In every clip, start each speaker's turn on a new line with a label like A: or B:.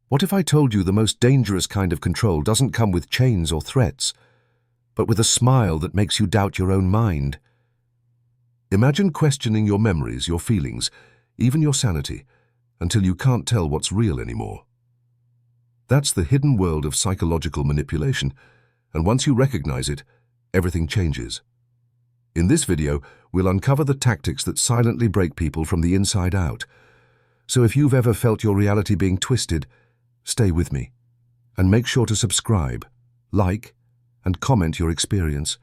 A: What if I told you the most dangerous kind of control doesn't come with chains or threats, but with a smile that makes you doubt your own mind? Imagine questioning your memories, your feelings, even your sanity, until you can't tell what's real anymore. That's the hidden world of psychological manipulation, and once you recognize it, everything changes. In this video, we'll uncover the tactics that silently break people from the inside out. So if you've ever felt your reality being twisted, stay with me, and make sure to subscribe, like, and comment your experience,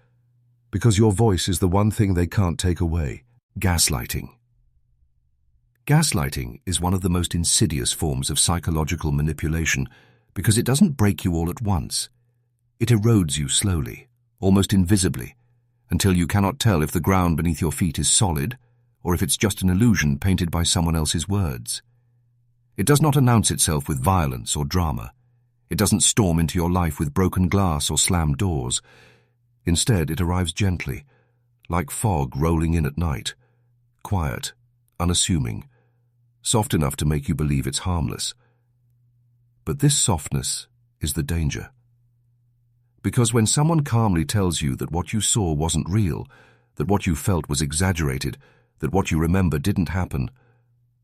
A: because your voice is the one thing they can't take away. Gaslighting. Gaslighting is one of the most insidious forms of psychological manipulation because it doesn't break you all at once. It erodes you slowly, almost invisibly, until you cannot tell if the ground beneath your feet is solid or if it's just an illusion painted by someone else's words. It does not announce itself with violence or drama. It doesn't storm into your life with broken glass or slammed doors. Instead, it arrives gently, like fog rolling in at night, quiet, unassuming, soft enough to make you believe it's harmless. But this softness is the danger. Because when someone calmly tells you that what you saw wasn't real, that what you felt was exaggerated, that what you remember didn't happen,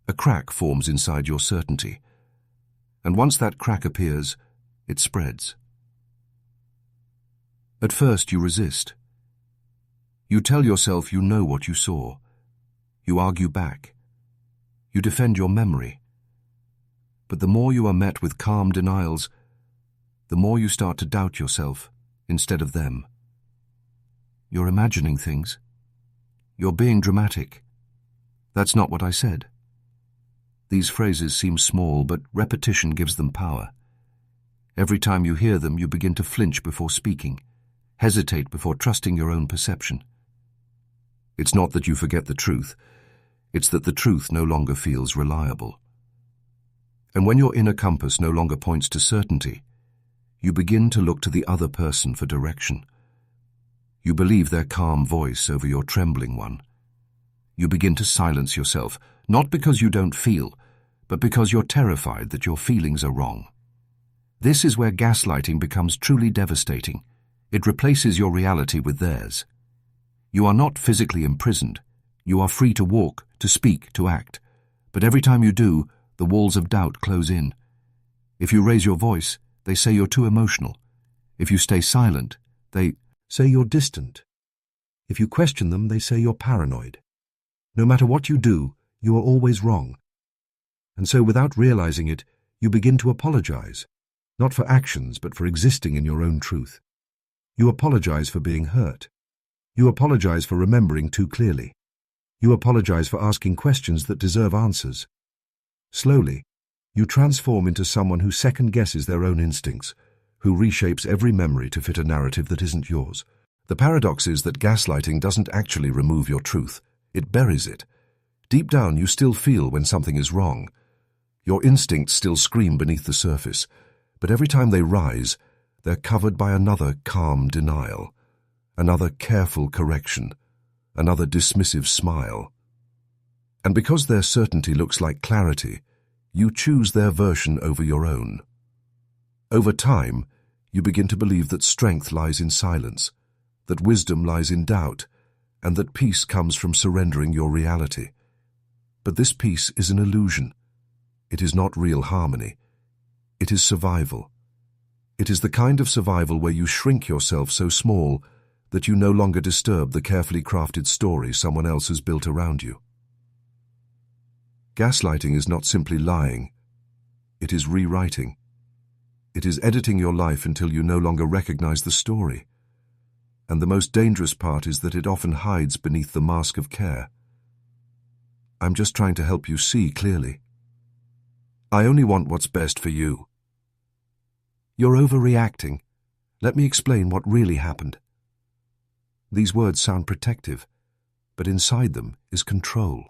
A: a crack forms inside your certainty. And once that crack appears, it spreads. At first you resist. You tell yourself you know what you saw. You argue back. You defend your memory. But the more you are met with calm denials, the more you start to doubt yourself instead of them. You're imagining things. You're being dramatic. That's not what I said. These phrases seem small, but repetition gives them power. Every time you hear them, you begin to flinch before speaking, hesitate before trusting your own perception. It's not that you forget the truth, it's that the truth no longer feels reliable. And when your inner compass no longer points to certainty, you begin to look to the other person for direction. You believe their calm voice over your trembling one. You begin to silence yourself, not because you don't feel, but because you're terrified that your feelings are wrong. This is where gaslighting becomes truly devastating. It replaces your reality with theirs. You are not physically imprisoned. You are free to walk, to speak, to act. But every time you do, the walls of doubt close in. If you raise your voice, they say you're too emotional. If you stay silent, they say you're distant. If you question them, they say you're paranoid. No matter what you do, you are always wrong. And so without realizing it, you begin to apologize, not for actions, but for existing in your own truth. You apologize for being hurt. You apologize for remembering too clearly. You apologize for asking questions that deserve answers. Slowly, you transform into someone who second-guesses their own instincts, who reshapes every memory to fit a narrative that isn't yours. The paradox is that gaslighting doesn't actually remove your truth. It buries it. Deep down, you still feel when something is wrong. Your instincts still scream beneath the surface, but every time they rise, they're covered by another calm denial, another careful correction, another dismissive smile. And because their certainty looks like clarity, you choose their version over your own. Over time, you begin to believe that strength lies in silence, that wisdom lies in doubt, and that peace comes from surrendering your reality. But this peace is an illusion. It is not real harmony. It is survival. It is the kind of survival where you shrink yourself so small that you no longer disturb the carefully crafted story someone else has built around you. Gaslighting is not simply lying. It is rewriting. It is editing your life until you no longer recognize the story. And the most dangerous part is that it often hides beneath the mask of care. I'm just trying to help you see clearly. I only want what's best for you. You're overreacting. Let me explain what really happened. These words sound protective, but inside them is control.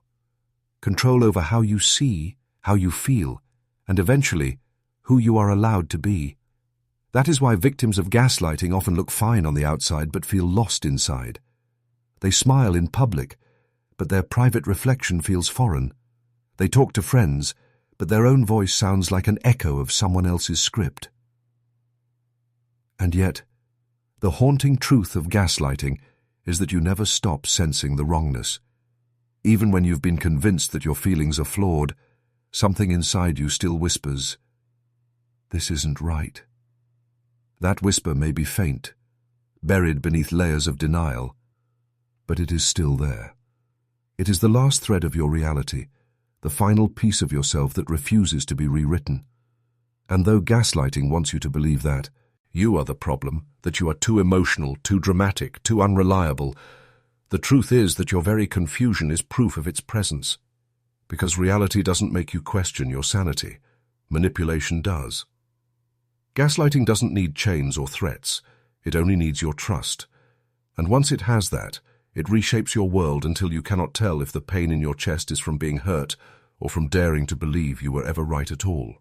A: Control over how you see, how you feel, and eventually, who you are allowed to be. That is why victims of gaslighting often look fine on the outside but feel lost inside. They smile in public, but their private reflection feels foreign. They talk to friends, but their own voice sounds like an echo of someone else's script. And yet, the haunting truth of gaslighting is that you never stop sensing the wrongness. Even when you've been convinced that your feelings are flawed, something inside you still whispers, "This isn't right." That whisper may be faint, buried beneath layers of denial, but it is still there. It is the last thread of your reality, the final piece of yourself that refuses to be rewritten. And though gaslighting wants you to believe that you are the problem, that you are too emotional, too dramatic, too unreliable, the truth is that your very confusion is proof of its presence. Because reality doesn't make you question your sanity. Manipulation does. Gaslighting doesn't need chains or threats. It only needs your trust. And once it has that, it reshapes your world until you cannot tell if the pain in your chest is from being hurt or from daring to believe you were ever right at all.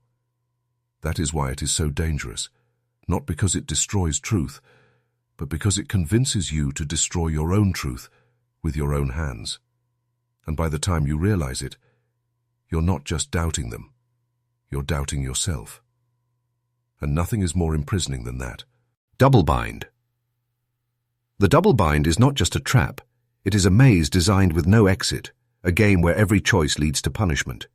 A: That is why it is so dangerous. Not because it destroys truth, but because it convinces you to destroy your own truth with your own hands. And by the time you realize it, you're not just doubting them, you're doubting yourself. And nothing is more imprisoning than that. Double bind. The double bind is not just a trap, it is a maze designed with no exit, a game where every choice leads to punishment.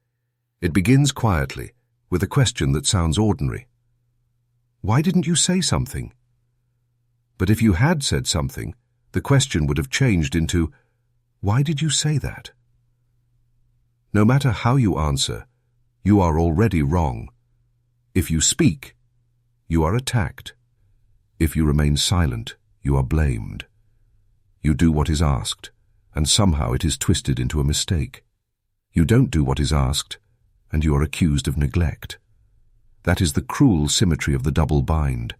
A: It begins quietly, with a question that sounds ordinary. Why didn't you say something? But if you had said something, the question would have changed into, why did you say that? No matter how you answer, you are already wrong. If you speak, you are attacked. If you remain silent, you are blamed. You do what is asked, and somehow it is twisted into a mistake. You don't do what is asked, and you are accused of neglect. That is the cruel symmetry of the double bind.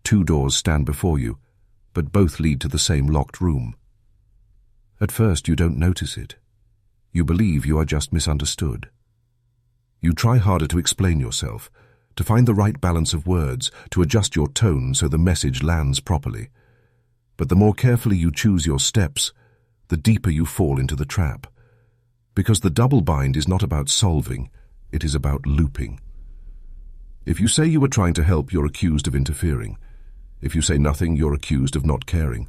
A: Two doors stand before you, but both lead to the same locked room. At first you don't notice it. You believe you are just misunderstood. You try harder to explain yourself, to find the right balance of words, to adjust your tone so the message lands properly. But the more carefully you choose your steps, the deeper you fall into the trap. Because the double bind is not about solving, it is about looping. If you say you were trying to help, you're accused of interfering. If you say nothing, you're accused of not caring.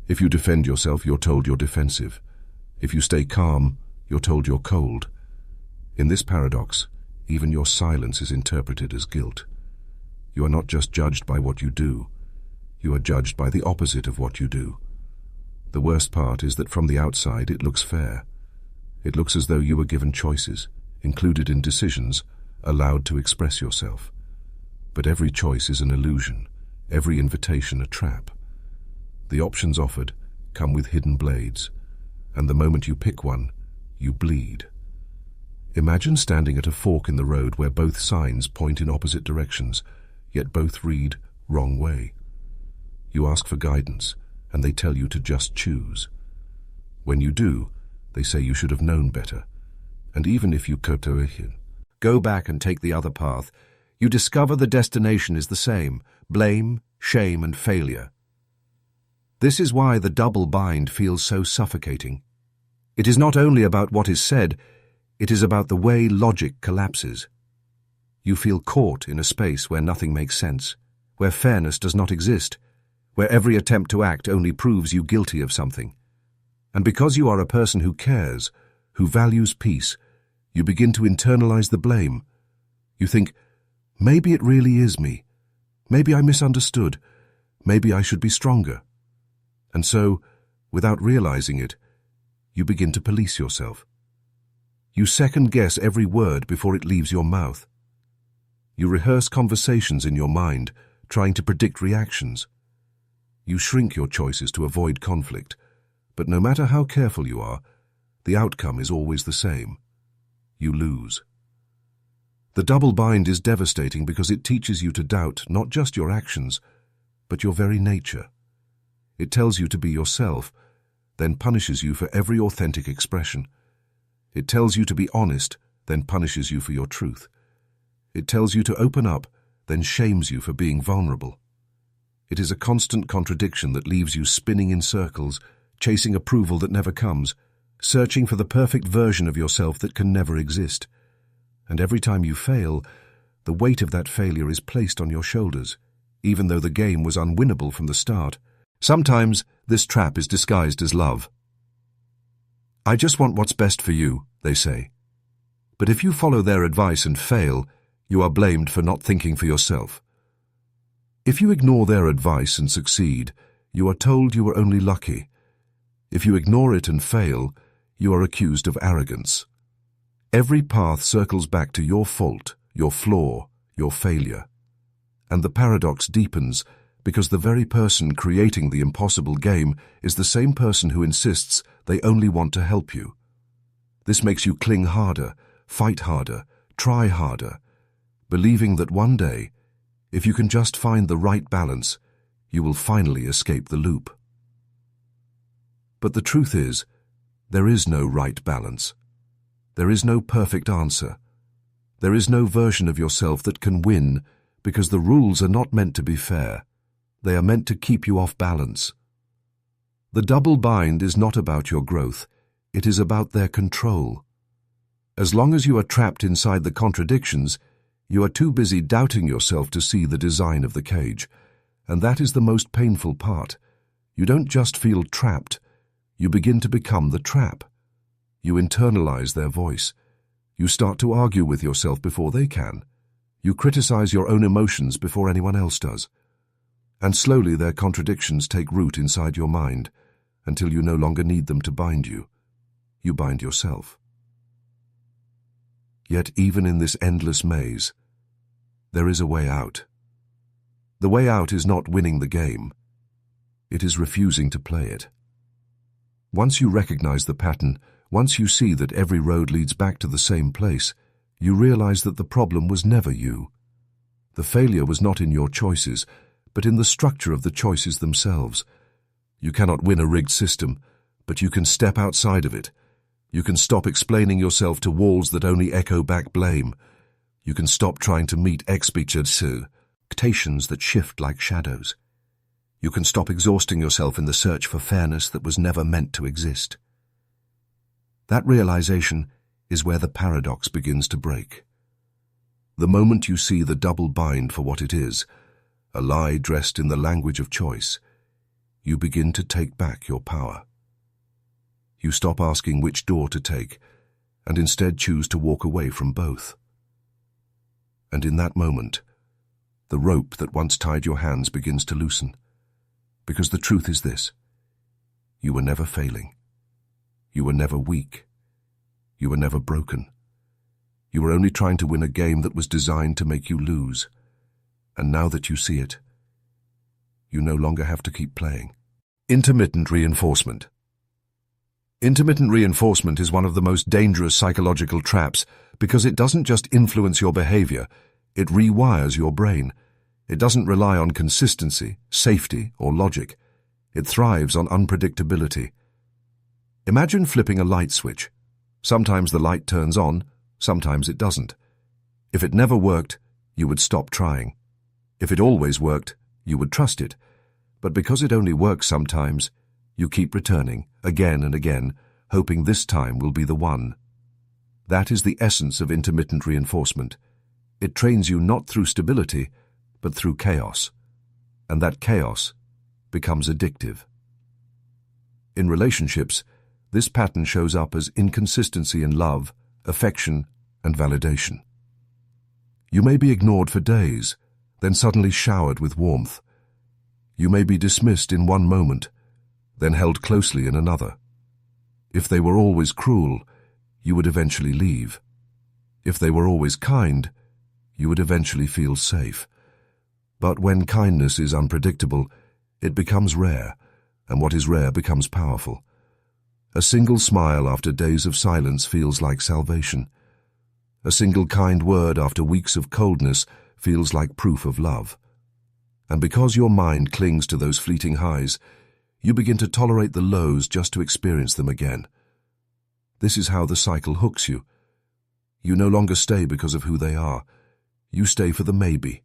A: If you defend yourself, you're told you're defensive. If you stay calm, you're told you're cold. In this paradox, even your silence is interpreted as guilt. You are not just judged by what you do. You are judged by the opposite of what you do. The worst part is that from the outside it looks fair. It looks as though you were given choices, included in decisions, allowed to express yourself. But every choice is an illusion, every invitation a trap. The options offered come with hidden blades, and the moment you pick one, you bleed. Imagine standing at a fork in the road where both signs point in opposite directions, yet both read wrong way. You ask for guidance, and they tell you to just choose. When you do, they say you should have known better. And even if you go back and take the other path, you discover the destination is the same: blame, shame, and failure. This is why the double bind feels so suffocating. It is not only about what is said, it is about the way logic collapses. You feel caught in a space where nothing makes sense, where fairness does not exist, where every attempt to act only proves you guilty of something. And because you are a person who cares, who values peace, you begin to internalize the blame. You think, maybe it really is me. Maybe I misunderstood. Maybe I should be stronger. And so, without realizing it, you begin to police yourself. You second-guess every word before it leaves your mouth. You rehearse conversations in your mind, trying to predict reactions. You shrink your choices to avoid conflict, but no matter how careful you are, the outcome is always the same. You lose. The double bind is devastating because it teaches you to doubt not just your actions, but your very nature. It tells you to be yourself, then punishes you for every authentic expression. It tells you to be honest, then punishes you for your truth. It tells you to open up, then shames you for being vulnerable. It is a constant contradiction that leaves you spinning in circles, chasing approval that never comes, searching for the perfect version of yourself that can never exist. And every time you fail, the weight of that failure is placed on your shoulders, even though the game was unwinnable from the start. Sometimes this trap is disguised as love. I just want what's best for you, they say. But if you follow their advice and fail, you are blamed for not thinking for yourself. If you ignore their advice and succeed, you are told you were only lucky. If you ignore it and fail, you are accused of arrogance. Every path circles back to your fault, your flaw, your failure. And the paradox deepens because the very person creating the impossible game is the same person who insists they only want to help you. This makes you cling harder, fight harder, try harder, believing that one day, if you can just find the right balance, you will finally escape the loop. But the truth is, there is no right balance. There is no perfect answer. There is no version of yourself that can win because the rules are not meant to be fair. They are meant to keep you off balance. The double bind is not about your growth. It is about their control. As long as you are trapped inside the contradictions, you are too busy doubting yourself to see the design of the cage. And that is the most painful part. You don't just feel trapped. You begin to become the trap. You internalize their voice. You start to argue with yourself before they can. You criticize your own emotions before anyone else does. And slowly their contradictions take root inside your mind until you no longer need them to bind you. You bind yourself. Yet even in this endless maze, there is a way out. The way out is not winning the game. It is refusing to play it. Once you recognize the pattern, once you see that every road leads back to the same place, you realize that the problem was never you. The failure was not in your choices, but in the structure of the choices themselves. You cannot win a rigged system, but you can step outside of it. You can stop explaining yourself to walls that only echo back blame. You can stop trying to meet expectations that shift like shadows. You can stop exhausting yourself in the search for fairness that was never meant to exist. That realization is where the paradox begins to break. The moment you see the double bind for what it is, a lie dressed in the language of choice, you begin to take back your power. You stop asking which door to take, and instead choose to walk away from both. And in that moment, the rope that once tied your hands begins to loosen. Because the truth is this: you were never failing. You were never weak. You were never broken. You were only trying to win a game that was designed to make you lose. And now that you see it, you no longer have to keep playing. Intermittent reinforcement. Intermittent reinforcement is one of the most dangerous psychological traps because it doesn't just influence your behavior, it rewires your brain. It doesn't rely on consistency, safety, or logic. It thrives on unpredictability. Imagine flipping a light switch. Sometimes the light turns on, sometimes it doesn't. If it never worked, you would stop trying. If it always worked, you would trust it. But because it only works sometimes, you keep returning, again and again, hoping this time will be the one. That is the essence of intermittent reinforcement. It trains you not through stability, but through chaos. And that chaos becomes addictive. In relationships, this pattern shows up as inconsistency in love, affection, and validation. You may be ignored for days, then suddenly showered with warmth. You may be dismissed in one moment, then held closely in another. If they were always cruel, you would eventually leave. If they were always kind, you would eventually feel safe. But when kindness is unpredictable, it becomes rare, and what is rare becomes powerful. A single smile after days of silence feels like salvation. A single kind word after weeks of coldness feels like proof of love. And because your mind clings to those fleeting highs, you begin to tolerate the lows just to experience them again. This is how the cycle hooks you. You no longer stay because of who they are. You stay for the maybe.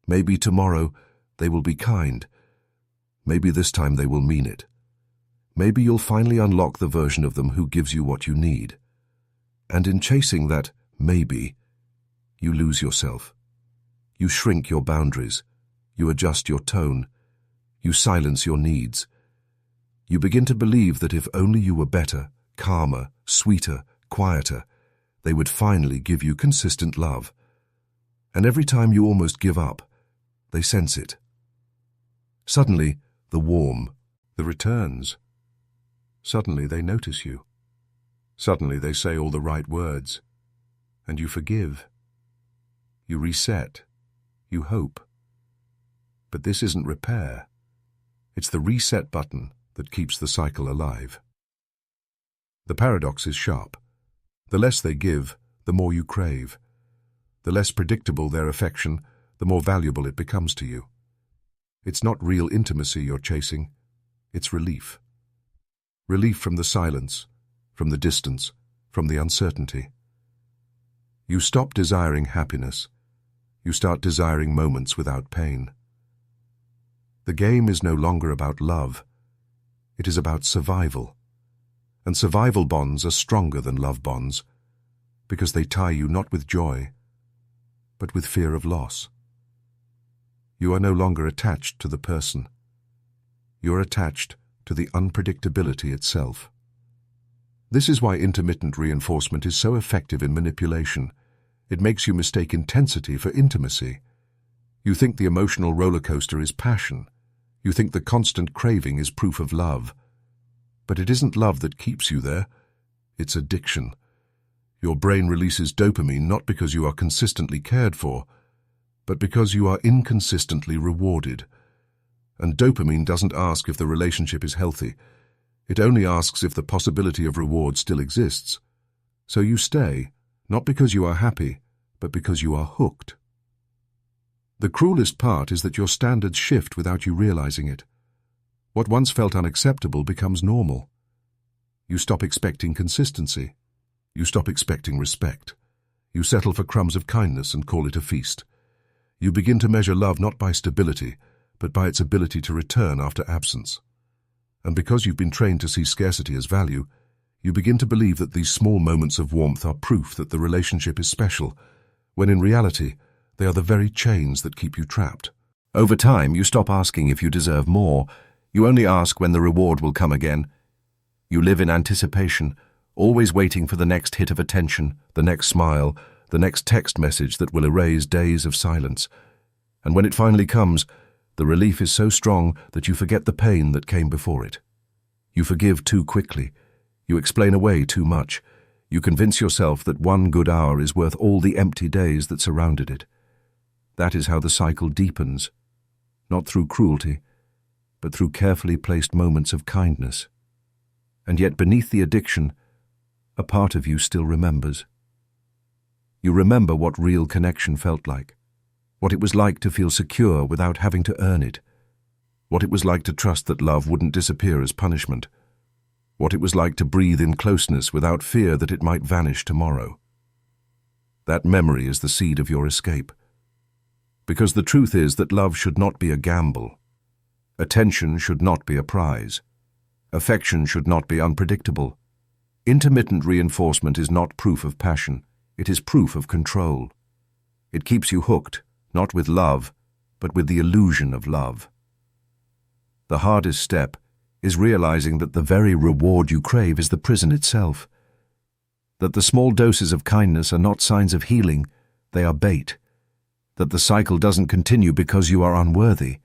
A: Maybe tomorrow they will be kind. Maybe this time they will mean it. Maybe you'll finally unlock the version of them who gives you what you need. And in chasing that maybe, you lose yourself. You shrink your boundaries. You adjust your tone. You silence your needs. You begin to believe that if only you were better, calmer, sweeter, quieter, they would finally give you consistent love. And every time you almost give up, they sense it. Suddenly, the returns. Suddenly they notice you. Suddenly they say all the right words. And you forgive. You reset. You hope. But this isn't repair. It's the reset button that keeps the cycle alive. The paradox is sharp. The less they give, the more you crave. The less predictable their affection, the more valuable it becomes to you. It's not real intimacy you're chasing. It's relief. Relief from the silence, from the distance, from the uncertainty. You stop desiring happiness. You start desiring moments without pain. The game is no longer about love. It is about survival. And survival bonds are stronger than love bonds, because they tie you not with joy, but with fear of loss. You are no longer attached to the person. You are attached to the unpredictability itself. This is why intermittent reinforcement is so effective in manipulation. It makes you mistake intensity for intimacy. You think the emotional roller coaster is passion. You think the constant craving is proof of love. But it isn't love that keeps you there. It's addiction. Your brain releases dopamine not because you are consistently cared for, but because you are inconsistently rewarded. And dopamine doesn't ask if the relationship is healthy. It only asks if the possibility of reward still exists. So you stay, not because you are happy, but because you are hooked. The cruelest part is that your standards shift without you realizing it. What once felt unacceptable becomes normal. You stop expecting consistency. You stop expecting respect. You settle for crumbs of kindness and call it a feast. You begin to measure love not by stability, but by its ability to return after absence. And because you've been trained to see scarcity as value, you begin to believe that these small moments of warmth are proof that the relationship is special, when in reality, they are the very chains that keep you trapped. Over time, you stop asking if you deserve more. You only ask when the reward will come again. You live in anticipation, always waiting for the next hit of attention, the next smile, the next text message that will erase days of silence. And when it finally comes, the relief is so strong that you forget the pain that came before it. You forgive too quickly. You explain away too much. You convince yourself that one good hour is worth all the empty days that surrounded it. That is how the cycle deepens, not through cruelty, but through carefully placed moments of kindness. And yet beneath the addiction, a part of you still remembers. You remember what real connection felt like, what it was like to feel secure without having to earn it, what it was like to trust that love wouldn't disappear as punishment, what it was like to breathe in closeness without fear that it might vanish tomorrow. That memory is the seed of your escape. Because the truth is that love should not be a gamble. Attention should not be a prize. Affection should not be unpredictable. Intermittent reinforcement is not proof of passion. It is proof of control. It keeps you hooked, not with love, but with the illusion of love. The hardest step is realizing that the very reward you crave is the prison itself. That the small doses of kindness are not signs of healing, they are bait. That the cycle doesn't continue because you are unworthy.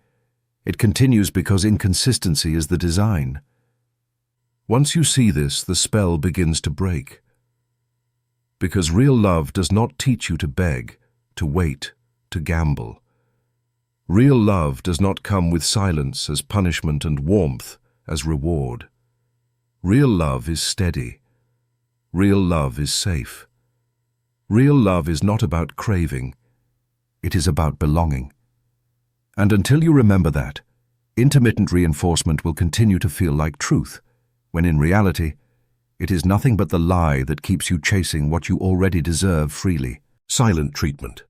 A: It continues because inconsistency is the design. Once you see this, the spell begins to break. Because real love does not teach you to beg, to wait, to gamble. Real love does not come with silence as punishment and warmth as reward. Real love is steady. Real love is safe. Real love is not about craving. It is about belonging. And until you remember that, intermittent reinforcement will continue to feel like truth, when in reality, it is nothing but the lie that keeps you chasing what you already deserve freely. Silent treatment.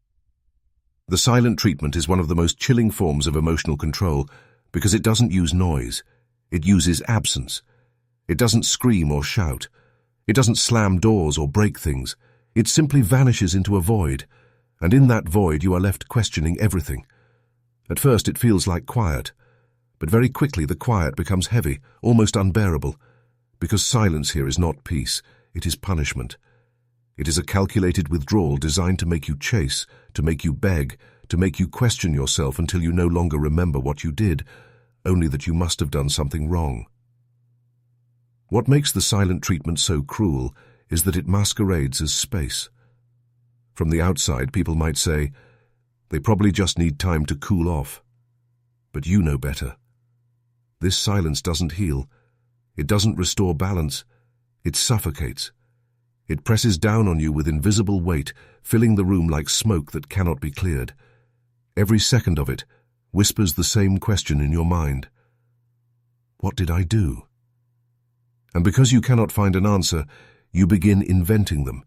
A: The silent treatment is one of the most chilling forms of emotional control because it doesn't use noise. It uses absence. It doesn't scream or shout. It doesn't slam doors or break things. It simply vanishes into a void, and in that void you are left questioning everything. At first it feels like quiet, but very quickly the quiet becomes heavy, almost unbearable, because silence here is not peace, it is punishment. It is a calculated withdrawal designed to make you chase, to make you beg, to make you question yourself until you no longer remember what you did, only that you must have done something wrong. What makes the silent treatment so cruel is that it masquerades as space. From the outside, people might say, they probably just need time to cool off. But you know better. This silence doesn't heal. It doesn't restore balance. It suffocates. It presses down on you with invisible weight, filling the room like smoke that cannot be cleared. Every second of it whispers the same question in your mind. What did I do? And because you cannot find an answer, you begin inventing them.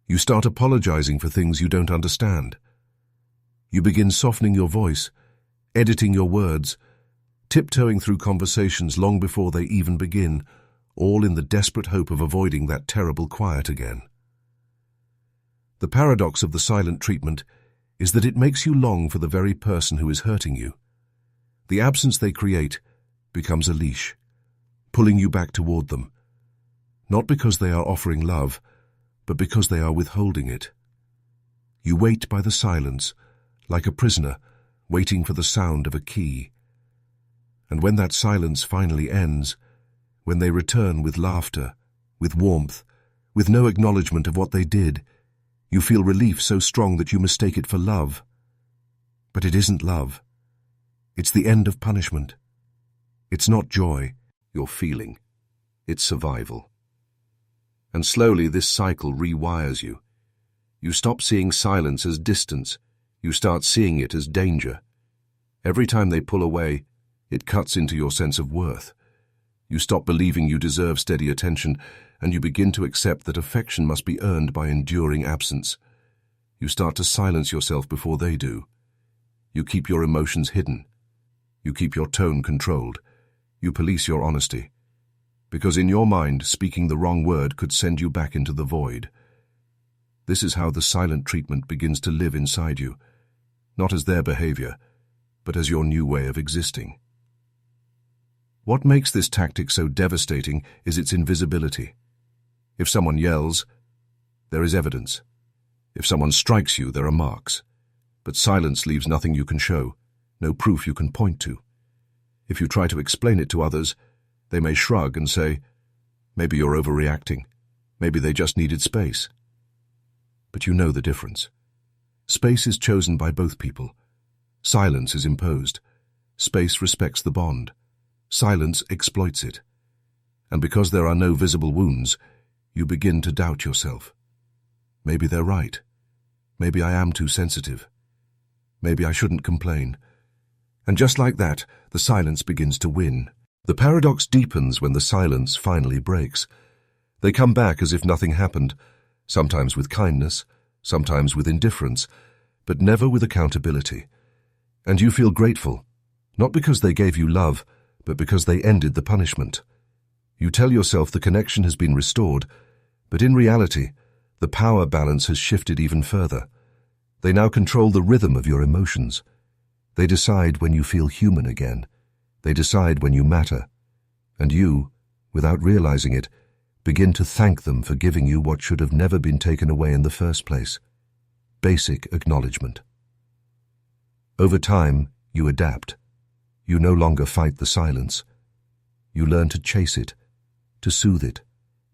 A: You start apologizing for things you don't understand. You begin softening your voice, editing your words, tiptoeing through conversations long before they even begin, all in the desperate hope of avoiding that terrible quiet again. The paradox of the silent treatment is that it makes you long for the very person who is hurting you. The absence they create becomes a leash, pulling you back toward them, not because they are offering love, but because they are withholding it. You wait by the silence, like a prisoner waiting for the sound of a key. And when that silence finally ends, when they return with laughter, with warmth, with no acknowledgement of what they did, you feel relief so strong that you mistake it for love. But it isn't love. It's the end of punishment. It's not joy you're feeling. It's survival. And slowly this cycle rewires you. You stop seeing silence as distance. You start seeing it as danger. Every time they pull away, it cuts into your sense of worth. You stop believing you deserve steady attention, and you begin to accept that affection must be earned by enduring absence. You start to silence yourself before they do. You keep your emotions hidden. You keep your tone controlled. You police your honesty. Because in your mind, speaking the wrong word could send you back into the void. This is how the silent treatment begins to live inside you, not as their behavior, but as your new way of existing. What makes this tactic so devastating is its invisibility. If someone yells, there is evidence. If someone strikes you, there are marks. But silence leaves nothing you can show, no proof you can point to. If you try to explain it to others, they may shrug and say, maybe you're overreacting. Maybe they just needed space. But you know the difference. Space is chosen by both people. Silence is imposed. Space respects the bond. Silence exploits it. And because there are no visible wounds, you begin to doubt yourself. Maybe they're right. Maybe I am too sensitive. Maybe I shouldn't complain. And just like that, the silence begins to win. The paradox deepens when the silence finally breaks. They come back as if nothing happened, sometimes with kindness, sometimes with indifference, but never with accountability. And you feel grateful, not because they gave you love, but because they ended the punishment. You tell yourself the connection has been restored, but in reality, the power balance has shifted even further. They now control the rhythm of your emotions. They decide when you feel human again. They decide when you matter. And you, without realizing it, begin to thank them for giving you what should have never been taken away in the first place. Basic acknowledgement. Over time, you adapt. You no longer fight the silence. You learn to chase it, to soothe it,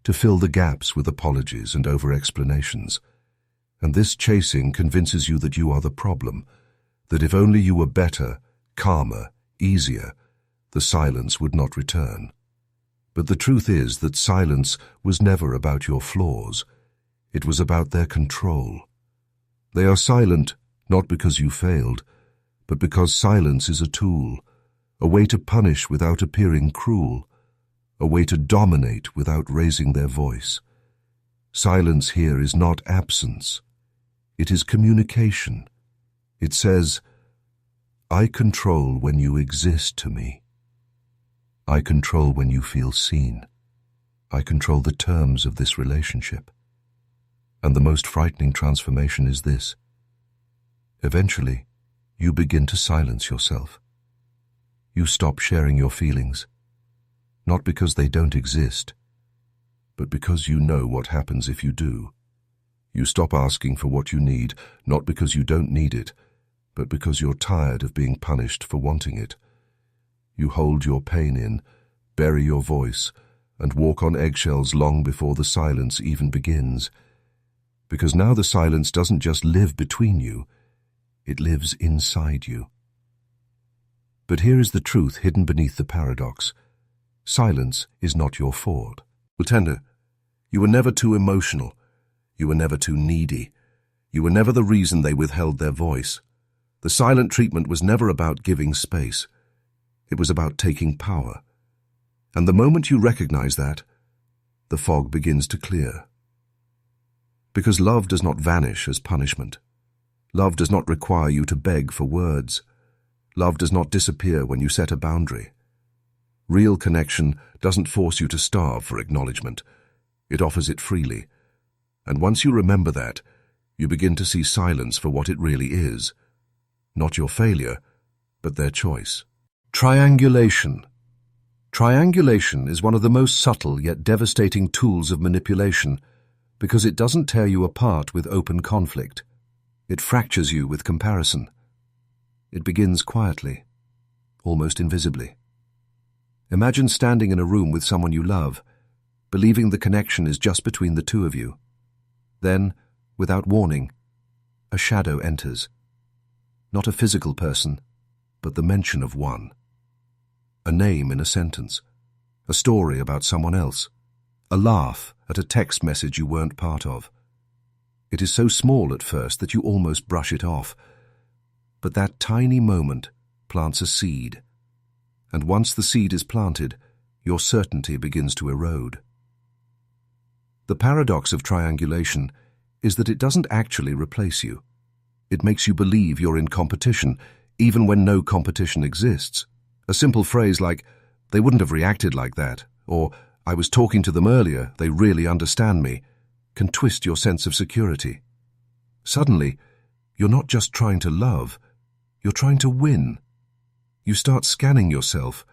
A: to fill the gaps with apologies and over-explanations. And this chasing convinces you that you are the problem, that if only you were better, calmer, easier, the silence would not return. But the truth is that silence was never about your flaws. It was about their control. They are silent not because you failed, but because silence is a tool, a way to punish without appearing cruel, a way to dominate without raising their voice. Silence here is not absence. It is communication. It says, I control when you exist to me. I control when you feel seen. I control the terms of this relationship. And the most frightening transformation is this. Eventually, you begin to silence yourself. You stop sharing your feelings, not because they don't exist, but because you know what happens if you do. You stop asking for what you need, not because you don't need it, but because you're tired of being punished for wanting it. You hold your pain in, bury your voice, and walk on eggshells long before the silence even begins. Because now the silence doesn't just live between you, it lives inside you. But here is the truth hidden beneath the paradox. Silence is not your fault. Pretender, you were never too emotional. You were never too needy. You were never the reason they withheld their voice. The silent treatment was never about giving space. It was about taking power. And the moment you recognize that, the fog begins to clear. Because love does not vanish as punishment. Love does not require you to beg for words. Love does not disappear when you set a boundary. Real connection doesn't force you to starve for acknowledgement. It offers it freely. And once you remember that, you begin to see silence for what it really is. Not your failure, but their choice. Triangulation. Triangulation is one of the most subtle yet devastating tools of manipulation because it doesn't tear you apart with open conflict. It fractures you with comparison. It begins quietly, almost invisibly. Imagine standing in a room with someone you love, believing the connection is just between the two of you. Then, without warning, a shadow enters. Not a physical person, but the mention of one. A name in a sentence, a story about someone else, a laugh at a text message you weren't part of. It is so small at first that you almost brush it off. But that tiny moment plants a seed. And once the seed is planted, your certainty begins to erode. The paradox of triangulation is that it doesn't actually replace you. It makes you believe you're in competition, even when no competition exists. A simple phrase like, "They wouldn't have reacted like that," or "I was talking to them earlier, they really understand me," can twist your sense of security. Suddenly, you're not just trying to love, you're trying to win. You start scanning yourself,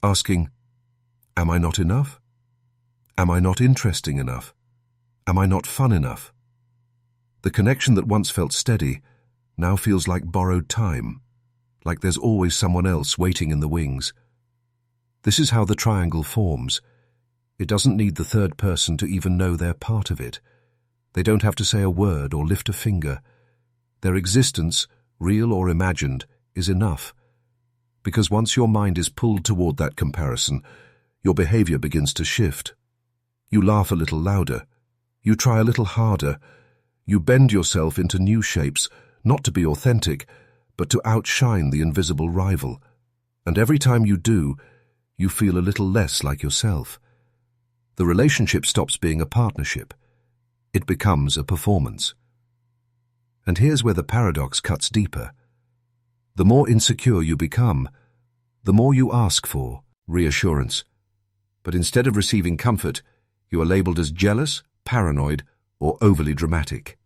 A: asking, "Am I not enough? Am I not interesting enough? Am I not fun enough?" The connection that once felt steady now feels like borrowed time, like there's always someone else waiting in the wings. This is how the triangle forms. It doesn't need the third person to even know they're part of it. They don't have to say a word or lift a finger. Their existence, real or imagined, is enough. Because once your mind is pulled toward that comparison, your behavior begins to shift. You laugh a little louder. You try a little harder. You bend yourself into new shapes, not to be authentic, but to outshine the invisible rival. And every time you do, you feel a little less like yourself. The relationship stops being a partnership. It becomes a performance. And here's where the paradox cuts deeper. The more insecure you become, the more you ask for reassurance. But instead of receiving comfort, you are labeled as jealous, paranoid, or overly dramatic.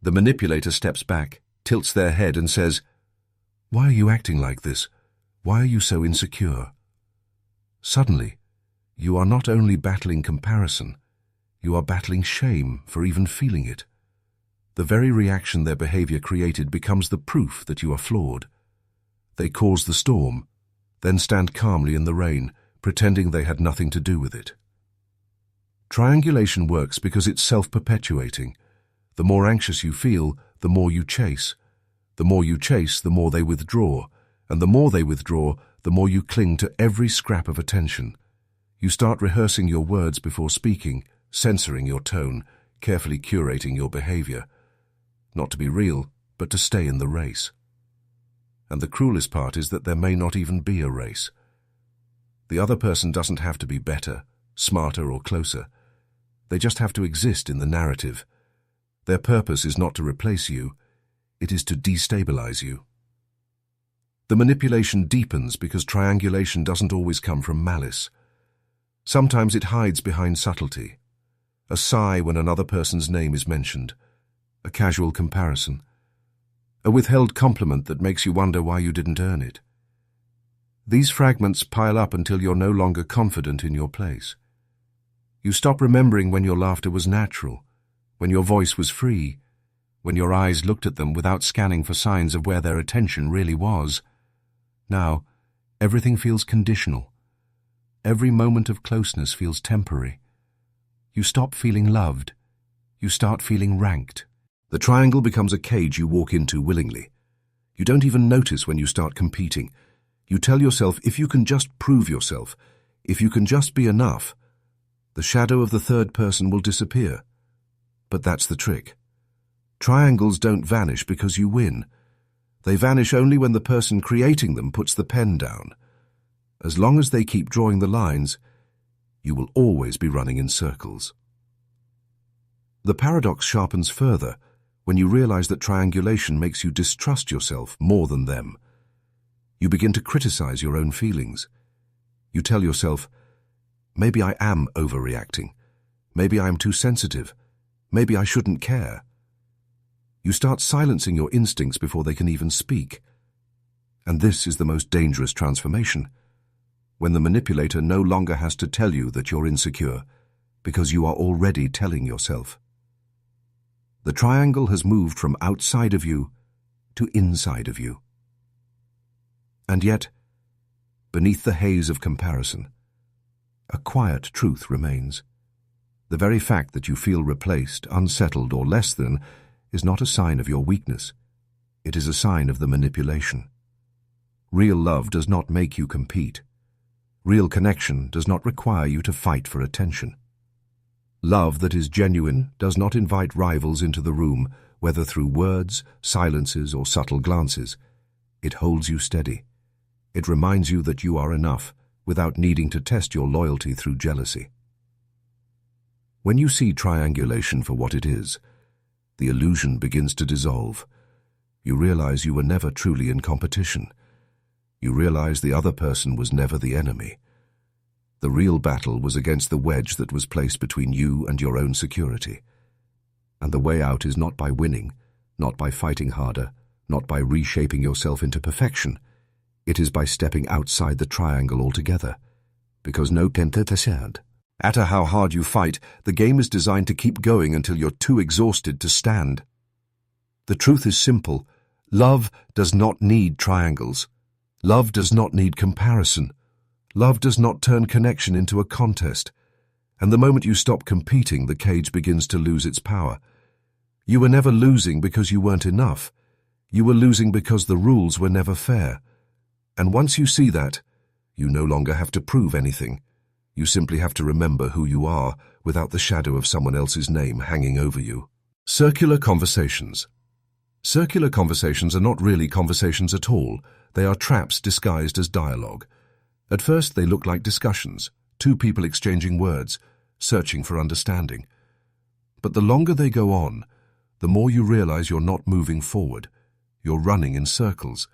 A: The manipulator steps back, tilts their head and says, "Why are you acting like this? Why are you so insecure?" Suddenly, you are not only battling comparison, you are battling shame for even feeling it. The very reaction their behavior created becomes the proof that you are flawed. They cause the storm, then stand calmly in the rain, pretending they had nothing to do with it. Triangulation works because it's self-perpetuating. The more anxious you feel, the more you chase. The more you chase, the more they withdraw. And the more they withdraw, the more you cling to every scrap of attention. You start rehearsing your words before speaking, censoring your tone, carefully curating your behavior. Not to be real, but to stay in the race. And the cruelest part is that there may not even be a race. The other person doesn't have to be better, smarter, or closer. They just have to exist in the narrative. Their purpose is not to replace you, it is to destabilize you. The manipulation deepens because triangulation doesn't always come from malice. Sometimes it hides behind subtlety. a sigh when another person's name is mentioned, a casual comparison, a withheld compliment that makes you wonder why you didn't earn it. These fragments pile up until you're no longer confident in your place. You stop remembering when your laughter was natural, when your voice was free, when your eyes looked at them without scanning for signs of where their attention really was. Now, everything feels conditional. Every moment of closeness feels temporary. You stop feeling loved. You start feeling ranked. The triangle becomes a cage you walk into willingly. You don't even notice when you start competing. You tell yourself if you can just prove yourself, if you can just be enough, the shadow of the third person will disappear. But that's the trick. Triangles don't vanish because you win. They vanish only when the person creating them puts the pen down. As long as they keep drawing the lines, you will always be running in circles. The paradox sharpens further when you realize that triangulation makes you distrust yourself more than them. You begin to criticize your own feelings. You tell yourself, maybe I am overreacting. Maybe I am too sensitive. Maybe I shouldn't care. You start silencing your instincts before they can even speak. And this is the most dangerous transformation, when the manipulator no longer has to tell you that you're insecure, because you are already telling yourself. The triangle has moved from outside of you to inside of you. And yet, beneath the haze of comparison, a quiet truth remains. The very fact that you feel replaced, unsettled, or less than is not a sign of your weakness. It is a sign of the manipulation. Real love does not make you compete. Real connection does not require you to fight for attention. Love that is genuine does not invite rivals into the room, whether through words, silences, or subtle glances. It holds you steady. It reminds you that you are enough, without needing to test your loyalty through jealousy. When you see triangulation for what it is, the illusion begins to dissolve. You realize you were never truly in competition. You realize the other person was never the enemy. The real battle was against the wedge that was placed between you and your own security. And the way out is not by winning, not by fighting harder, not by reshaping yourself into perfection. It is by stepping outside the triangle altogether. Because no matter how hard you fight, the game is designed to keep going until you're too exhausted to stand. The truth is simple. Love does not need triangles. Love does not need comparison. Love does not turn connection into a contest. And the moment you stop competing, the cage begins to lose its power. You were never losing because you weren't enough. You were losing because the rules were never fair. And once you see that, you no longer have to prove anything. You simply have to remember who you are without the shadow of someone else's name hanging over you. Circular conversations. Circular conversations are not really conversations at all. They are traps disguised as dialogue. At first they look like discussions, two people exchanging words, searching for understanding. But the longer they go on, the more you realize you're not moving forward. You're running in circles.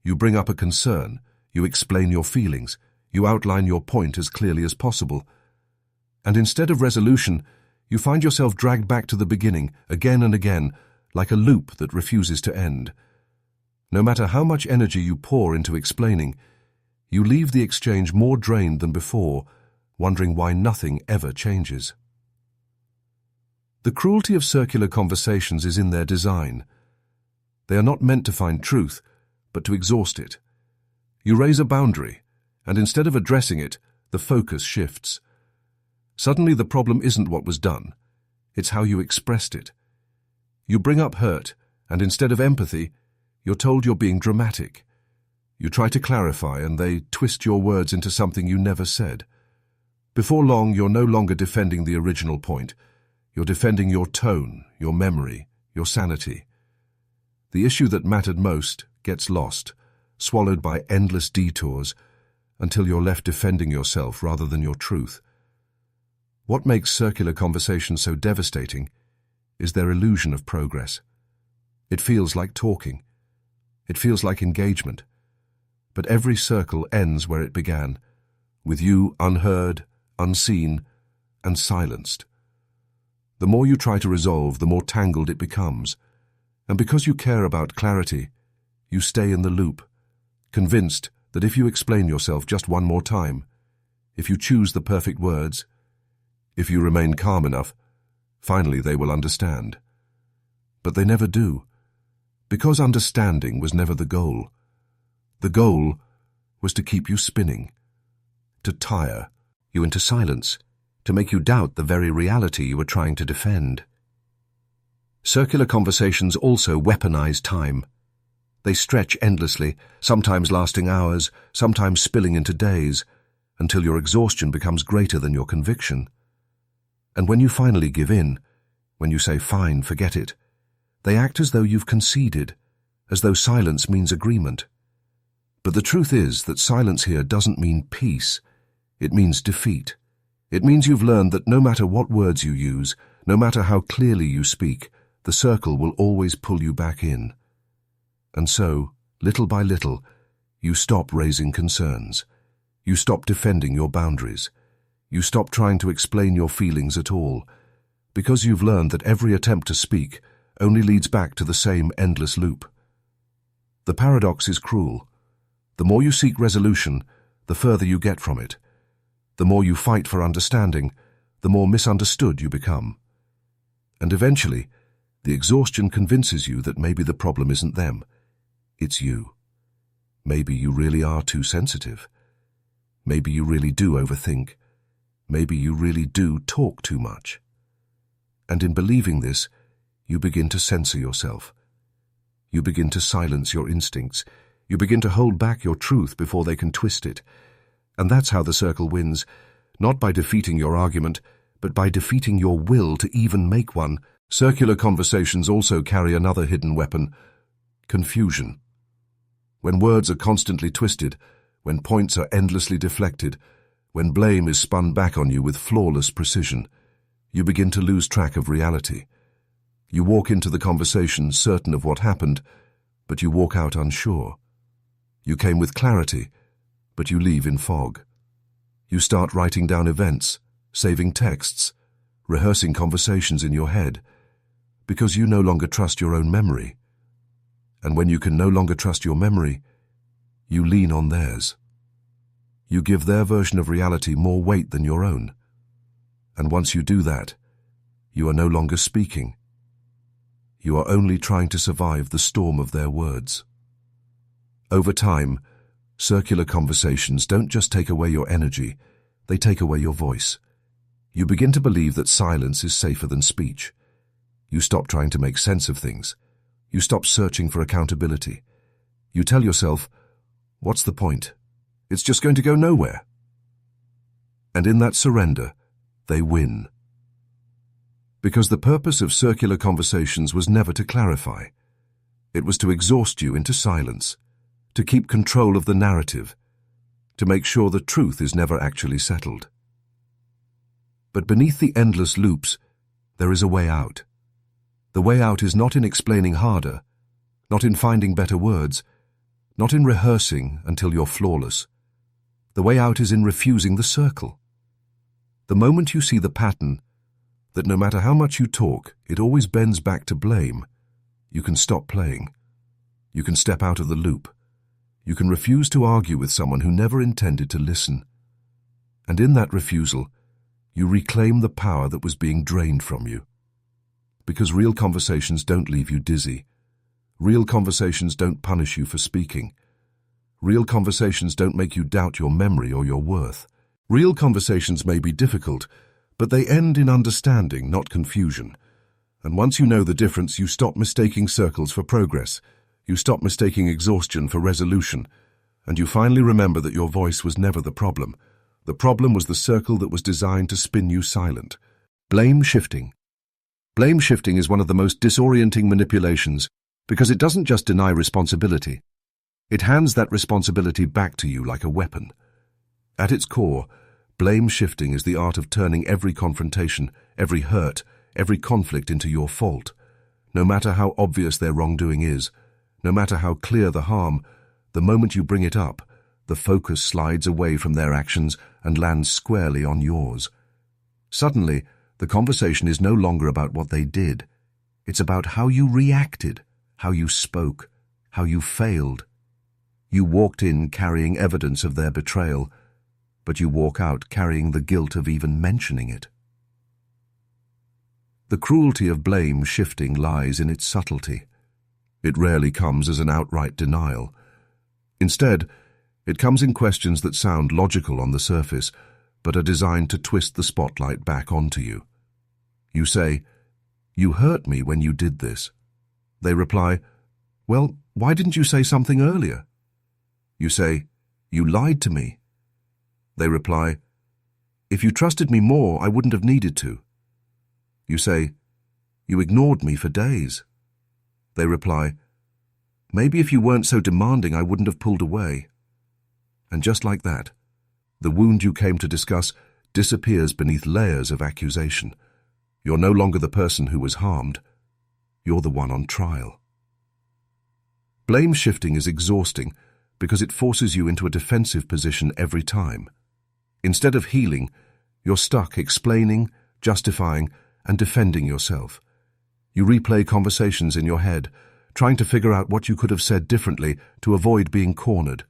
A: You bring up a concern, you explain your feelings, you outline your point as clearly as possible. And instead of resolution, you find yourself dragged back to the beginning, again and again, like a loop that refuses to end. No matter how much energy you pour into explaining, you leave the exchange more drained than before, wondering why nothing ever changes. The cruelty of circular conversations is in their design. They are not meant to find truth, but to exhaust it. You raise a boundary, and instead of addressing it, the focus shifts. Suddenly the problem isn't what was done, it's how you expressed it. You bring up hurt, and instead of empathy, you're told you're being dramatic. You try to clarify, and they twist your words into something you never said. Before long, you're no longer defending the original point. You're defending your tone, your memory, your sanity. The issue that mattered most gets lost, swallowed by endless detours, until you're left defending yourself rather than your truth. What makes circular conversations so devastating is their illusion of progress. It feels like talking. It feels like engagement. But every circle ends where it began, with you unheard, unseen, and silenced. The more you try to resolve, the more tangled it becomes. And because you care about clarity, you stay in the loop, convinced that if you explain yourself just one more time, if you choose the perfect words, if you remain calm enough, finally they will understand. But they never do, because understanding was never the goal. The goal was to keep you spinning, to tire you into silence, to make you doubt the very reality you were trying to defend. Circular conversations also weaponize time. They stretch endlessly, sometimes lasting hours, sometimes spilling into days, until your exhaustion becomes greater than your conviction. And when you finally give in, when you say, "Fine, forget it," they act as though you've conceded, as though silence means agreement. But the truth is that silence here doesn't mean peace. It means defeat. It means you've learned that no matter what words you use, no matter how clearly you speak, the circle will always pull you back in. And so, little by little, you stop raising concerns. You stop defending your boundaries. You stop trying to explain your feelings at all, because you've learned that every attempt to speak only leads back to the same endless loop. The paradox is cruel. The more you seek resolution, the further you get from it. The more you fight for understanding, the more misunderstood you become. And eventually, the exhaustion convinces you that maybe the problem isn't them, it's you. Maybe you really are too sensitive. Maybe you really do overthink. Maybe you really do talk too much. And in believing this, you begin to censor yourself. You begin to silence your instincts. You begin to hold back your truth before they can twist it. And that's how the circle wins, not by defeating your argument, but by defeating your will to even make one. Circular conversations also carry another hidden weapon: confusion. When words are constantly twisted, when points are endlessly deflected, when blame is spun back on you with flawless precision, you begin to lose track of reality. You walk into the conversation certain of what happened, but you walk out unsure. You came with clarity, but you leave in fog. You start writing down events, saving texts, rehearsing conversations in your head, because you no longer trust your own memory. And when you can no longer trust your memory, you lean on theirs. You give their version of reality more weight than your own. And once you do that, you are no longer speaking. You are only trying to survive the storm of their words. Over time, circular conversations don't just take away your energy, they take away your voice. You begin to believe that silence is safer than speech. You stop trying to make sense of things. You stop searching for accountability. You tell yourself, "What's the point? It's just going to go nowhere." And in that surrender, they win. Because the purpose of circular conversations was never to clarify. It was to exhaust you into silence, to keep control of the narrative, to make sure the truth is never actually settled. But beneath the endless loops, there is a way out. The way out is not in explaining harder, not in finding better words, not in rehearsing until you're flawless. The way out is in refusing the circle. The moment you see the pattern, that no matter how much you talk, it always bends back to blame, you can stop playing. You can step out of the loop. You can refuse to argue with someone who never intended to listen. And in that refusal, you reclaim the power that was being drained from you. Because real conversations don't leave you dizzy. Real conversations don't punish you for speaking. Real conversations don't make you doubt your memory or your worth. Real conversations may be difficult, but they end in understanding, not confusion. And once you know the difference, you stop mistaking circles for progress. You stop mistaking exhaustion for resolution. And you finally remember that your voice was never the problem. The problem was the circle that was designed to spin you silent. Blame shifting. Blame shifting is one of the most disorienting manipulations because it doesn't just deny responsibility. It hands that responsibility back to you like a weapon. At its core, blame shifting is the art of turning every confrontation, every hurt, every conflict into your fault. No matter how obvious their wrongdoing is, no matter how clear the harm, the moment you bring it up, the focus slides away from their actions and lands squarely on yours. Suddenly, The conversation is no longer about what they did. It's about how you reacted, how you spoke, how you failed. You walked in carrying evidence of their betrayal, but you walk out carrying the guilt of even mentioning it. The cruelty of blame shifting lies in its subtlety. It rarely comes as an outright denial. Instead, it comes in questions that sound logical on the surface, but are designed to twist the spotlight back onto you. You say, "You hurt me when you did this." They reply, "Well, why didn't you say something earlier?" You say, "You lied to me." They reply, "If you trusted me more, I wouldn't have needed to." You say, "You ignored me for days." They reply, "Maybe if you weren't so demanding, I wouldn't have pulled away." And just like that, the wound you came to discuss disappears beneath layers of accusation. You're no longer the person who was harmed. You're the one on trial. Blame shifting is exhausting because it forces you into a defensive position every time. Instead of healing, you're stuck explaining, justifying, and defending yourself. You replay conversations in your head, trying to figure out what you could have said differently to avoid being cornered.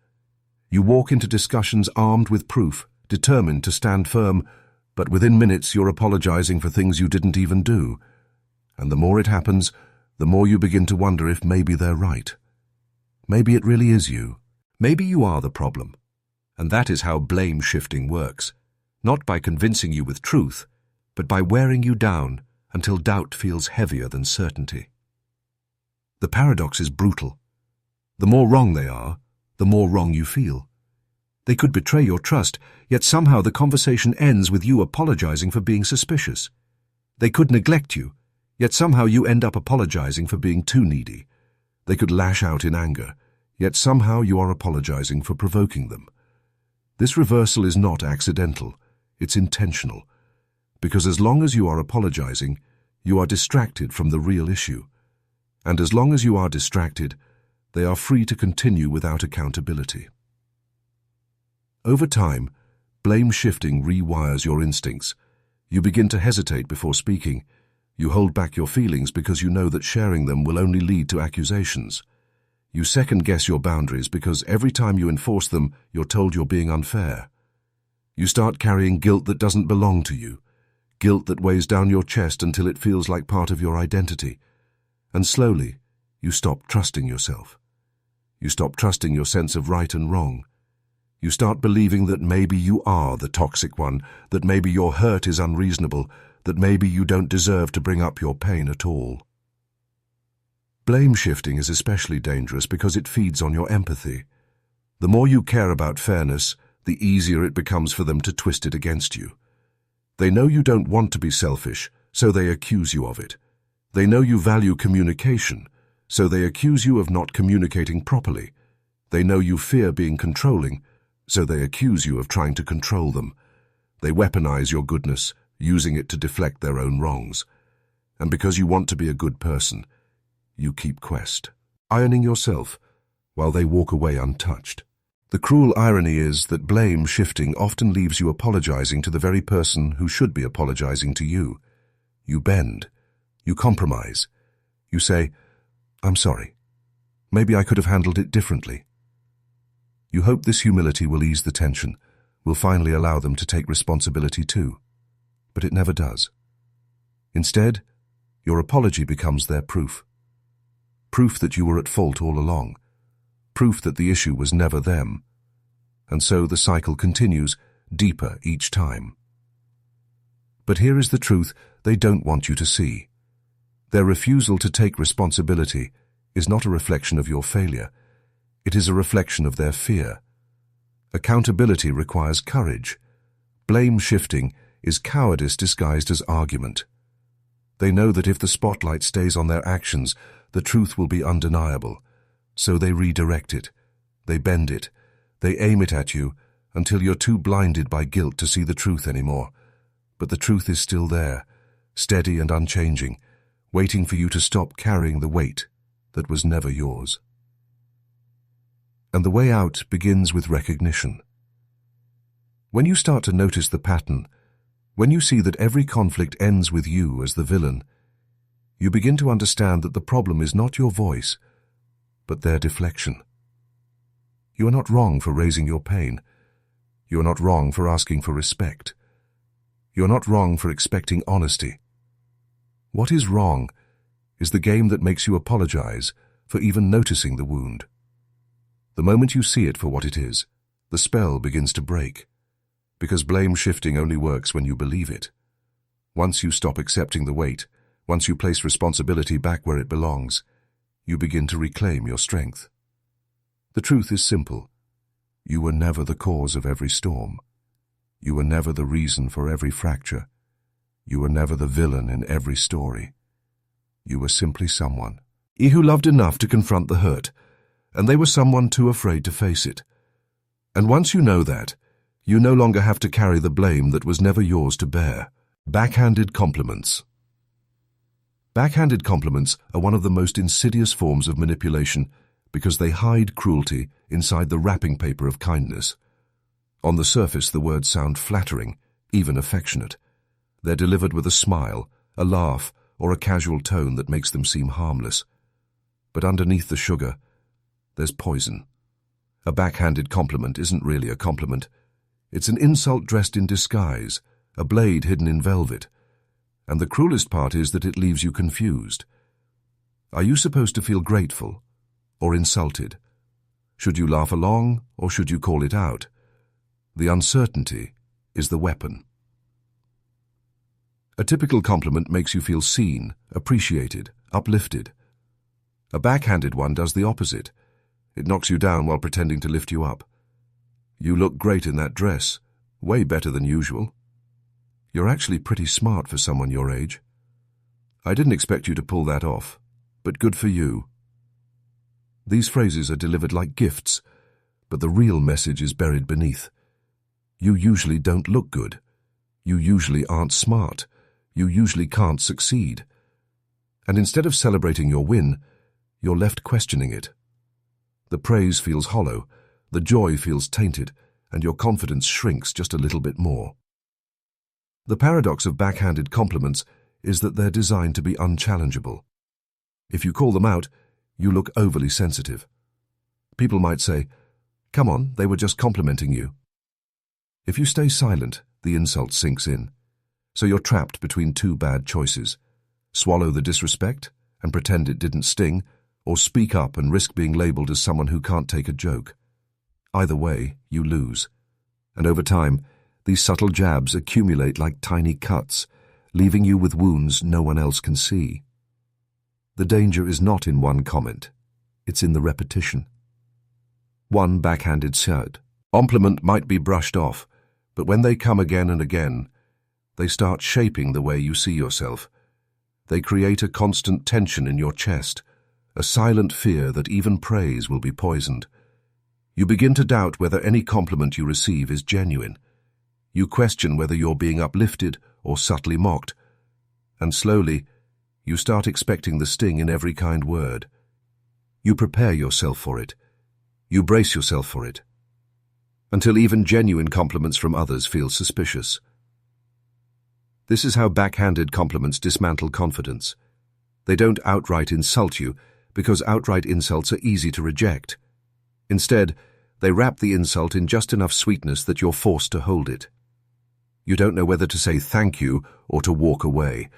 A: You walk into discussions armed with proof, determined to stand firm, but within minutes you're apologizing for things you didn't even do. And the more it happens, the more you begin to wonder if maybe they're right. Maybe it really is you. Maybe you are the problem. And that is how blame shifting works. Not by convincing you with truth, but by wearing you down until doubt feels heavier than certainty. The paradox is brutal. The more wrong they are, the more wrong you feel. They could betray your trust, yet somehow the conversation ends with you apologizing for being suspicious. They could neglect you, yet somehow you end up apologizing for being too needy. They could lash out in anger, yet somehow you are apologizing for provoking them. This reversal is not accidental, it's intentional. Because as long as you are apologizing, you are distracted from the real issue. And as long as you are distracted, they are free to continue without accountability. Over time, blame shifting rewires your instincts. You begin to hesitate before speaking. You hold back your feelings because you know that sharing them will only lead to accusations. You second-guess your boundaries because every time you enforce them, you're told you're being unfair. You start carrying guilt that doesn't belong to you, guilt that weighs down your chest until it feels like part of your identity. And slowly, you stop trusting yourself. You stop trusting your sense of right and wrong. You start believing that maybe you are the toxic one, that maybe your hurt is unreasonable, that maybe you don't deserve to bring up your pain at all. Blame shifting is especially dangerous because it feeds on your empathy. The more you care about fairness, the easier it becomes for them to twist it against you. They know you don't want to be selfish, so they accuse you of it. They know you value communication, so they accuse you of not communicating properly. They know you fear being controlling, so they accuse you of trying to control them. They weaponize your goodness, using it to deflect their own wrongs. And because you want to be a good person, you keep quest, ironing yourself, while they walk away untouched. The cruel irony is that blame shifting often leaves you apologizing to the very person who should be apologizing to you. You bend. You compromise. You say, "I'm sorry. Maybe I could have handled it differently." You hope this humility will ease the tension, will finally allow them to take responsibility too. But it never does. Instead, your apology becomes their proof. Proof that you were at fault all along. Proof that the issue was never them. And so the cycle continues, deeper each time. But here is the truth they don't want you to see. Their refusal to take responsibility is not a reflection of your failure. It is a reflection of their fear. Accountability requires courage. Blame shifting is cowardice disguised as argument. They know that if the spotlight stays on their actions, the truth will be undeniable. So they redirect it. They bend it. They aim it at you until you're too blinded by guilt to see the truth anymore. But the truth is still there, steady and unchanging, waiting for you to stop carrying the weight that was never yours. And the way out begins with recognition. When you start to notice the pattern, When you see that every conflict ends with you as the villain, you begin to understand that the problem is not your voice, but their deflection. You are not wrong for raising your pain. You are not wrong for asking for respect. You are not wrong for expecting honesty. What is wrong is the game that makes you apologize for even noticing the wound. The moment you see it for what it is, the spell begins to break, because blame shifting only works when you believe it. Once you stop accepting the weight, once you place responsibility back where it belongs, you begin to reclaim your strength. The truth is simple. You were never the cause of every storm. You were never the reason for every fracture. You were never the villain in every story. You were simply someone who loved enough to confront the hurt, and they were someone too afraid to face it. And once you know that, you no longer have to carry the blame that was never yours to bear. Backhanded compliments. Backhanded compliments are one of the most insidious forms of manipulation because they hide cruelty inside the wrapping paper of kindness. On the surface, the words sound flattering, even affectionate. They're delivered with a smile, a laugh, or a casual tone that makes them seem harmless. But underneath the sugar, there's poison. A backhanded compliment isn't really a compliment. It's an insult dressed in disguise, a blade hidden in velvet. And the cruelest part is that it leaves you confused. Are you supposed to feel grateful or insulted? Should you laugh along or should you call it out? The uncertainty is the weapon. A typical compliment makes you feel seen, appreciated, uplifted. A backhanded one does the opposite. It knocks you down while pretending to lift you up. You look great in that dress, way better than usual. You're actually pretty smart for someone your age. I didn't expect you to pull that off, but good for you. These phrases are delivered like gifts, but the real message is buried beneath. You usually don't look good. You usually aren't smart. You usually can't succeed. And instead of celebrating your win, you're left questioning it. The praise feels hollow, the joy feels tainted, and your confidence shrinks just a little bit more. The paradox of backhanded compliments is that they're designed to be unchallengeable. If you call them out, you look overly sensitive. People might say, "Come on, they were just complimenting you." If you stay silent, the insult sinks in. So you're trapped between two bad choices. Swallow the disrespect and pretend it didn't sting, or speak up and risk being labeled as someone who can't take a joke. Either way, you lose. And over time, these subtle jabs accumulate like tiny cuts, leaving you with wounds no one else can see. The danger is not in one comment. It's in the repetition. One backhanded compliment might be brushed off, but when they come again and again, they start shaping the way you see yourself. They create a constant tension in your chest, a silent fear that even praise will be poisoned. You begin to doubt whether any compliment you receive is genuine. You question whether you're being uplifted or subtly mocked. And slowly, you start expecting the sting in every kind word. You prepare yourself for it. You brace yourself for it. Until even genuine compliments from others feel suspicious. This is how backhanded compliments dismantle confidence. They don't outright insult you, because outright insults are easy to reject. Instead, they wrap the insult in just enough sweetness that you're forced to hold it. You don't know whether to say thank you or to walk away,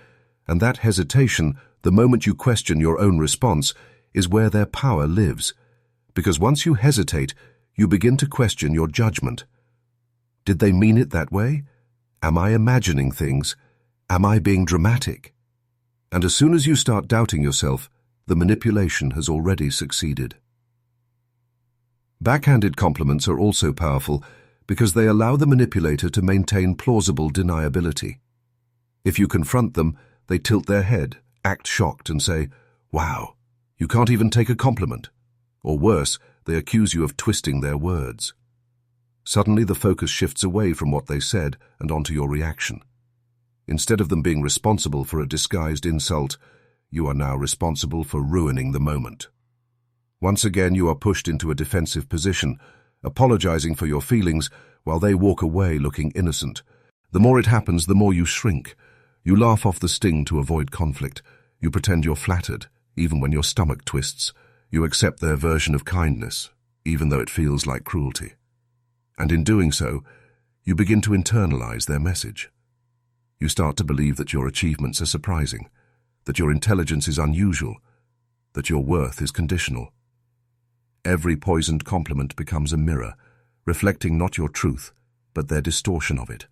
A: and that hesitation, the moment you question your own response, is where their power lives. Because once you hesitate, you begin to question your judgment. Did they mean it that way? Am I imagining things? Am I being dramatic? And as soon as you start doubting yourself, the manipulation has already succeeded. Backhanded compliments are also powerful because they allow the manipulator to maintain plausible deniability. If you confront them, they tilt their head, act shocked, and say, "Wow, you can't even take a compliment." Or worse, they accuse you of twisting their words. Suddenly the focus shifts away from what they said and onto your reaction. Instead of them being responsible for a disguised insult, you are now responsible for ruining the moment. Once again, you are pushed into a defensive position, apologizing for your feelings while they walk away looking innocent. The more it happens, the more you shrink. You laugh off the sting to avoid conflict. You pretend you're flattered, even when your stomach twists. You accept their version of kindness, even though it feels like cruelty. And in doing so, you begin to internalize their message. You start to believe that your achievements are surprising, that your intelligence is unusual, that your worth is conditional. Every poisoned compliment becomes a mirror, reflecting not your truth, but their distortion of it.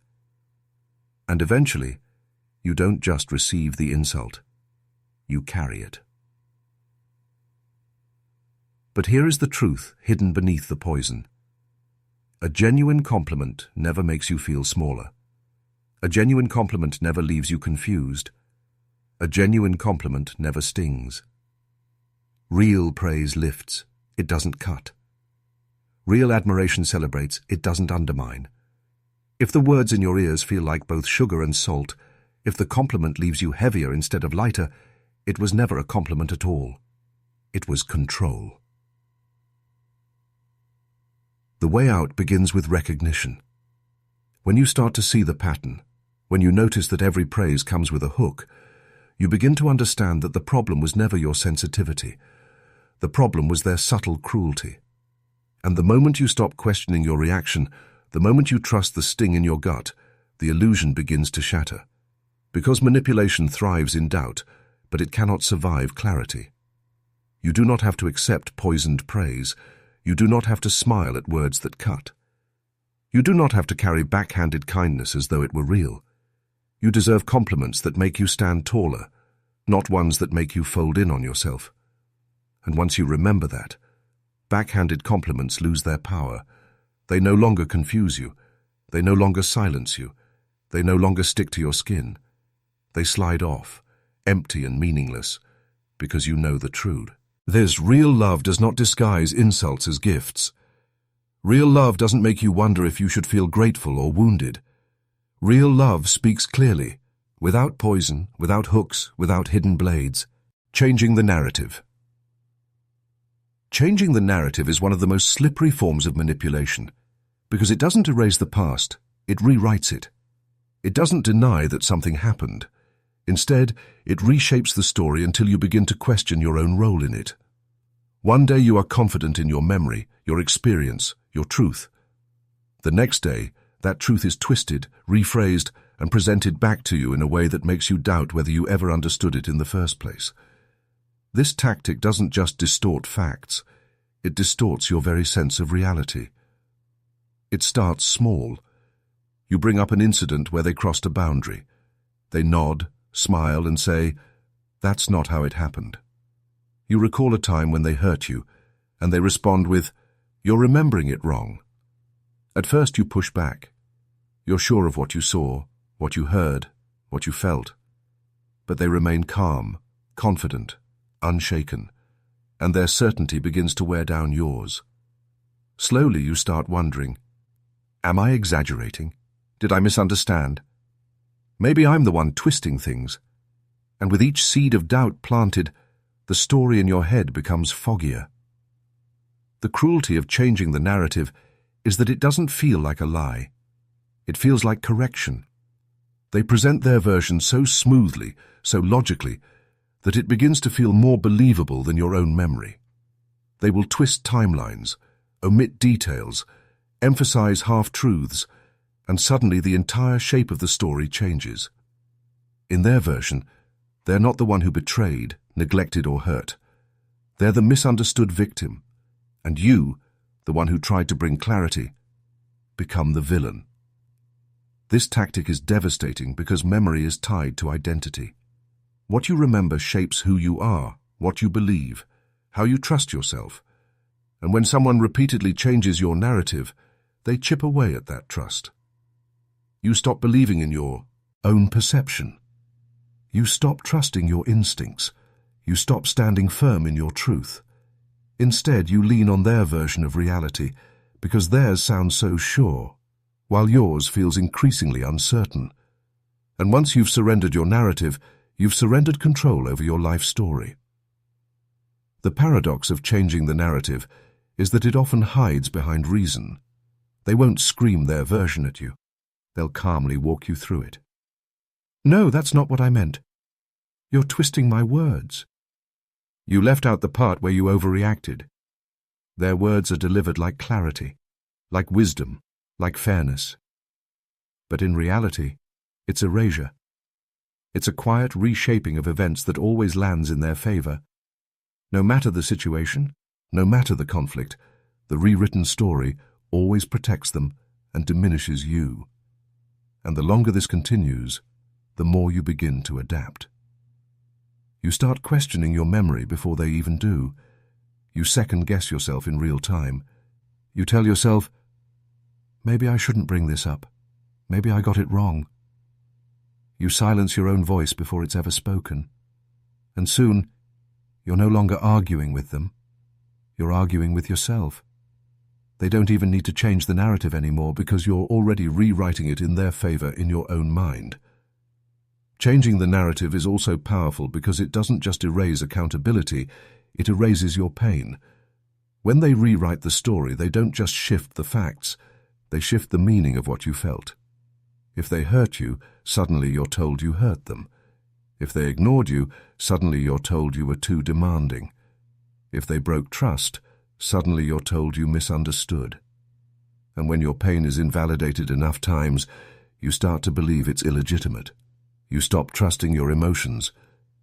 A: And eventually, you don't just receive the insult, you carry it. But here is the truth hidden beneath the poison. A genuine compliment never makes you feel smaller. A genuine compliment never leaves you confused. A genuine compliment never stings. Real praise lifts, it doesn't cut. Real admiration celebrates, it doesn't undermine. If the words in your ears feel like both sugar and salt, if the compliment leaves you heavier instead of lighter, it was never a compliment at all. It was control. The way out begins with recognition. When you start to see the pattern, when you notice that every praise comes with a hook, you begin to understand that the problem was never your sensitivity. The problem was their subtle cruelty. And the moment you stop questioning your reaction, the moment you trust the sting in your gut, the illusion begins to shatter. Because manipulation thrives in doubt, but it cannot survive clarity. You do not have to accept poisoned praise. You do not have to smile at words that cut. You do not have to carry backhanded kindness as though it were real. You deserve compliments that make you stand taller, not ones that make you fold in on yourself. And once you remember that, backhanded compliments lose their power. They no longer confuse you. They no longer silence you. They no longer stick to your skin. They slide off, empty and meaningless, because you know the truth. This real love does not disguise insults as gifts. Real love doesn't make you wonder if you should feel grateful or wounded. Real love speaks clearly, without poison, without hooks, without hidden blades. Changing the narrative. Changing the narrative is one of the most slippery forms of manipulation, because it doesn't erase the past, it rewrites it. It doesn't deny that something happened. Instead, it reshapes the story until you begin to question your own role in it. One day you are confident in your memory, your experience, your truth. The next day, that truth is twisted, rephrased, and presented back to you in a way that makes you doubt whether you ever understood it in the first place. This tactic doesn't just distort facts, it distorts your very sense of reality. It starts small. You bring up an incident where they crossed a boundary. They nod, smile, and say, "That's not how it happened." You recall a time when they hurt you, and they respond with, "You're remembering it wrong." At first you push back. You're sure of what you saw, what you heard, what you felt. But they remain calm, confident, unshaken, and their certainty begins to wear down yours. Slowly you start wondering, am I exaggerating? Did I misunderstand? Maybe I'm the one twisting things. And with each seed of doubt planted, the story in your head becomes foggier. The cruelty of changing the narrative is that it doesn't feel like a lie. It feels like correction. They present their version so smoothly, so logically, that it begins to feel more believable than your own memory. They will twist timelines, omit details, emphasize half-truths, and suddenly the entire shape of the story changes. In their version, they're not the one who betrayed, neglected, or hurt. They're the misunderstood victim, and you, the one who tried to bring clarity, become the villain. This tactic is devastating because memory is tied to identity. What you remember shapes who you are, what you believe, how you trust yourself. And when someone repeatedly changes your narrative, they chip away at that trust. You stop believing in your own perception. You stop trusting your instincts. You stop standing firm in your truth. Instead, you lean on their version of reality because theirs sounds so sure, while yours feels increasingly uncertain. And once you've surrendered your narrative, you've surrendered control over your life story. The paradox of changing the narrative is that it often hides behind reason. They won't scream their version at you. They'll calmly walk you through it. No, that's not what I meant. You're twisting my words. You left out the part where you overreacted. Their words are delivered like clarity, like wisdom, like fairness. But in reality, it's erasure. It's a quiet reshaping of events that always lands in their favor. No matter the situation, no matter the conflict, the rewritten story always protects them and diminishes you. And the longer this continues, the more you begin to adapt. You start questioning your memory before they even do. You second-guess yourself in real time. You tell yourself, maybe I shouldn't bring this up. Maybe I got it wrong. You silence your own voice before it's ever spoken. And soon, you're no longer arguing with them. You're arguing with yourself. They don't even need to change the narrative anymore because you're already rewriting it in their favor in your own mind. Changing the narrative is also powerful because it doesn't just erase accountability, it erases your pain. When they rewrite the story, they don't just shift the facts, they shift the meaning of what you felt. If they hurt you, suddenly you're told you hurt them. If they ignored you, suddenly you're told you were too demanding. If they broke trust, suddenly you're told you misunderstood. And when your pain is invalidated enough times, you start to believe it's illegitimate. You stop trusting your emotions.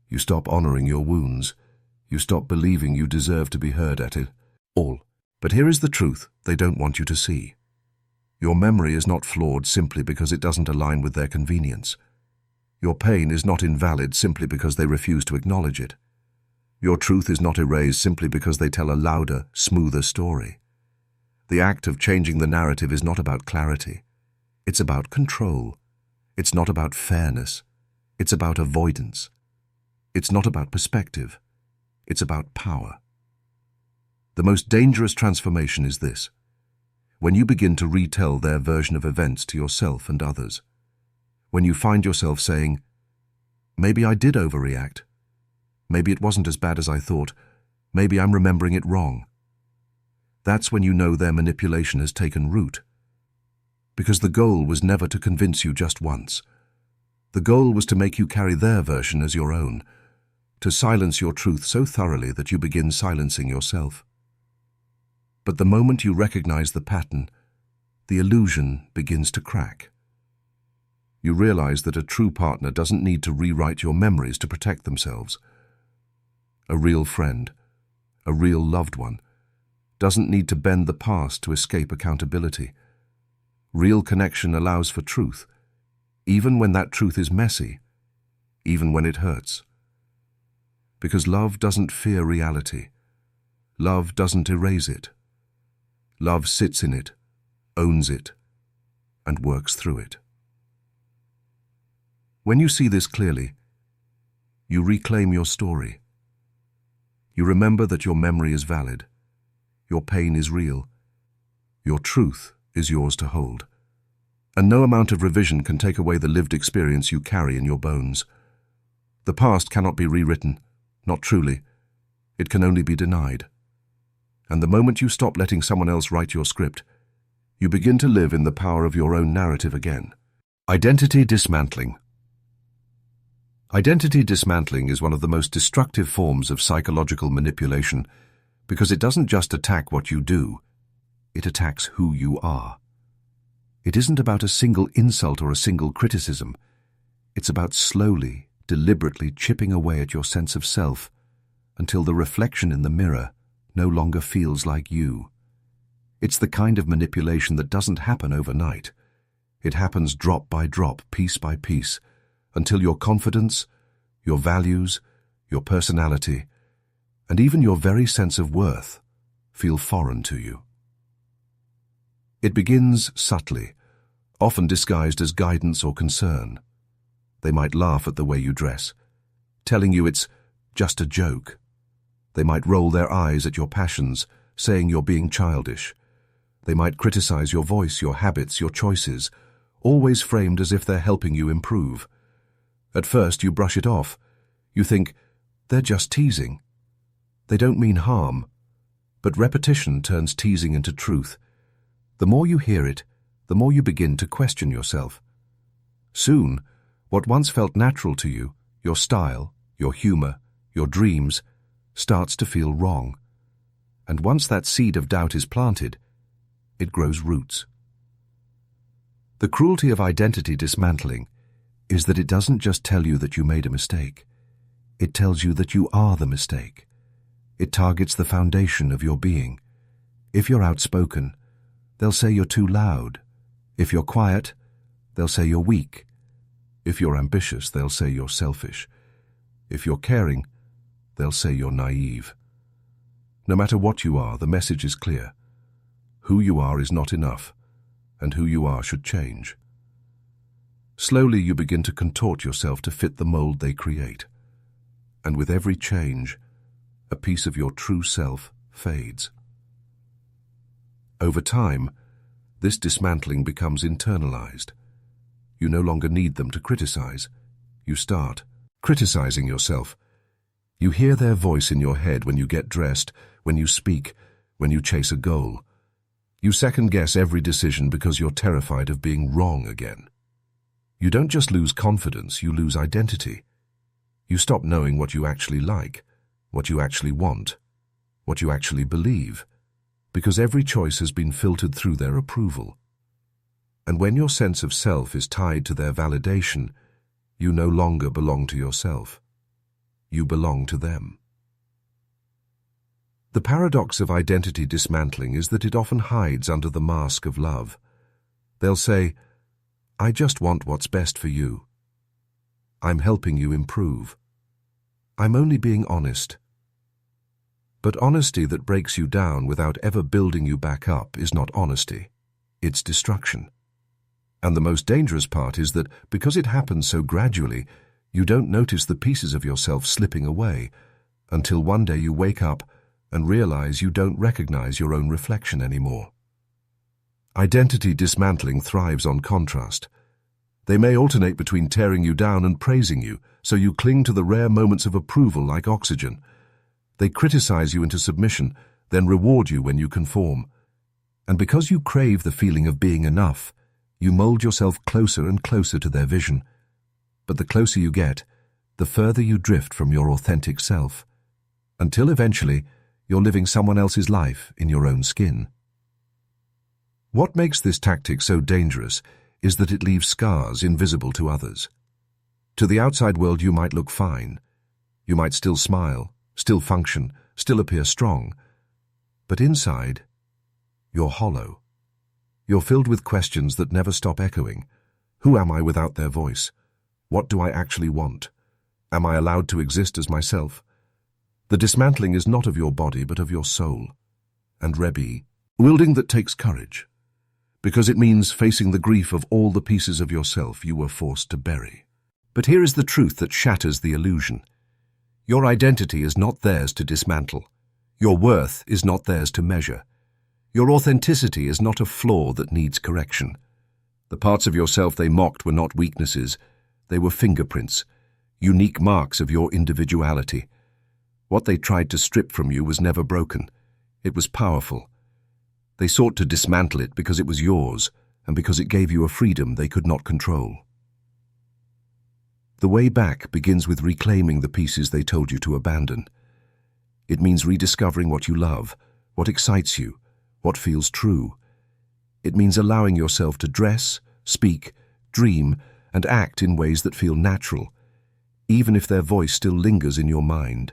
A: You stop honoring your wounds. You stop believing you deserve to be heard at it all. But here is the truth they don't want you to see. Your memory is not flawed simply because it doesn't align with their convenience. Your pain is not invalid simply because they refuse to acknowledge it. Your truth is not erased simply because they tell a louder, smoother story. The act of changing the narrative is not about clarity. It's about control. It's not about fairness. It's about avoidance. It's not about perspective. It's about power. The most dangerous transformation is this: when you begin to retell their version of events to yourself and others. When you find yourself saying, maybe I did overreact. Maybe it wasn't as bad as I thought. Maybe I'm remembering it wrong. That's when you know their manipulation has taken root. Because the goal was never to convince you just once. The goal was to make you carry their version as your own, to silence your truth so thoroughly that you begin silencing yourself. But the moment you recognize the pattern, the illusion begins to crack. You realize that a true partner doesn't need to rewrite your memories to protect themselves. A real friend, a real loved one, doesn't need to bend the past to escape accountability. Real connection allows for truth, even when that truth is messy, even when it hurts. Because love doesn't fear reality. Love doesn't erase it. Love sits in it, owns it, and works through it. When you see this clearly, you reclaim your story. You remember that your memory is valid, your pain is real, your truth is yours to hold. And no amount of revision can take away the lived experience you carry in your bones. The past cannot be rewritten, not truly. It can only be denied. And the moment you stop letting someone else write your script, you begin to live in the power of your own narrative again. Identity dismantling. Identity dismantling is one of the most destructive forms of psychological manipulation because it doesn't just attack what you do, it attacks who you are. It isn't about a single insult or a single criticism. It's about slowly, deliberately chipping away at your sense of self until the reflection in the mirror no longer feels like you. It's the kind of manipulation that doesn't happen overnight. It happens drop by drop, piece by piece, until your confidence, your values, your personality, and even your very sense of worth feel foreign to you. It begins subtly, often disguised as guidance or concern. They might laugh at the way you dress, telling you it's just a joke. They might roll their eyes at your passions, saying you're being childish. They might criticize your voice, your habits, your choices, always framed as if they're helping you improve. At first you brush it off. You think, they're just teasing. They don't mean harm. But repetition turns teasing into truth. The more you hear it, the more you begin to question yourself. Soon, what once felt natural to you, your style, your humor, your dreams, starts to feel wrong. And once that seed of doubt is planted, it grows roots. The cruelty of identity dismantling is that it doesn't just tell you that you made a mistake. It tells you that you are the mistake. It targets the foundation of your being. If you're outspoken, they'll say you're too loud. If you're quiet, they'll say you're weak. If you're ambitious, they'll say you're selfish. If you're caring, they'll say you're naive. No matter what you are, the message is clear. Who you are is not enough, and who you are should change. Slowly you begin to contort yourself to fit the mold they create. And with every change, a piece of your true self fades. Over time, this dismantling becomes internalized. You no longer need them to criticize. You start criticizing yourself. You hear their voice in your head when you get dressed, when you speak, when you chase a goal. You second-guess every decision because you're terrified of being wrong again. You don't just lose confidence, you lose identity. You stop knowing what you actually like, what you actually want, what you actually believe, because every choice has been filtered through their approval. And when your sense of self is tied to their validation, you no longer belong to yourself. You belong to them. The paradox of identity dismantling is that it often hides under the mask of love. They'll say, "I just want what's best for you. I'm helping you improve. I'm only being honest." But honesty that breaks you down without ever building you back up is not honesty. It's destruction. And the most dangerous part is that because it happens so gradually, you don't notice the pieces of yourself slipping away until one day you wake up and realize you don't recognize your own reflection anymore. Identity dismantling thrives on contrast. They may alternate between tearing you down and praising you, so you cling to the rare moments of approval like oxygen. They criticize you into submission, then reward you when you conform. And because you crave the feeling of being enough, you mold yourself closer and closer to their vision. But the closer you get, the further you drift from your authentic self, until eventually you're living someone else's life in your own skin. What makes this tactic so dangerous is that it leaves scars invisible to others. To the outside world you might look fine. You might still smile, still function, still appear strong. But inside, you're hollow. You're filled with questions that never stop echoing. Who am I without their voice? What do I actually want? Am I allowed to exist as myself? The dismantling is not of your body, but of your soul. And Rebbe, wielding that takes courage, because it means facing the grief of all the pieces of yourself you were forced to bury. But here is the truth that shatters the illusion. Your identity is not theirs to dismantle. Your worth is not theirs to measure. Your authenticity is not a flaw that needs correction. The parts of yourself they mocked were not weaknesses. They were fingerprints, unique marks of your individuality. What they tried to strip from you was never broken. It was powerful. They sought to dismantle it because it was yours, and because it gave you a freedom they could not control. The way back begins with reclaiming the pieces they told you to abandon. It means rediscovering what you love, what excites you, what feels true. It means allowing yourself to dress, speak, dream, and act in ways that feel natural, even if their voice still lingers in your mind.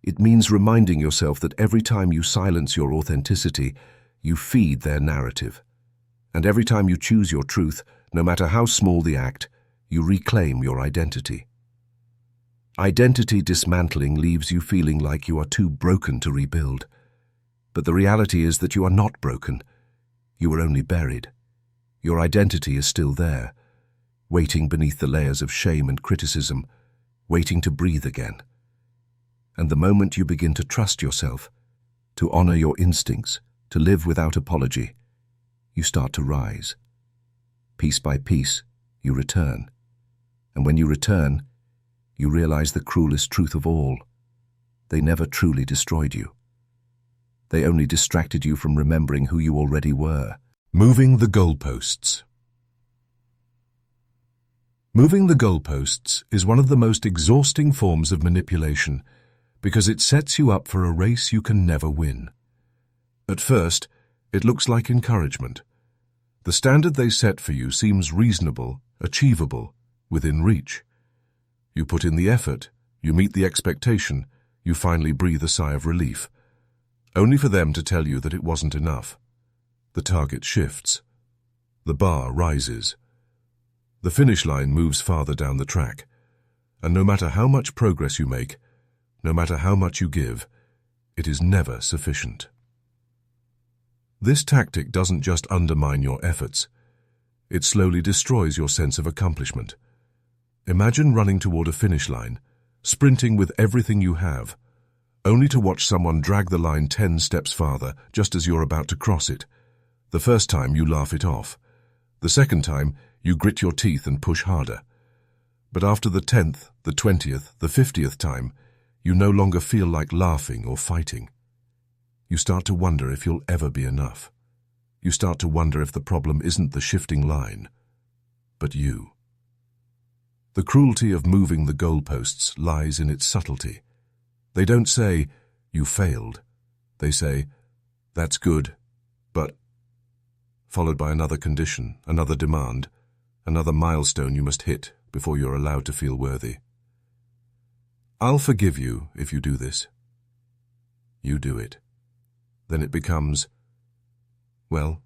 A: It means reminding yourself that every time you silence your authenticity, you feed their narrative. And every time you choose your truth, no matter how small the act, you reclaim your identity. Identity dismantling leaves you feeling like you are too broken to rebuild. But the reality is that you are not broken. You were only buried. Your identity is still there, waiting beneath the layers of shame and criticism, waiting to breathe again. And the moment you begin to trust yourself, to honor your instincts, to live without apology, you start to rise. Piece by piece, you return. And when you return, you realize the cruelest truth of all. They never truly destroyed you. They only distracted you from remembering who you already were. Moving the goalposts. Moving the goalposts is one of the most exhausting forms of manipulation because it sets you up for a race you can never win. At first, it looks like encouragement. The standard they set for you seems reasonable, achievable, within reach. You put in the effort, you meet the expectation, you finally breathe a sigh of relief, only for them to tell you that it wasn't enough. The target shifts. The bar rises. The finish line moves farther down the track, and no matter how much progress you make, no matter how much you give, it is never sufficient. This tactic doesn't just undermine your efforts, it slowly destroys your sense of accomplishment. Imagine running toward a finish line, sprinting with everything you have, only to watch someone drag the line 10 steps farther just as you're about to cross it. The first time you laugh it off. The second time you grit your teeth and push harder. But after the 10th, the 20th, the 50th time, you no longer feel like laughing or fighting. You start to wonder if you'll ever be enough. You start to wonder if the problem isn't the shifting line, but you. The cruelty of moving the goalposts lies in its subtlety. They don't say, "You failed." They say, "That's good, but..." followed by another condition, another demand, another milestone you must hit before you're allowed to feel worthy. "I'll forgive you if you do this." You do it. Then it becomes, "Well,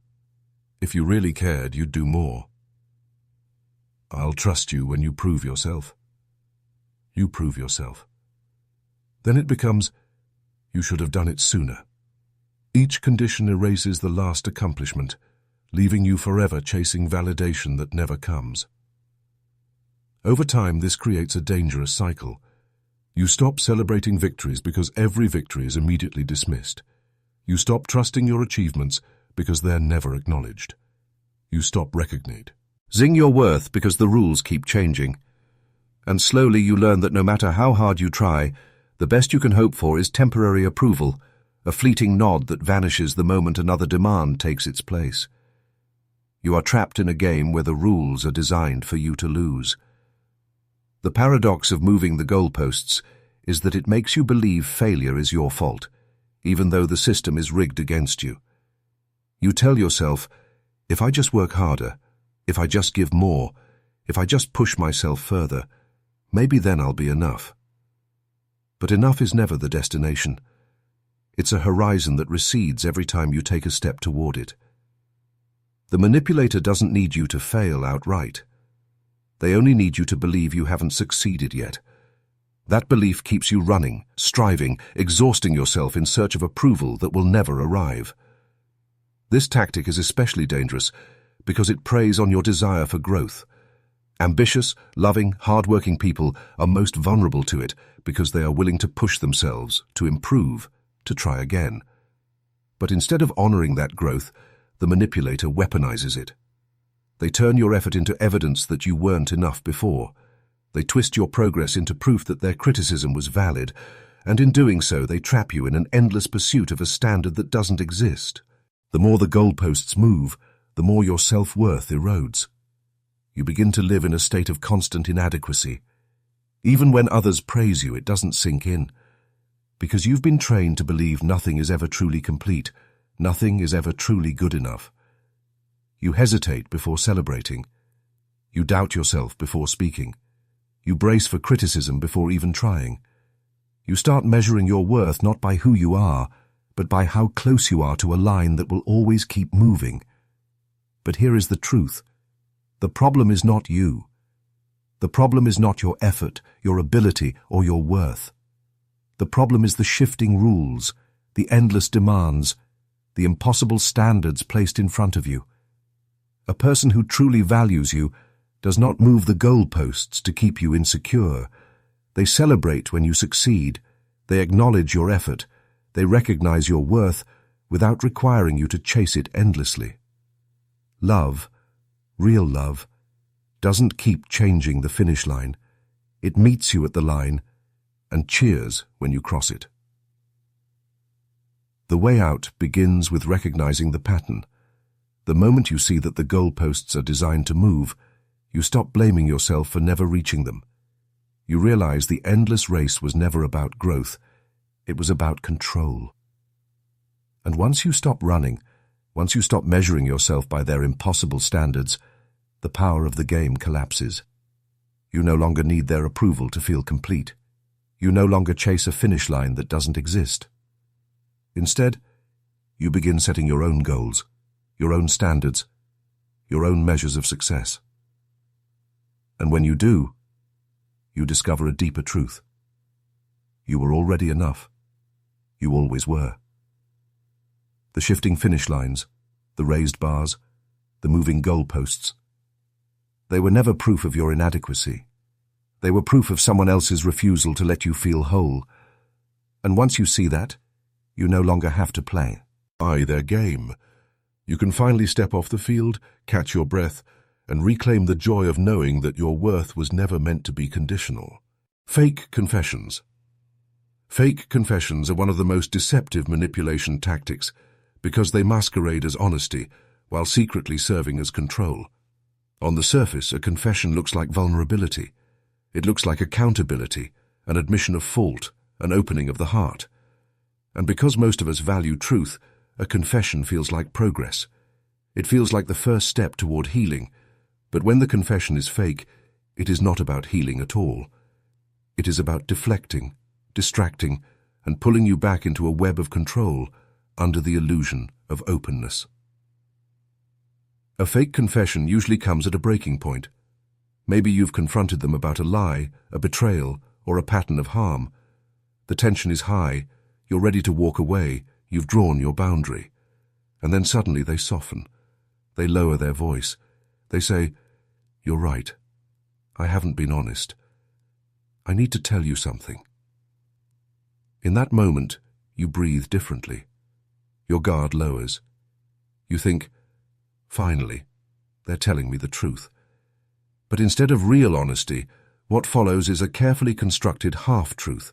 A: if you really cared, you'd do more." "I'll trust you when you prove yourself." You prove yourself. Then it becomes, "You should have done it sooner." Each condition erases the last accomplishment, leaving you forever chasing validation that never comes. Over time, this creates a dangerous cycle. You stop celebrating victories because every victory is immediately dismissed. You stop trusting your achievements because they're never acknowledged. You stop recognizing your worth because the rules keep changing. And slowly you learn that no matter how hard you try, the best you can hope for is temporary approval, a fleeting nod that vanishes the moment another demand takes its place. You are trapped in a game where the rules are designed for you to lose. The paradox of moving the goalposts is that it makes you believe failure is your fault, even though the system is rigged against you. You tell yourself, "If I just work harder, if I just give more, if I just push myself further, maybe then I'll be enough." But enough is never the destination. It's a horizon that recedes every time you take a step toward it. The manipulator doesn't need you to fail outright. They only need you to believe you haven't succeeded yet. That belief keeps you running, striving, exhausting yourself in search of approval that will never arrive. This tactic is especially dangerous because it preys on your desire for growth. Ambitious, loving, hard-working people are most vulnerable to it because they are willing to push themselves, to improve, to try again. But instead of honoring that growth, the manipulator weaponizes it. They turn your effort into evidence that you weren't enough before. They twist your progress into proof that their criticism was valid, and in doing so they trap you in an endless pursuit of a standard that doesn't exist. The more the goalposts move, the more your self-worth erodes. You begin to live in a state of constant inadequacy. Even when others praise you, it doesn't sink in, because you've been trained to believe nothing is ever truly complete, nothing is ever truly good enough. You hesitate before celebrating. You doubt yourself before speaking. You brace for criticism before even trying. You start measuring your worth not by who you are, but by how close you are to a line that will always keep moving. But here is the truth. The problem is not you. The problem is not your effort, your ability, or your worth. The problem is the shifting rules, the endless demands, the impossible standards placed in front of you. A person who truly values you does not move the goalposts to keep you insecure. They celebrate when you succeed. They acknowledge your effort. They recognize your worth without requiring you to chase it endlessly. Love, real love, doesn't keep changing the finish line. It meets you at the line and cheers when you cross it. The way out begins with recognizing the pattern. The moment you see that the goalposts are designed to move, you stop blaming yourself for never reaching them. You realize the endless race was never about growth, it was about control. And once you stop running, once you stop measuring yourself by their impossible standards, the power of the game collapses. You no longer need their approval to feel complete. You no longer chase a finish line that doesn't exist. Instead, you begin setting your own goals, your own standards, your own measures of success. And when you do, you discover a deeper truth. You were already enough. You always were. The shifting finish lines, the raised bars, the moving goalposts, they were never proof of your inadequacy. They were proof of someone else's refusal to let you feel whole. And once you see that, you no longer have to play by their game. You can finally step off the field, catch your breath, and reclaim the joy of knowing that your worth was never meant to be conditional. Fake confessions. Fake confessions are one of the most deceptive manipulation tactics because they masquerade as honesty while secretly serving as control. On the surface, a confession looks like vulnerability. It looks like accountability, an admission of fault, an opening of the heart. And because most of us value truth, a confession feels like progress. It feels like the first step toward healing. But when the confession is fake, it is not about healing at all. It is about deflecting, distracting, and pulling you back into a web of control under the illusion of openness. A fake confession usually comes at a breaking point. Maybe you've confronted them about a lie, a betrayal, or a pattern of harm. The tension is high, you're ready to walk away, you've drawn your boundary. And then suddenly they soften. They lower their voice. They say, "You're right. I haven't been honest. I need to tell you something." In that moment, you breathe differently. Your guard lowers. You think, "Finally, they're telling me the truth." But instead of real honesty, what follows is a carefully constructed half-truth,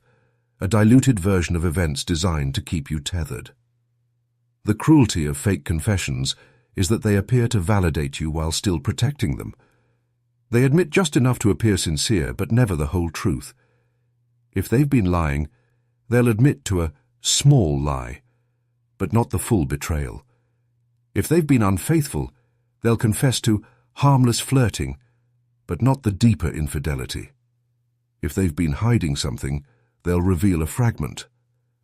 A: a diluted version of events designed to keep you tethered. The cruelty of fake confessions is that they appear to validate you while still protecting them. They admit just enough to appear sincere, but never the whole truth. If they've been lying, they'll admit to a small lie, but not the full betrayal. If they've been unfaithful, they'll confess to harmless flirting, but not the deeper infidelity. If they've been hiding something, they'll reveal a fragment,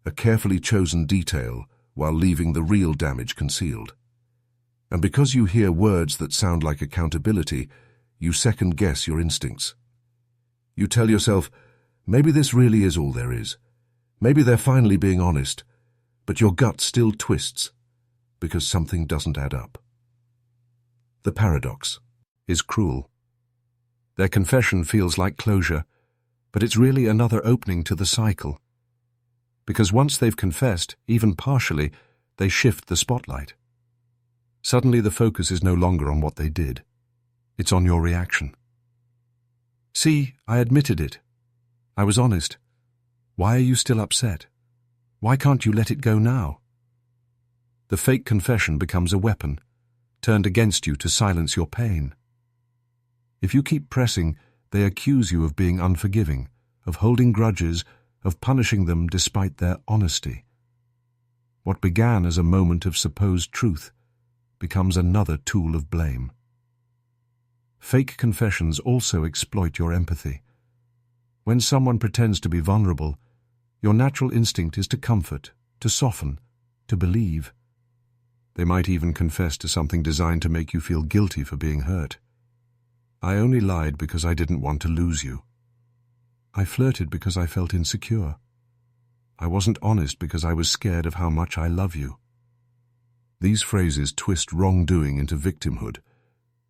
A: a carefully chosen detail, while leaving the real damage concealed. And because you hear words that sound like accountability, you second-guess your instincts. You tell yourself, maybe this really is all there is. Maybe they're finally being honest, but your gut still twists because something doesn't add up. The paradox is cruel. Their confession feels like closure, but it's really another opening to the cycle. Because once they've confessed, even partially, they shift the spotlight. Suddenly the focus is no longer on what they did. It's on your reaction. "See, I admitted it. I was honest. Why are you still upset? Why can't you let it go now?" The fake confession becomes a weapon, turned against you to silence your pain. If you keep pressing, they accuse you of being unforgiving, of holding grudges, of punishing them despite their honesty. What began as a moment of supposed truth becomes another tool of blame. Fake confessions also exploit your empathy. When someone pretends to be vulnerable, your natural instinct is to comfort, to soften, to believe. They might even confess to something designed to make you feel guilty for being hurt. "I only lied because I didn't want to lose you. I flirted because I felt insecure. I wasn't honest because I was scared of how much I love you." These phrases twist wrongdoing into victimhood.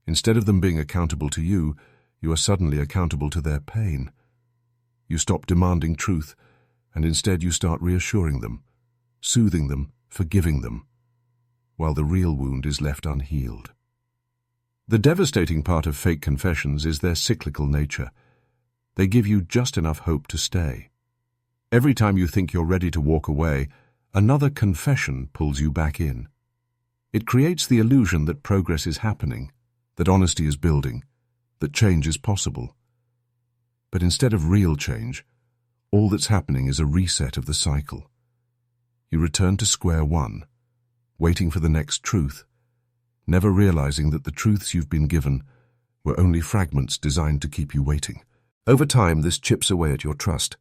A: Instead of them being accountable to you, you are suddenly accountable to their pain. You stop demanding truth, and instead you start reassuring them, soothing them, forgiving them, while the real wound is left unhealed. The devastating part of fake confessions is their cyclical nature. They give you just enough hope to stay. Every time you think you're ready to walk away, another confession pulls you back in. It creates the illusion that progress is happening, that honesty is building, that change is possible. But instead of real change, all that's happening is a reset of the cycle. You return to square one, waiting for the next truth, never realizing that the truths you've been given were only fragments designed to keep you waiting. Over time, this chips away at your trust,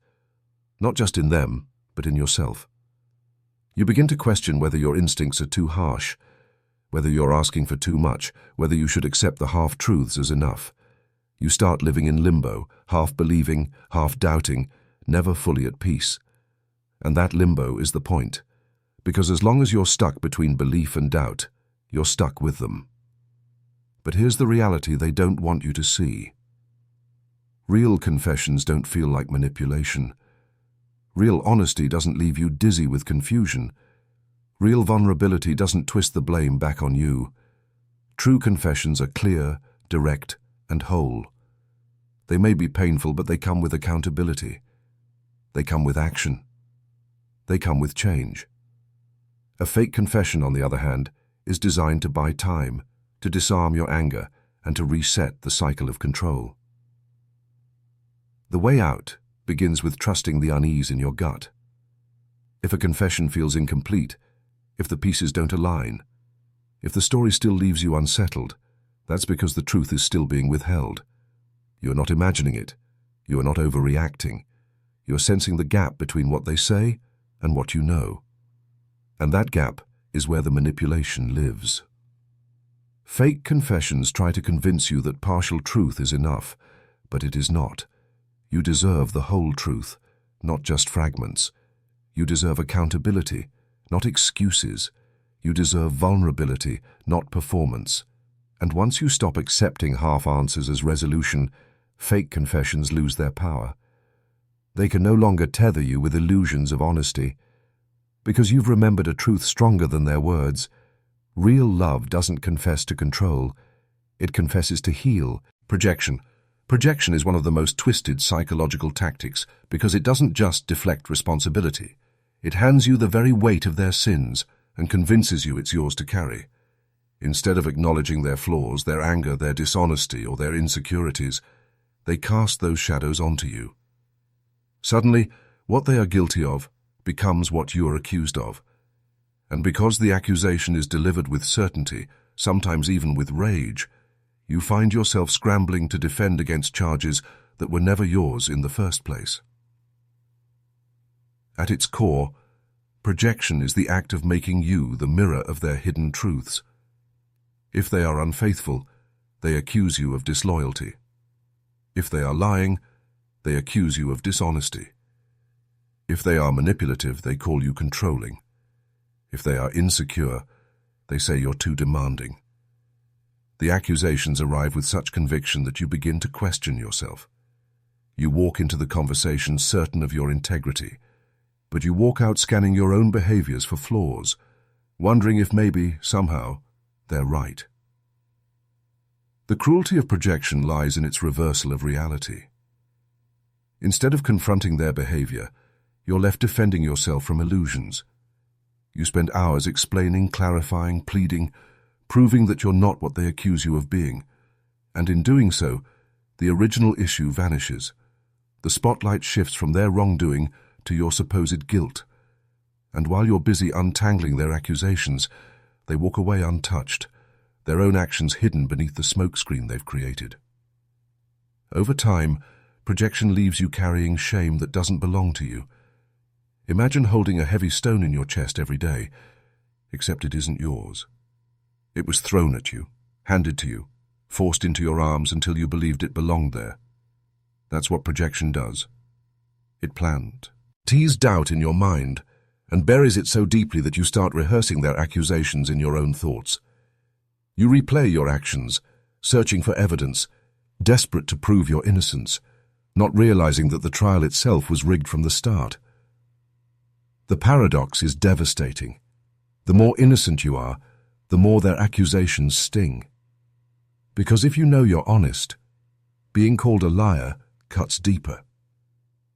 A: not just in them, but in yourself. You begin to question whether your instincts are too harsh, whether you're asking for too much, whether you should accept the half-truths as enough. You start living in limbo, half believing, half doubting, never fully at peace. And that limbo is the point, because as long as you're stuck between belief and doubt, you're stuck with them. But here's the reality they don't want you to see. Real confessions don't feel like manipulation. Real honesty doesn't leave you dizzy with confusion. Real vulnerability doesn't twist the blame back on you. True confessions are clear, direct, and whole. They may be painful, but they come with accountability. They come with action. They come with change. A fake confession, on the other hand, is designed to buy time, to disarm your anger, and to reset the cycle of control. The way out begins with trusting the unease in your gut. If a confession feels incomplete, if the pieces don't align, if the story still leaves you unsettled, that's because the truth is still being withheld. You are not imagining it. You are not overreacting. You are sensing the gap between what they say and what you know. And that gap is where the manipulation lives. Fake confessions try to convince you that partial truth is enough, but it is not. You deserve the whole truth, not just fragments. You deserve accountability, not excuses. You deserve vulnerability, not performance. And once you stop accepting half answers as resolution, fake confessions lose their power. They can no longer tether you with illusions of honesty. Because you've remembered a truth stronger than their words. Real love doesn't confess to control. It confesses to heal. Projection. Projection is one of the most twisted psychological tactics because it doesn't just deflect responsibility. It hands you the very weight of their sins and convinces you it's yours to carry. Instead of acknowledging their flaws, their anger, their dishonesty, or their insecurities, they cast those shadows onto you. Suddenly, what they are guilty of becomes what you are accused of. And because the accusation is delivered with certainty, sometimes even with rage, you find yourself scrambling to defend against charges that were never yours in the first place. At its core, projection is the act of making you the mirror of their hidden truths. If they are unfaithful, they accuse you of disloyalty. If they are lying, they accuse you of dishonesty. If they are manipulative, they call you controlling. If they are insecure, they say you're too demanding. The accusations arrive with such conviction that you begin to question yourself. You walk into the conversation certain of your integrity, but you walk out scanning your own behaviors for flaws, wondering if maybe, somehow, they're right. The cruelty of projection lies in its reversal of reality. Instead of confronting their behavior, you're left defending yourself from illusions. You spend hours explaining, clarifying, pleading, proving that you're not what they accuse you of being. And in doing so, the original issue vanishes. The spotlight shifts from their wrongdoing to your supposed guilt. And while you're busy untangling their accusations, they walk away untouched, their own actions hidden beneath the smokescreen they've created. Over time, projection leaves you carrying shame that doesn't belong to you. Imagine holding a heavy stone in your chest every day, except it isn't yours. It was thrown at you, handed to you, forced into your arms until you believed it belonged there. That's what projection does. It planned. Tease doubt in your mind and buries it so deeply that you start rehearsing their accusations in your own thoughts. You replay your actions, searching for evidence, desperate to prove your innocence, not realizing that the trial itself was rigged from the start. The paradox is devastating. The more innocent you are, the more their accusations sting. Because if you know you're honest, being called a liar cuts deeper.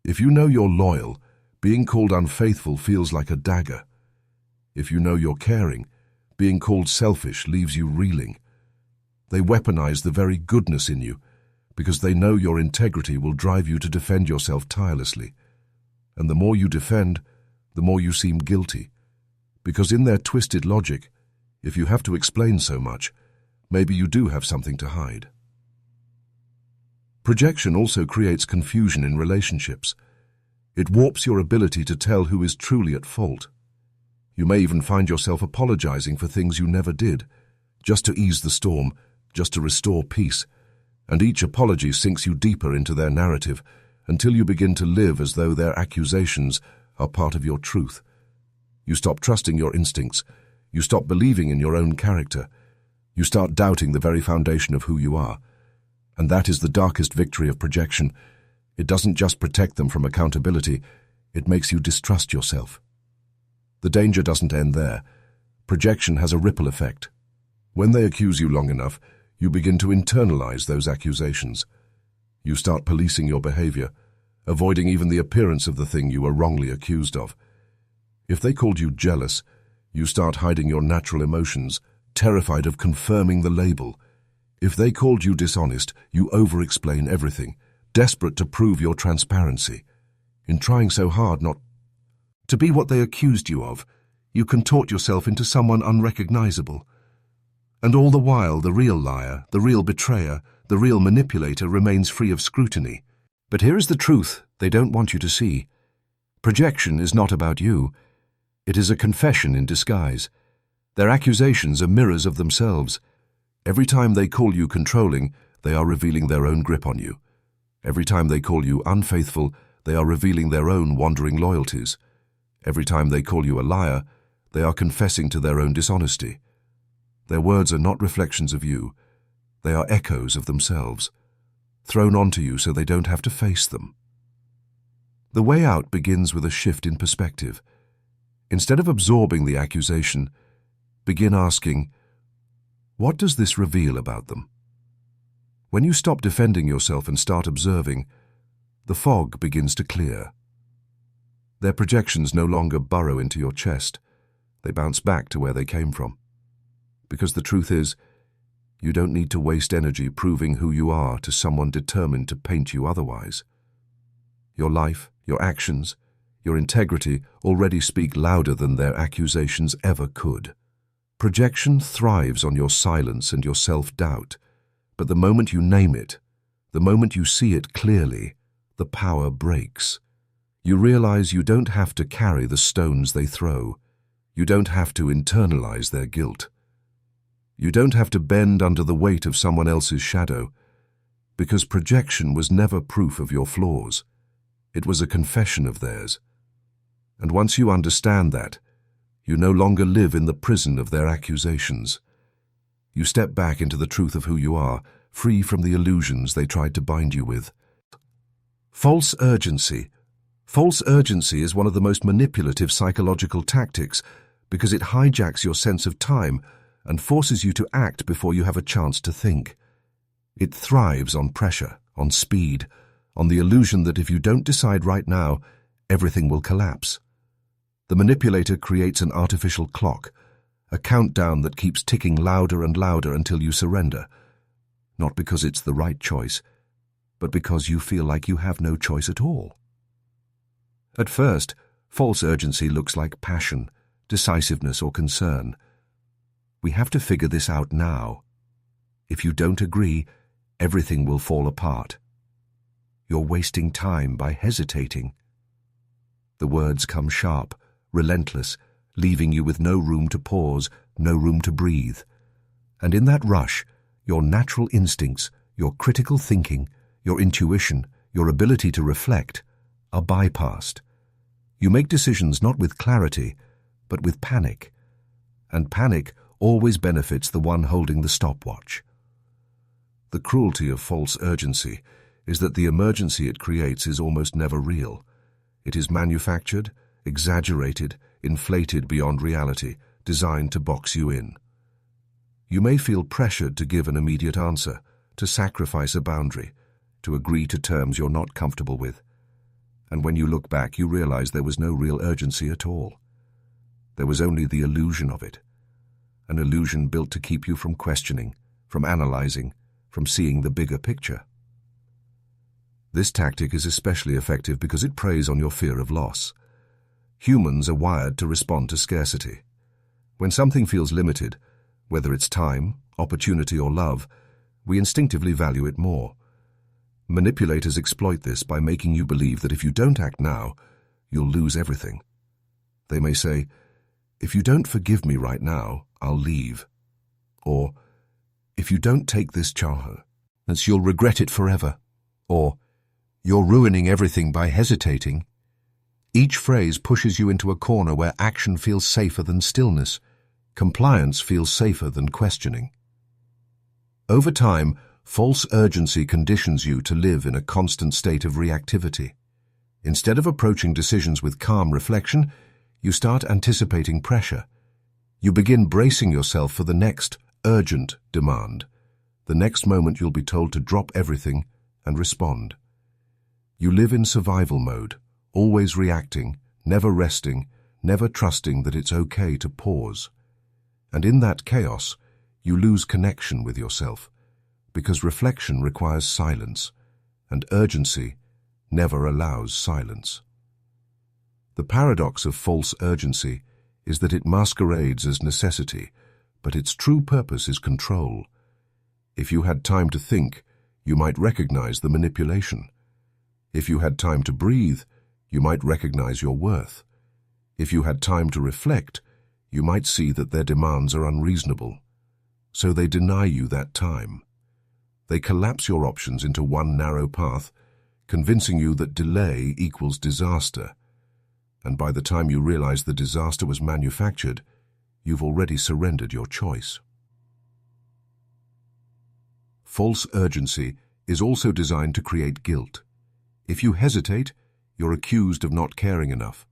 A: If you know you're loyal, being called unfaithful feels like a dagger. If you know you're caring, Being called selfish leaves you reeling. They weaponize the very goodness in you, because they know your integrity will drive you to defend yourself tirelessly. And the more you defend, the more you seem guilty. Because in their twisted logic, if you have to explain so much, maybe you do have something to hide. Projection also creates confusion in relationships. It warps your ability to tell who is truly at fault. You may even find yourself apologizing for things you never did, just to ease the storm, just to restore peace. And each apology sinks you deeper into their narrative until you begin to live as though their accusations are part of your truth. You stop trusting your instincts. You stop believing in your own character. You start doubting the very foundation of who you are. And that is the darkest victory of projection. It doesn't just protect them from accountability, it makes you distrust yourself. The danger doesn't end there. Projection has a ripple effect. When they accuse you long enough, you begin to internalize those accusations. You start policing your behavior, avoiding even the appearance of the thing you were wrongly accused of. If they called you jealous, you start hiding your natural emotions, terrified of confirming the label. If they called you dishonest, you over-explain everything, desperate to prove your transparency. In trying so hard not to be what they accused you of, you contort yourself into someone unrecognizable. And all the while, the real liar, the real betrayer, the real manipulator remains free of scrutiny. But here is the truth they don't want you to see. Projection is not about you. It is a confession in disguise. Their accusations are mirrors of themselves. Every time they call you controlling, they are revealing their own grip on you. Every time they call you unfaithful, they are revealing their own wandering loyalties. Every time they call you a liar, they are confessing to their own dishonesty. Their words are not reflections of you. They are echoes of themselves, thrown onto you so they don't have to face them. The way out begins with a shift in perspective. Instead of absorbing the accusation, begin asking, what does this reveal about them? When you stop defending yourself and start observing, the fog begins to clear. Their projections no longer burrow into your chest. They bounce back to where they came from. Because the truth is, you don't need to waste energy proving who you are to someone determined to paint you otherwise. Your life, your actions, your integrity already speak louder than their accusations ever could. Projection thrives on your silence and your self-doubt, but the moment you name it, the moment you see it clearly, the power breaks. You realize you don't have to carry the stones they throw. You don't have to internalize their guilt. You don't have to bend under the weight of someone else's shadow, because projection was never proof of your flaws. It was a confession of theirs. And once you understand that, you no longer live in the prison of their accusations. You step back into the truth of who you are, free from the illusions they tried to bind you with. False urgency. False urgency is one of the most manipulative psychological tactics because it hijacks your sense of time and forces you to act before you have a chance to think. It thrives on pressure, on speed, on the illusion that if you don't decide right now, everything will collapse. The manipulator creates an artificial clock, a countdown that keeps ticking louder and louder until you surrender, not because it's the right choice, but because you feel like you have no choice at all. At first, false urgency looks like passion, decisiveness, or concern. We have to figure this out now. If you don't agree, everything will fall apart. You're wasting time by hesitating. The words come sharp, relentless, leaving you with no room to pause, no room to breathe. And in that rush, your natural instincts, your critical thinking, your intuition, your ability to reflect, are bypassed. You make decisions not with clarity, but with panic. And panic always benefits the one holding the stopwatch. The cruelty of false urgency is that the emergency it creates is almost never real. It is manufactured, exaggerated, inflated beyond reality, designed to box you in. You may feel pressured to give an immediate answer, to sacrifice a boundary, to agree to terms you're not comfortable with. And when you look back, you realize there was no real urgency at all. There was only the illusion of it. an illusion built to keep you from questioning, from analyzing, from seeing the bigger picture. This tactic is especially effective because it preys on your fear of loss. Humans are wired to respond to scarcity. When something feels limited, whether it's time, opportunity, or love, we instinctively value it more. Manipulators exploit this by making you believe that if you don't act now, you'll lose everything. They may say, "If you don't forgive me right now, I'll leave." Or, "If you don't take this chance, you'll regret it forever." Or, "You're ruining everything by hesitating." Each phrase pushes you into a corner where action feels safer than stillness, compliance feels safer than questioning. Over time, false urgency conditions you to live in a constant state of reactivity. Instead of approaching decisions with calm reflection, you start anticipating pressure. You begin bracing yourself for the next urgent demand, the next moment you'll be told to drop everything and respond. You live in survival mode, always reacting, never resting, never trusting that it's okay to pause. And in that chaos, you lose connection with yourself, because reflection requires silence, and urgency never allows silence. The paradox of false urgency is that it masquerades as necessity, but its true purpose is control. If you had time to think, you might recognize the manipulation. If you had time to breathe, you might recognize your worth. If you had time to reflect, you might see that their demands are unreasonable. So they deny you that time. They collapse your options into one narrow path, convincing you that delay equals disaster. And by the time you realize the disaster was manufactured, you've already surrendered your choice. False urgency is also designed to create guilt. If you hesitate, you're accused of not caring enough.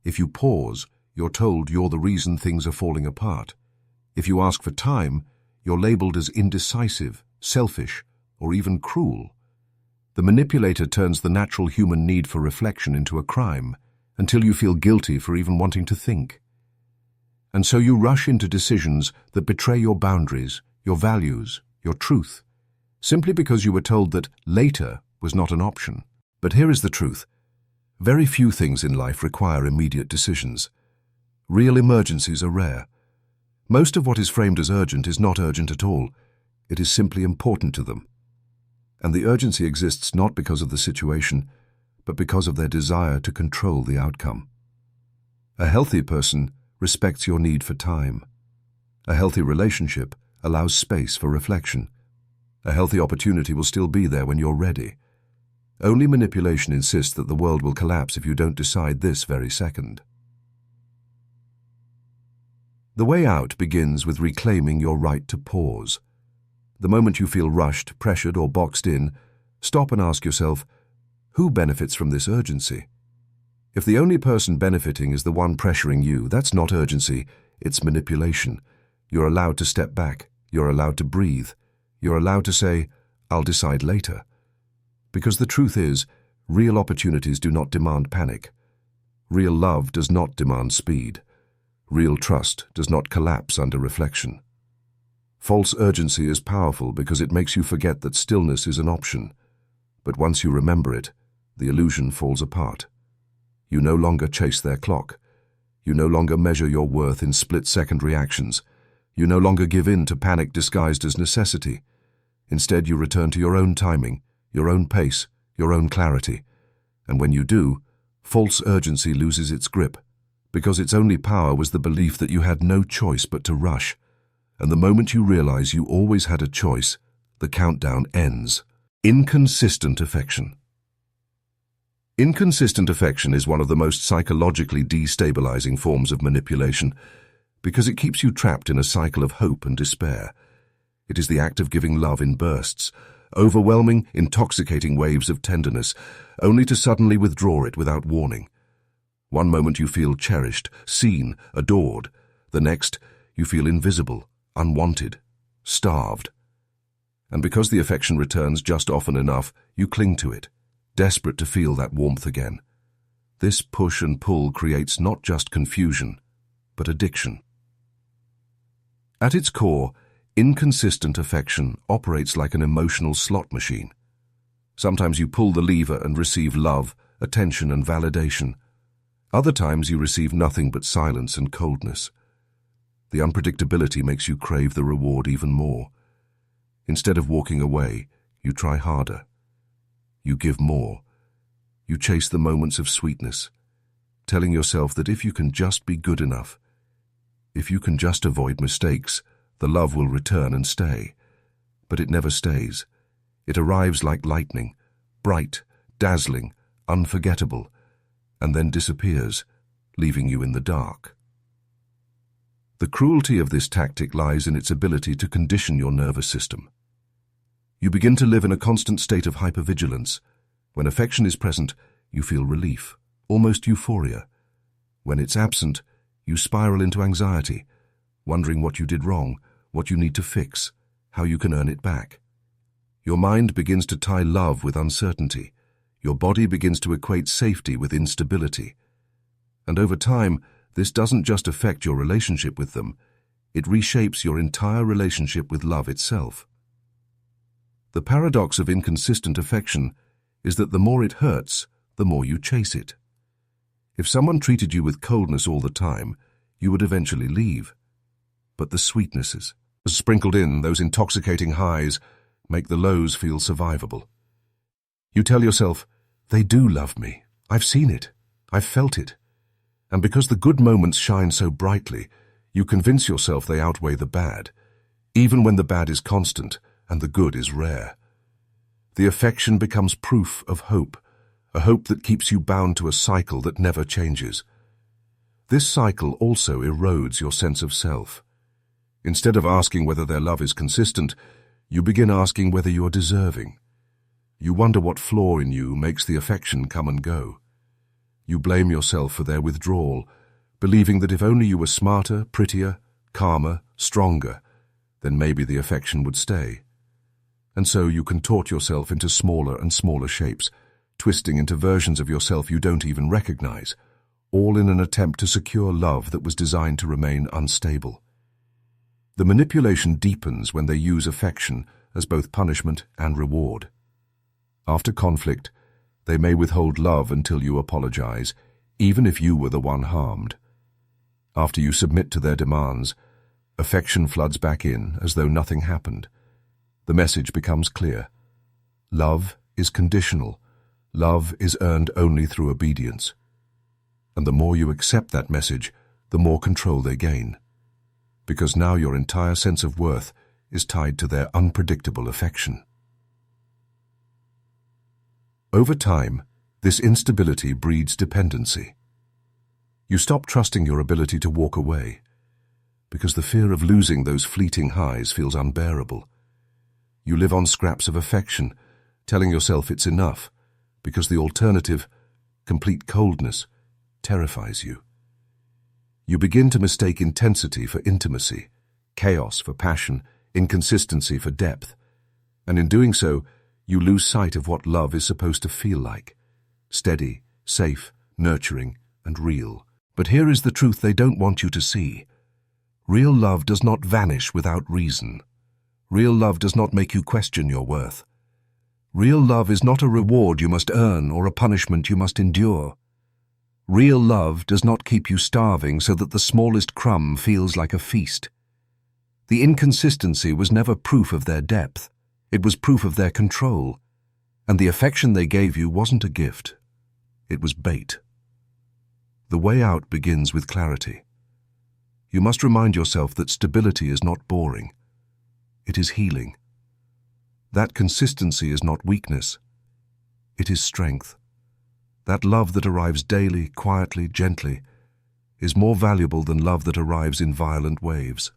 A: If you pause, you're told you're the reason things are falling apart. If you ask for time, you're labeled as indecisive, selfish, or even cruel. The manipulator turns the natural human need for reflection into a crime, until you feel guilty for even wanting to think. And so you rush into decisions that betray your boundaries, your values, your truth, simply because you were told that later was not an option. But here is the truth. Very few things in life require immediate decisions. Real emergencies are rare. Most of what is framed as urgent is not urgent at all. It is simply important to them. And the urgency exists not because of the situation, but because of their desire to control the outcome. A healthy person respects your need for time. A healthy relationship allows space for reflection. A healthy opportunity will still be there when you're ready. Only manipulation insists that the world will collapse if you don't decide this very second. The way out begins with reclaiming your right to pause. The moment you feel rushed, pressured, or boxed in, stop and ask yourself, who benefits from this urgency? If the only person benefiting is the one pressuring you, that's not urgency, it's manipulation. You're allowed to step back. You're allowed to breathe. You're allowed to say, "I'll decide later." Because the truth is, real opportunities do not demand panic. Real love does not demand speed. Real trust does not collapse under reflection. False urgency is powerful because it makes you forget that stillness is an option. But once you remember it, the illusion falls apart. You no longer chase their clock. You no longer measure your worth in split-second reactions. You no longer give in to panic disguised as necessity. Instead, you return to your own timing, your own pace, your own clarity. And when you do, false urgency loses its grip, because its only power was the belief that you had no choice but to rush. And the moment you realize you always had a choice, the countdown ends. Inconsistent affection. Inconsistent affection is one of the most psychologically destabilizing forms of manipulation because it keeps you trapped in a cycle of hope and despair. It is the act of giving love in bursts, overwhelming, intoxicating waves of tenderness, only to suddenly withdraw it without warning. One moment you feel cherished, seen, adored. The next, you feel invisible, unwanted, starved. And because the affection returns just often enough, you cling to it, desperate to feel that warmth again. This push and pull creates not just confusion, but addiction. At its core, inconsistent affection operates like an emotional slot machine. Sometimes you pull the lever and receive love, attention, and validation. Other times you receive nothing but silence and coldness. The unpredictability makes you crave the reward even more. Instead of walking away, you try harder. You give more. You chase the moments of sweetness, telling yourself that if you can just be good enough, if you can just avoid mistakes, the love will return and stay. But it never stays. It arrives like lightning, bright, dazzling, unforgettable, and then disappears, leaving you in the dark. The cruelty of this tactic lies in its ability to condition your nervous system. You begin to live in a constant state of hypervigilance. When affection is present, you feel relief, almost euphoria. When it's absent, you spiral into anxiety, wondering what you did wrong, what you need to fix, how you can earn it back. Your mind begins to tie love with uncertainty. Your body begins to equate safety with instability. And over time, this doesn't just affect your relationship with them, it reshapes your entire relationship with love itself. The paradox of inconsistent affection is that the more it hurts, the more you chase it. If someone treated you with coldness all the time, you would eventually leave. But the sweetnesses, sprinkled in, those intoxicating highs, make the lows feel survivable. You tell yourself, they do love me. I've seen it. I've felt it. And because the good moments shine so brightly, you convince yourself they outweigh the bad, even when the bad is constant and the good is rare. The affection becomes proof of hope, a hope that keeps you bound to a cycle that never changes. This cycle also erodes your sense of self. Instead of asking whether their love is consistent, you begin asking whether you are deserving. You wonder what flaw in you makes the affection come and go. You blame yourself for their withdrawal, believing that if only you were smarter, prettier, calmer, stronger, then maybe the affection would stay. And so you contort yourself into smaller and smaller shapes, twisting into versions of yourself you don't even recognize, all in an attempt to secure love that was designed to remain unstable. The manipulation deepens when they use affection as both punishment and reward. After conflict, they may withhold love until you apologize, even if you were the one harmed. After you submit to their demands, affection floods back in as though nothing happened. The message becomes clear. Love is conditional. Love is earned only through obedience. And the more you accept that message, the more control they gain. Because now your entire sense of worth is tied to their unpredictable affection. Over time, this instability breeds dependency. You stop trusting your ability to walk away, because the fear of losing those fleeting highs feels unbearable. You live on scraps of affection, telling yourself it's enough, because the alternative, complete coldness, terrifies you. You begin to mistake intensity for intimacy, chaos for passion, inconsistency for depth, and in doing so, you lose sight of what love is supposed to feel like: steady, safe, nurturing, and real. But here is the truth they don't want you to see. Real love does not vanish without reason. Real love does not make you question your worth. Real love is not a reward you must earn or a punishment you must endure. Real love does not keep you starving so that the smallest crumb feels like a feast. The inconsistency was never proof of their depth. It was proof of their control. And the affection they gave you wasn't a gift. It was bait. The way out begins with clarity. You must remind yourself that stability is not boring. It is healing. That consistency is not weakness. It is strength. That love that arrives daily, quietly, gently, is more valuable than love that arrives in violent waves.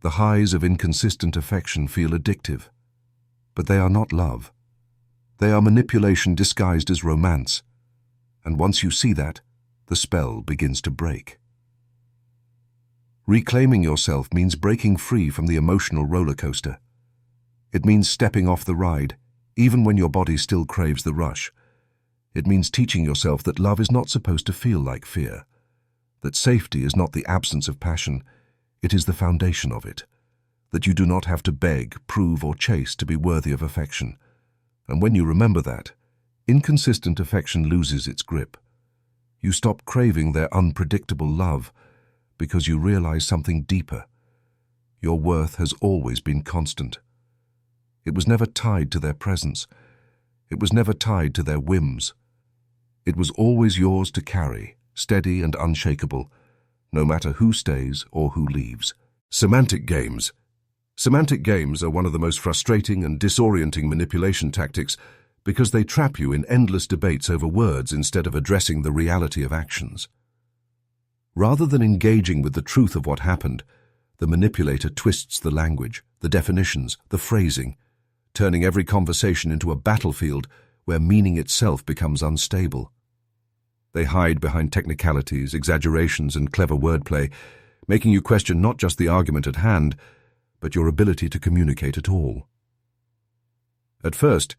A: The highs of inconsistent affection feel addictive, but they are not love. They are manipulation disguised as romance, and once you see that, the spell begins to break. Reclaiming yourself means breaking free from the emotional roller coaster. It means stepping off the ride, even when your body still craves the rush. It means teaching yourself that love is not supposed to feel like fear, that safety is not the absence of passion, It is the foundation of it, that you do not have to beg, prove, or chase to be worthy of affection. And when you remember that, inconsistent affection loses its grip. You stop craving their unpredictable love because you realize something deeper. Your worth has always been constant. It was never tied to their presence. It was never tied to their whims. It was always yours to carry, steady and unshakable, no matter who stays or who leaves. Semantic games. Semantic games are one of the most frustrating and disorienting manipulation tactics because they trap you in endless debates over words instead of addressing the reality of actions. Rather than engaging with the truth of what happened, the manipulator twists the language, the definitions, the phrasing, turning every conversation into a battlefield where meaning itself becomes unstable. They hide behind technicalities, exaggerations, and clever wordplay, making you question not just the argument at hand, but your ability to communicate at all. At first,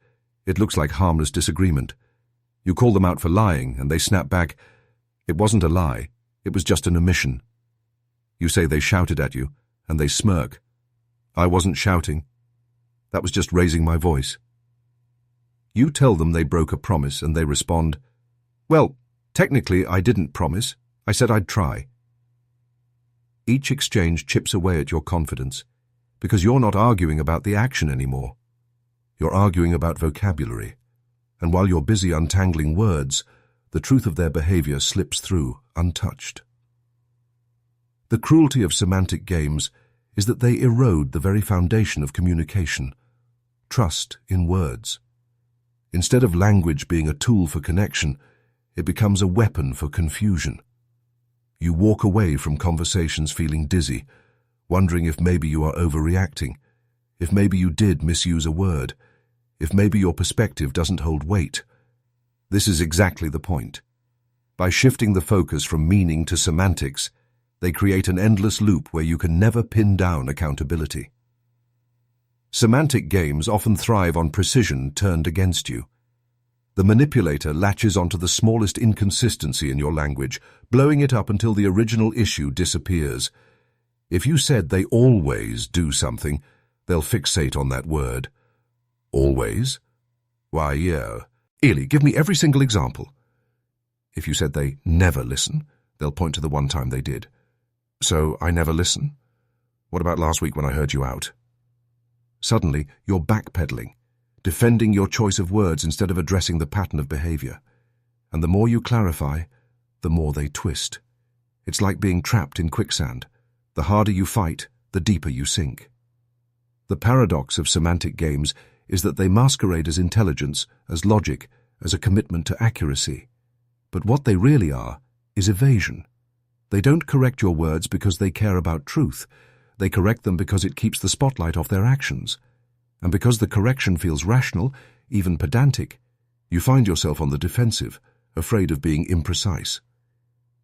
A: it looks like harmless disagreement. You call them out for lying, and they snap back, "It wasn't a lie, it was just an omission." You say they shouted at you, and they smirk. "I wasn't shouting. That was just raising my voice." You tell them they broke a promise, and they respond, "Well, technically I didn't promise. I said I'd try." Each exchange chips away at your confidence, because you're not arguing about the action anymore. You're arguing about vocabulary, and while you're busy untangling words, the truth of their behavior slips through, untouched. The cruelty of semantic games is that they erode the very foundation of communication, trust in words. Instead of language being a tool for connection, it becomes a weapon for confusion. You walk away from conversations feeling dizzy, wondering if maybe you are overreacting, if maybe you did misuse a word, if maybe your perspective doesn't hold weight. This is exactly the point. By shifting the focus from meaning to semantics, they create an endless loop where you can never pin down accountability. Semantic games often thrive on precision turned against you. The manipulator latches onto the smallest inconsistency in your language, blowing it up until the original issue disappears. If you said they always do something, they'll fixate on that word. Always? Why, yeah. Ely, give me every single example. If you said they never listen, they'll point to the one time they did. So I never listen? What about last week when I heard you out? Suddenly, you're backpedaling, defending your choice of words instead of addressing the pattern of behavior. And the more you clarify, the more they twist. It's like being trapped in quicksand. The harder you fight, the deeper you sink. The paradox of semantic games is that they masquerade as intelligence, as logic, as a commitment to accuracy. But what they really are is evasion. They don't correct your words because they care about truth. They correct them because it keeps the spotlight off their actions. And because the correction feels rational, even pedantic, you find yourself on the defensive, afraid of being imprecise.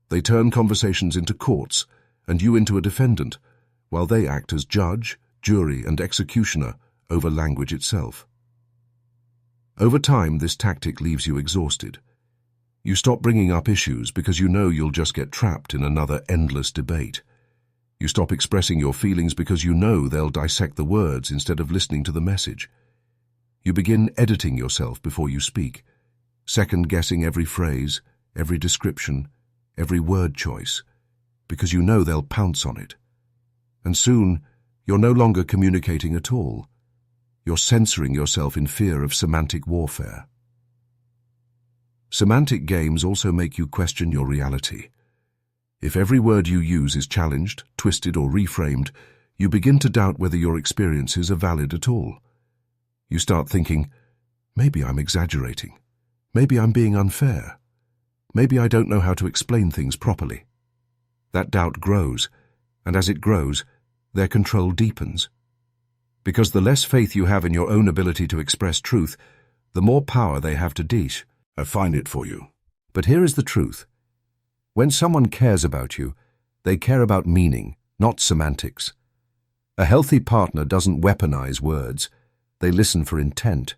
A: They turn conversations into courts, and you into a defendant, while they act as judge, jury, and executioner over language itself. Over time, this tactic leaves you exhausted. You stop bringing up issues because you know you'll just get trapped in another endless debate. You stop expressing your feelings because you know they'll dissect the words instead of listening to the message. You begin editing yourself before you speak, second-guessing every phrase, every description, every word choice, because you know they'll pounce on it. And soon, you're no longer communicating at all. You're censoring yourself in fear of semantic warfare. Semantic games also make you question your reality. If every word you use is challenged, twisted, or reframed, you begin to doubt whether your experiences are valid at all. You start thinking, maybe I'm exaggerating. Maybe I'm being unfair. Maybe I don't know how to explain things properly. That doubt grows, and as it grows, their control deepens. Because the less faith you have in your own ability to express truth, the more power they have to dish. I find it for you. But here is the truth. When someone cares about you, they care about meaning, not semantics. A healthy partner doesn't weaponize words. They listen for intent.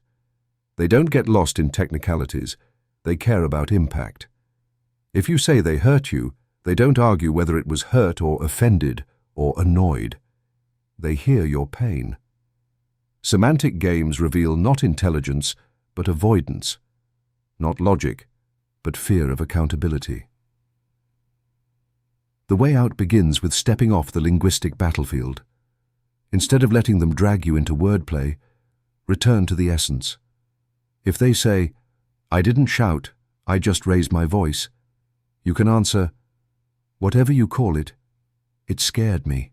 A: They don't get lost in technicalities. They care about impact. If you say they hurt you, they don't argue whether it was hurt or offended or annoyed. They hear your pain. Semantic games reveal not intelligence, but avoidance, not logic, but fear of accountability. The way out begins with stepping off the linguistic battlefield. Instead of letting them drag you into wordplay, return to the essence. If they say, "I didn't shout, I just raised my voice," you can answer, "Whatever you call it, it scared me."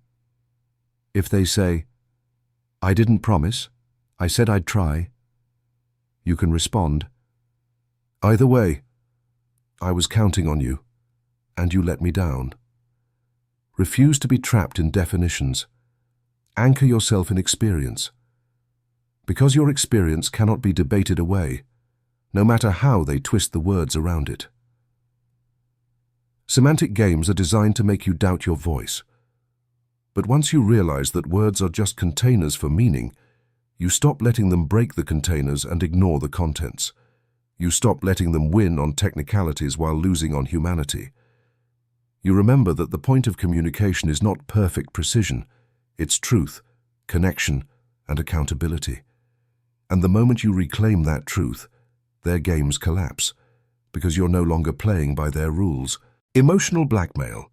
A: If they say, "I didn't promise, I said I'd try," you can respond, "Either way, I was counting on you, and you let me down." Refuse to be trapped in definitions. Anchor yourself in experience. Because your experience cannot be debated away, no matter how they twist the words around it. Semantic games are designed to make you doubt your voice. But once you realize that words are just containers for meaning, you stop letting them break the containers and ignore the contents. You stop letting them win on technicalities while losing on humanity. You remember that the point of communication is not perfect precision, it's truth, connection, and accountability. And the moment you reclaim that truth, their games collapse, because you're no longer playing by their rules. Emotional blackmail.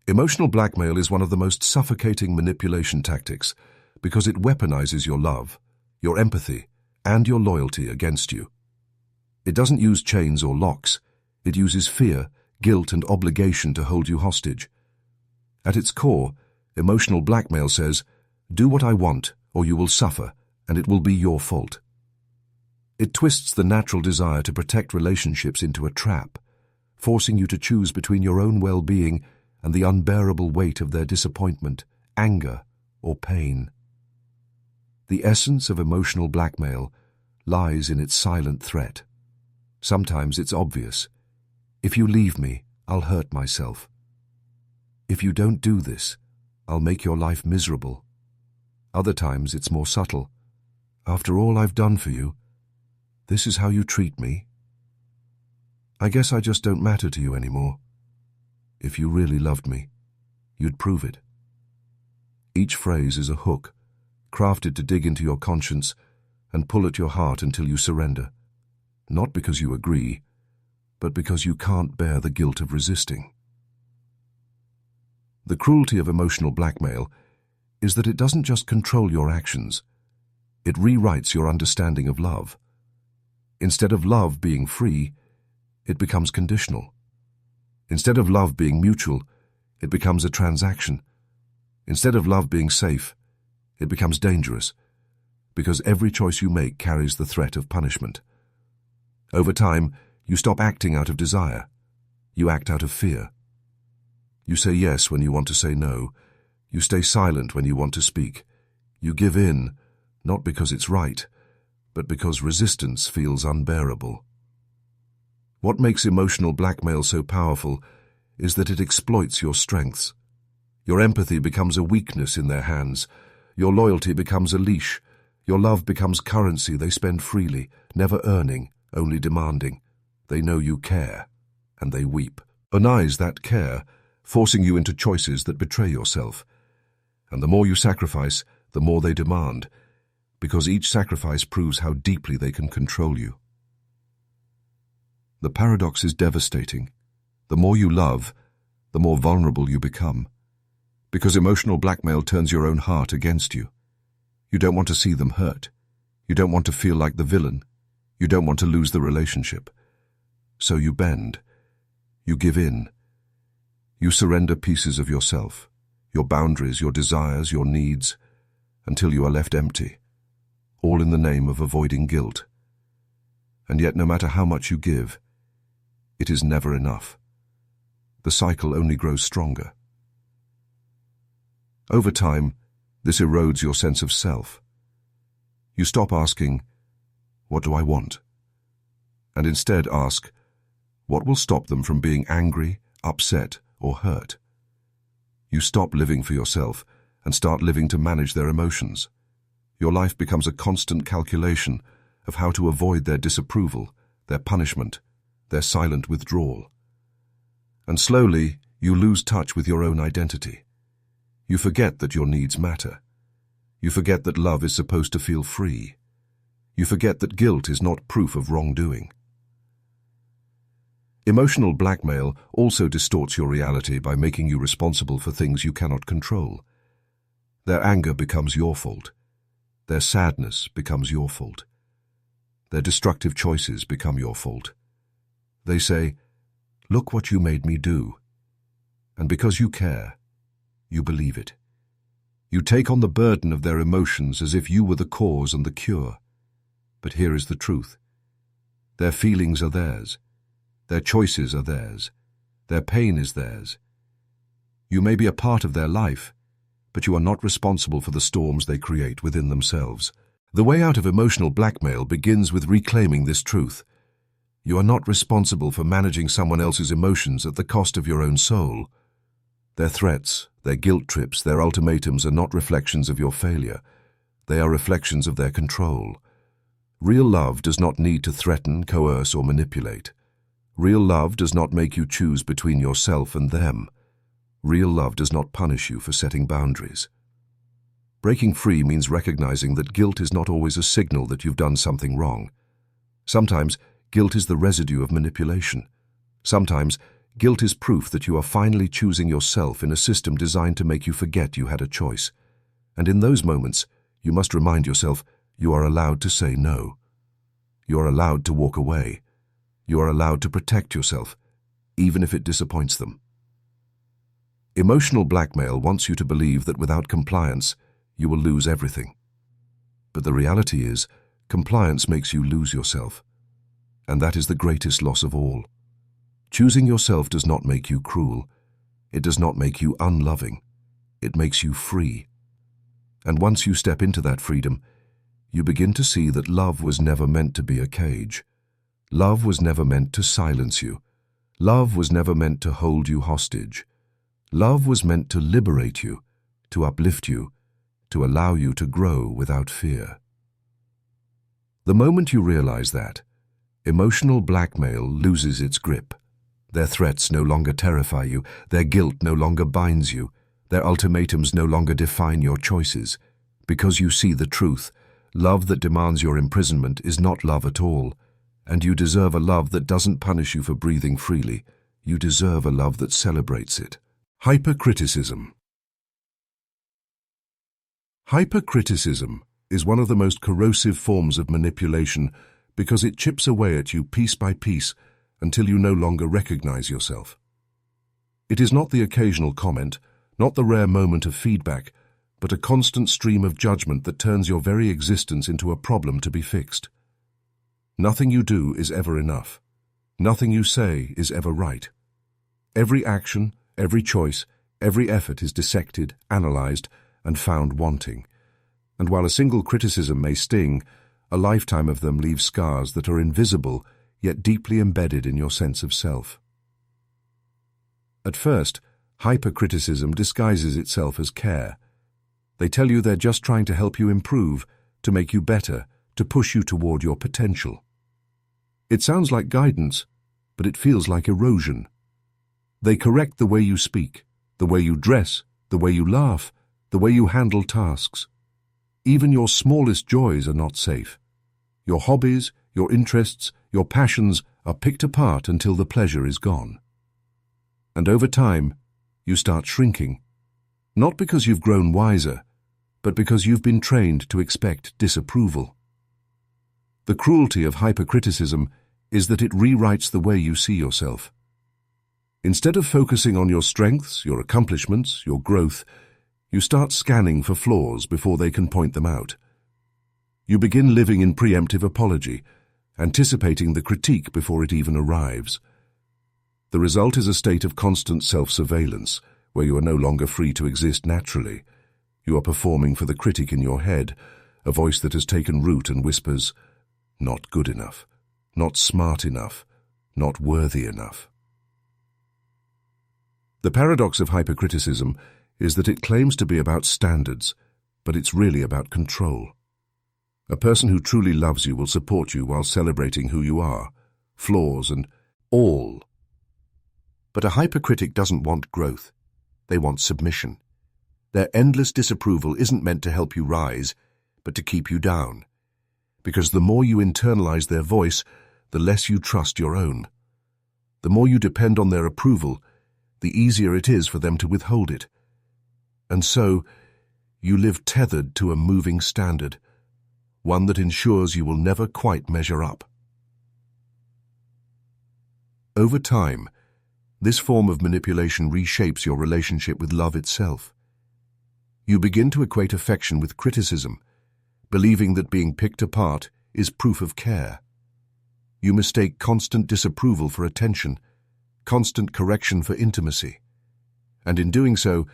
A: Emotional blackmail is one of the most suffocating manipulation tactics because it weaponizes your love, your empathy, and your loyalty against you. It doesn't use chains or locks. It uses fear, guilt, and obligation to hold you hostage. At its core, emotional blackmail says, "Do what I want, or you will suffer, and it will be your fault." It twists the natural desire to protect relationships into a trap, forcing you to choose between your own well-being and the unbearable weight of their disappointment, anger, or pain. The essence of emotional blackmail lies in its silent threat. Sometimes it's obvious. If you leave me, I'll hurt myself. If you don't do this, I'll make your life miserable. Other times it's more subtle. After all I've done for you, this is how you treat me? I guess I just don't matter to you anymore. If you really loved me, you'd prove it. Each phrase is a hook, crafted to dig into your conscience and pull at your heart until you surrender. Not because you agree, but because you can't bear the guilt of resisting. The cruelty of emotional blackmail is that it doesn't just control your actions, it rewrites your understanding of love. Instead of love being free, it becomes conditional. Instead of love being mutual, it becomes a transaction. Instead of love being safe, it becomes dangerous, because every choice you make carries the threat of punishment. Over time, you stop acting out of desire. You act out of fear. You say yes when you want to say no. You stay silent when you want to speak. You give in, not because it's right, but because resistance feels unbearable. What makes emotional blackmail so powerful is that it exploits your strengths. Your empathy becomes a weakness in their hands. Your loyalty becomes a leash. Your love becomes currency they spend freely, never earning, only demanding. They know you care, and they weep. Denies that care, forcing you into choices that betray yourself. And the more you sacrifice, the more they demand, because each sacrifice proves how deeply they can control you. The paradox is devastating. The more you love, the more vulnerable you become, because emotional blackmail turns your own heart against you. You don't want to see them hurt. You don't want to feel like the villain. You don't want to lose the relationship. So you bend. You give in. You surrender pieces of yourself, your boundaries, your desires, your needs, until you are left empty, all in the name of avoiding guilt. And yet, no matter how much you give, it is never enough. The cycle only grows stronger. Over time, this erodes your sense of self. You stop asking, "What do I want?" and instead ask, "What will stop them from being angry, upset, or hurt?" You stop living for yourself and start living to manage their emotions. Your life becomes a constant calculation of how to avoid their disapproval, their punishment, their silent withdrawal. And slowly, you lose touch with your own identity. You forget that your needs matter. You forget that love is supposed to feel free. You forget that guilt is not proof of wrongdoing. Emotional blackmail also distorts your reality by making you responsible for things you cannot control. Their anger becomes your fault. Their sadness becomes your fault. Their destructive choices become your fault. They say, "Look what you made me do." And because you care, you believe it. You take on the burden of their emotions as if you were the cause and the cure. But here is the truth. Their feelings are theirs. Their choices are theirs. Their pain is theirs. You may be a part of their life, but you are not responsible for the storms they create within themselves. The way out of emotional blackmail begins with reclaiming this truth. You are not responsible for managing someone else's emotions at the cost of your own soul. Their threats, their guilt trips, their ultimatums are not reflections of your failure. They are reflections of their control. Real love does not need to threaten, coerce, or manipulate. Real love does not make you choose between yourself and them. Real love does not punish you for setting boundaries. Breaking free means recognizing that guilt is not always a signal that you've done something wrong. Sometimes, guilt is the residue of manipulation. Sometimes, guilt is proof that you are finally choosing yourself in a system designed to make you forget you had a choice. And in those moments, you must remind yourself you are allowed to say no. You are allowed to walk away. You are allowed to protect yourself, even if it disappoints them. Emotional blackmail wants you to believe that without compliance, you will lose everything. But the reality is, compliance makes you lose yourself. And that is the greatest loss of all. Choosing yourself does not make you cruel. It does not make you unloving. It makes you free. And once you step into that freedom, you begin to see that love was never meant to be a cage. Love was never meant to silence you. Love was never meant to hold you hostage. Love was meant to liberate you, to uplift you, to allow you to grow without fear. The moment you realize that, emotional blackmail loses its grip. Their threats no longer terrify you, their guilt no longer binds you, their ultimatums no longer define your choices. Because you see the truth, love that demands your imprisonment is not love at all, and you deserve a love that doesn't punish you for breathing freely. You deserve a love that celebrates it. Hypercriticism. Hypercriticism is one of the most corrosive forms of manipulation because it chips away at you piece by piece until you no longer recognize yourself. It is not the occasional comment, not the rare moment of feedback, but a constant stream of judgment that turns your very existence into a problem to be fixed. Nothing you do is ever enough. Nothing you say is ever right. Every action, every choice, every effort is dissected, analyzed, and found wanting. And while a single criticism may sting, a lifetime of them leaves scars that are invisible yet deeply embedded in your sense of self. At first, hypercriticism disguises itself as care. They tell you they're just trying to help you improve, to make you better, to push you toward your potential. It sounds like guidance, but it feels like erosion. They correct the way you speak, the way you dress, the way you laugh, the way you handle tasks. Even your smallest joys are not safe. Your hobbies, your interests, your passions are picked apart until the pleasure is gone. And over time, you start shrinking, not because you've grown wiser, but because you've been trained to expect disapproval. The cruelty of hypercriticism is that it rewrites the way you see yourself. Instead of focusing on your strengths, your accomplishments, your growth, you start scanning for flaws before they can point them out. You begin living in preemptive apology, anticipating the critique before it even arrives. The result is a state of constant self-surveillance, where you are no longer free to exist naturally. You are performing for the critic in your head, a voice that has taken root and whispers, "Not good enough, not smart enough, not worthy enough." The paradox of hypercriticism is that it claims to be about standards, but it's really about control. A person who truly loves you will support you while celebrating who you are, flaws and all. But a hypercritic doesn't want growth. They want submission. Their endless disapproval isn't meant to help you rise, but to keep you down. Because the more you internalize their voice, the less you trust your own. The more you depend on their approval, the easier it is for them to withhold it. And so, you live tethered to a moving standard, one that ensures you will never quite measure up. Over time, this form of manipulation reshapes your relationship with love itself. You begin to equate affection with criticism, believing that being picked apart is proof of care. You mistake constant disapproval for attention, constant correction for intimacy. And in doing so,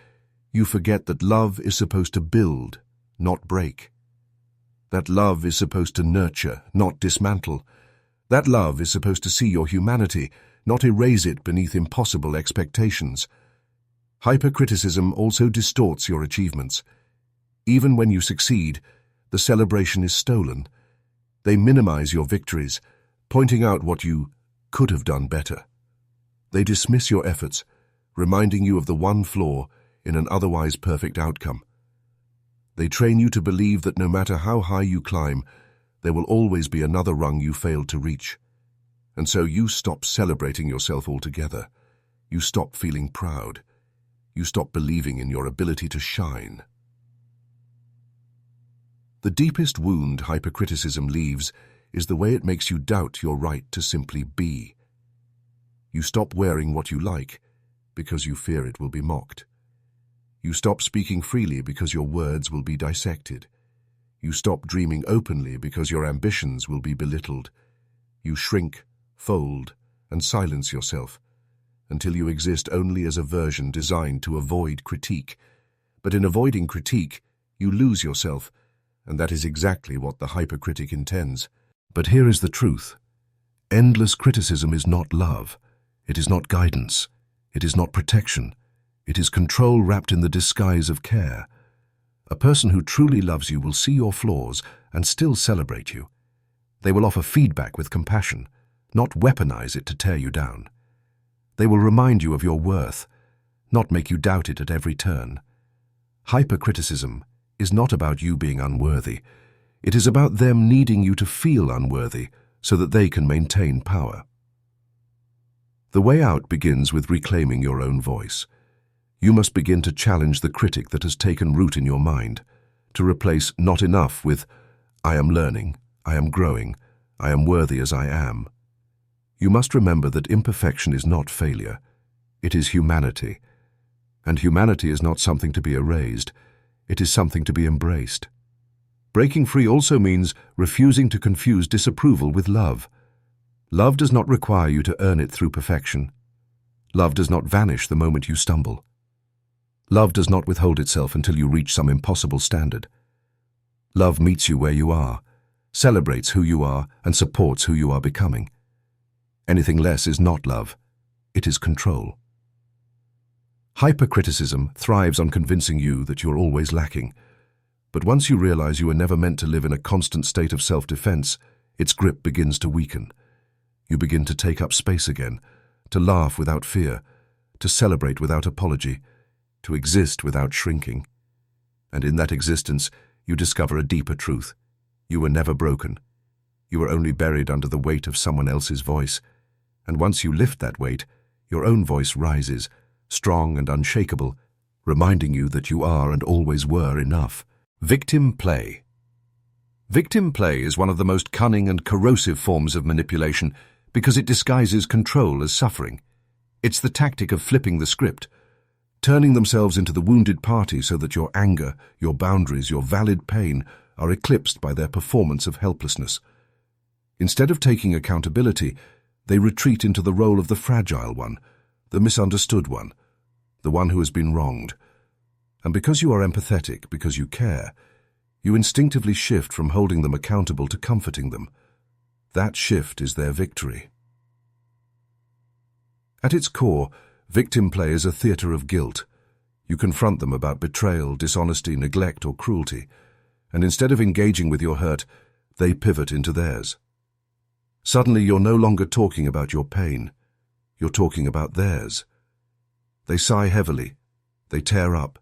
A: you forget that love is supposed to build, not break. That love is supposed to nurture, not dismantle. That love is supposed to see your humanity, not erase it beneath impossible expectations. Hypercriticism also distorts your achievements. Even when you succeed, the celebration is stolen. They minimize your victories, pointing out what you could have done better. They dismiss your efforts, reminding you of the one flaw in an otherwise perfect outcome. They train you to believe that no matter how high you climb, there will always be another rung you failed to reach. And so you stop celebrating yourself altogether. You stop feeling proud. You stop believing in your ability to shine. The deepest wound hypercriticism leaves is the way it makes you doubt your right to simply be. You stop wearing what you like because you fear it will be mocked. You stop speaking freely because your words will be dissected. You stop dreaming openly because your ambitions will be belittled. You shrink, fold, and silence yourself until you exist only as a version designed to avoid critique. But in avoiding critique, you lose yourself, and that is exactly what the hypercritic intends. But here is the truth. Endless criticism is not love. It is not guidance. It is not protection. It is control wrapped in the disguise of care. A person who truly loves you will see your flaws and still celebrate you. They will offer feedback with compassion, not weaponize it to tear you down. They will remind you of your worth, not make you doubt it at every turn. Hypercriticism is not about you being unworthy. It is about them needing you to feel unworthy so that they can maintain power. The way out begins with reclaiming your own voice. You must begin to challenge the critic that has taken root in your mind, to replace "not enough" with "I am learning, I am growing, I am worthy as I am." You must remember that imperfection is not failure. It is humanity. And humanity is not something to be erased. It is something to be embraced. Breaking free also means refusing to confuse disapproval with love. Love does not require you to earn it through perfection. Love does not vanish the moment you stumble. Love does not withhold itself until you reach some impossible standard. Love meets you where you are, celebrates who you are, and supports who you are becoming. Anything less is not love. It is control. Hypercriticism thrives on convincing you that you're always lacking. But once you realize you were never meant to live in a constant state of self-defense, its grip begins to weaken. You begin to take up space again, to laugh without fear, to celebrate without apology, to exist without shrinking. And in that existence, you discover a deeper truth. You were never broken. You were only buried under the weight of someone else's voice. And once you lift that weight, your own voice rises, strong and unshakable, reminding you that you are and always were enough. Victim play. Victim play is one of the most cunning and corrosive forms of manipulation because it disguises control as suffering. It's the tactic of flipping the script, turning themselves into the wounded party so that your anger, your boundaries, your valid pain are eclipsed by their performance of helplessness. Instead of taking accountability, they retreat into the role of the fragile one, the misunderstood one, the one who has been wronged. And because you are empathetic, because you care, you instinctively shift from holding them accountable to comforting them. That shift is their victory. At its core, victim play is a theater of guilt. You confront them about betrayal, dishonesty, neglect, or cruelty, and instead of engaging with your hurt, they pivot into theirs. Suddenly, you're no longer talking about your pain. You're talking about theirs. They sigh heavily. They tear up.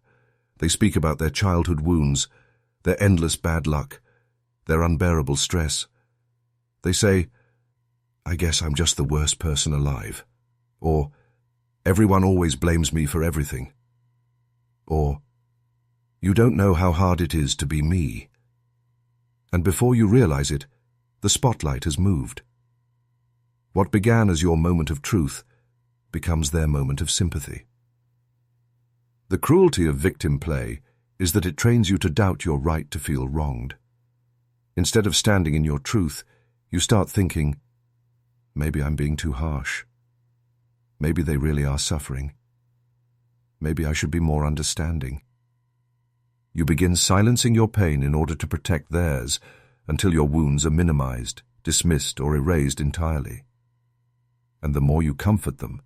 A: They speak about their childhood wounds, their endless bad luck, their unbearable stress. They say, "I guess I'm just the worst person alive." Or, "Everyone always blames me for everything." Or, "You don't know how hard it is to be me." And before you realize it, the spotlight has moved. What began as your moment of truth becomes their moment of sympathy. The cruelty of victim play is that it trains you to doubt your right to feel wronged. Instead of standing in your truth, you start thinking, maybe I'm being too harsh. Maybe they really are suffering. Maybe I should be more understanding. You begin silencing your pain in order to protect theirs until your wounds are minimized, dismissed, or erased entirely. And the more you comfort them,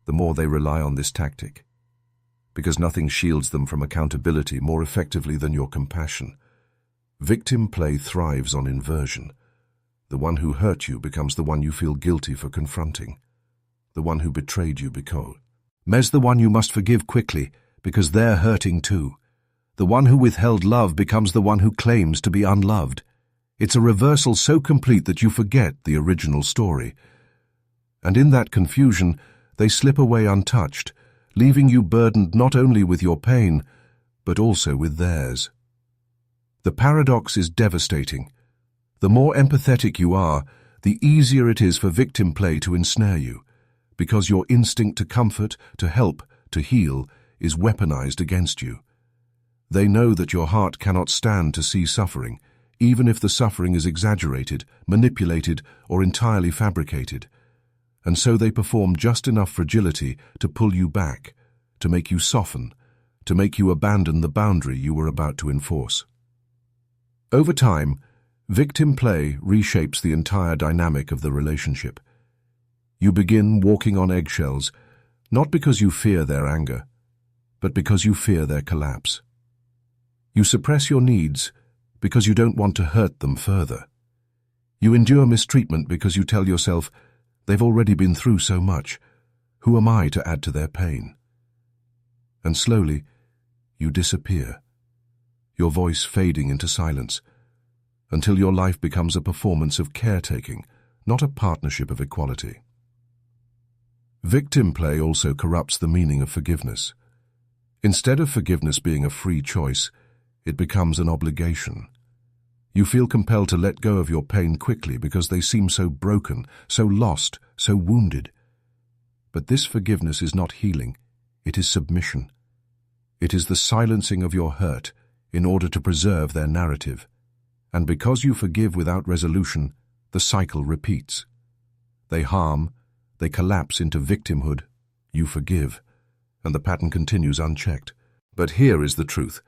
A: the more they rely on this tactic, because nothing shields them from accountability more effectively than your compassion. Victim play thrives on inversion. The one who hurt you becomes the one you feel guilty for confronting. The one who betrayed you becomes the one you must forgive quickly because they're hurting too. The one who withheld love becomes the one who claims to be unloved. It's a reversal so complete that you forget the original story. And in that confusion, they slip away untouched, leaving you burdened not only with your pain, but also with theirs. The paradox is devastating. The more empathetic you are, the easier it is for victim play to ensnare you, because your instinct to comfort, to help, to heal is weaponized against you. They know that your heart cannot stand to see suffering, even if the suffering is exaggerated, manipulated, or entirely fabricated. And so they perform just enough fragility to pull you back, to make you soften, to make you abandon the boundary you were about to enforce. Over time, victim play reshapes the entire dynamic of the relationship. You begin walking on eggshells, not because you fear their anger, but because you fear their collapse. You suppress your needs because you don't want to hurt them further. You endure mistreatment because you tell yourself, they've already been through so much. Who am I to add to their pain? And slowly, you disappear, your voice fading into silence, until your life becomes a performance of caretaking, not a partnership of equality. Victim play also corrupts the meaning of forgiveness. Instead of forgiveness being a free choice, it becomes an obligation. You feel compelled to let go of your pain quickly because they seem so broken, so lost, so wounded. But this forgiveness is not healing, it is submission. It is the silencing of your hurt in order to preserve their narrative. And because you forgive without resolution, the cycle repeats. They harm, they collapse into victimhood, you forgive, and the pattern continues unchecked. But here is the truth.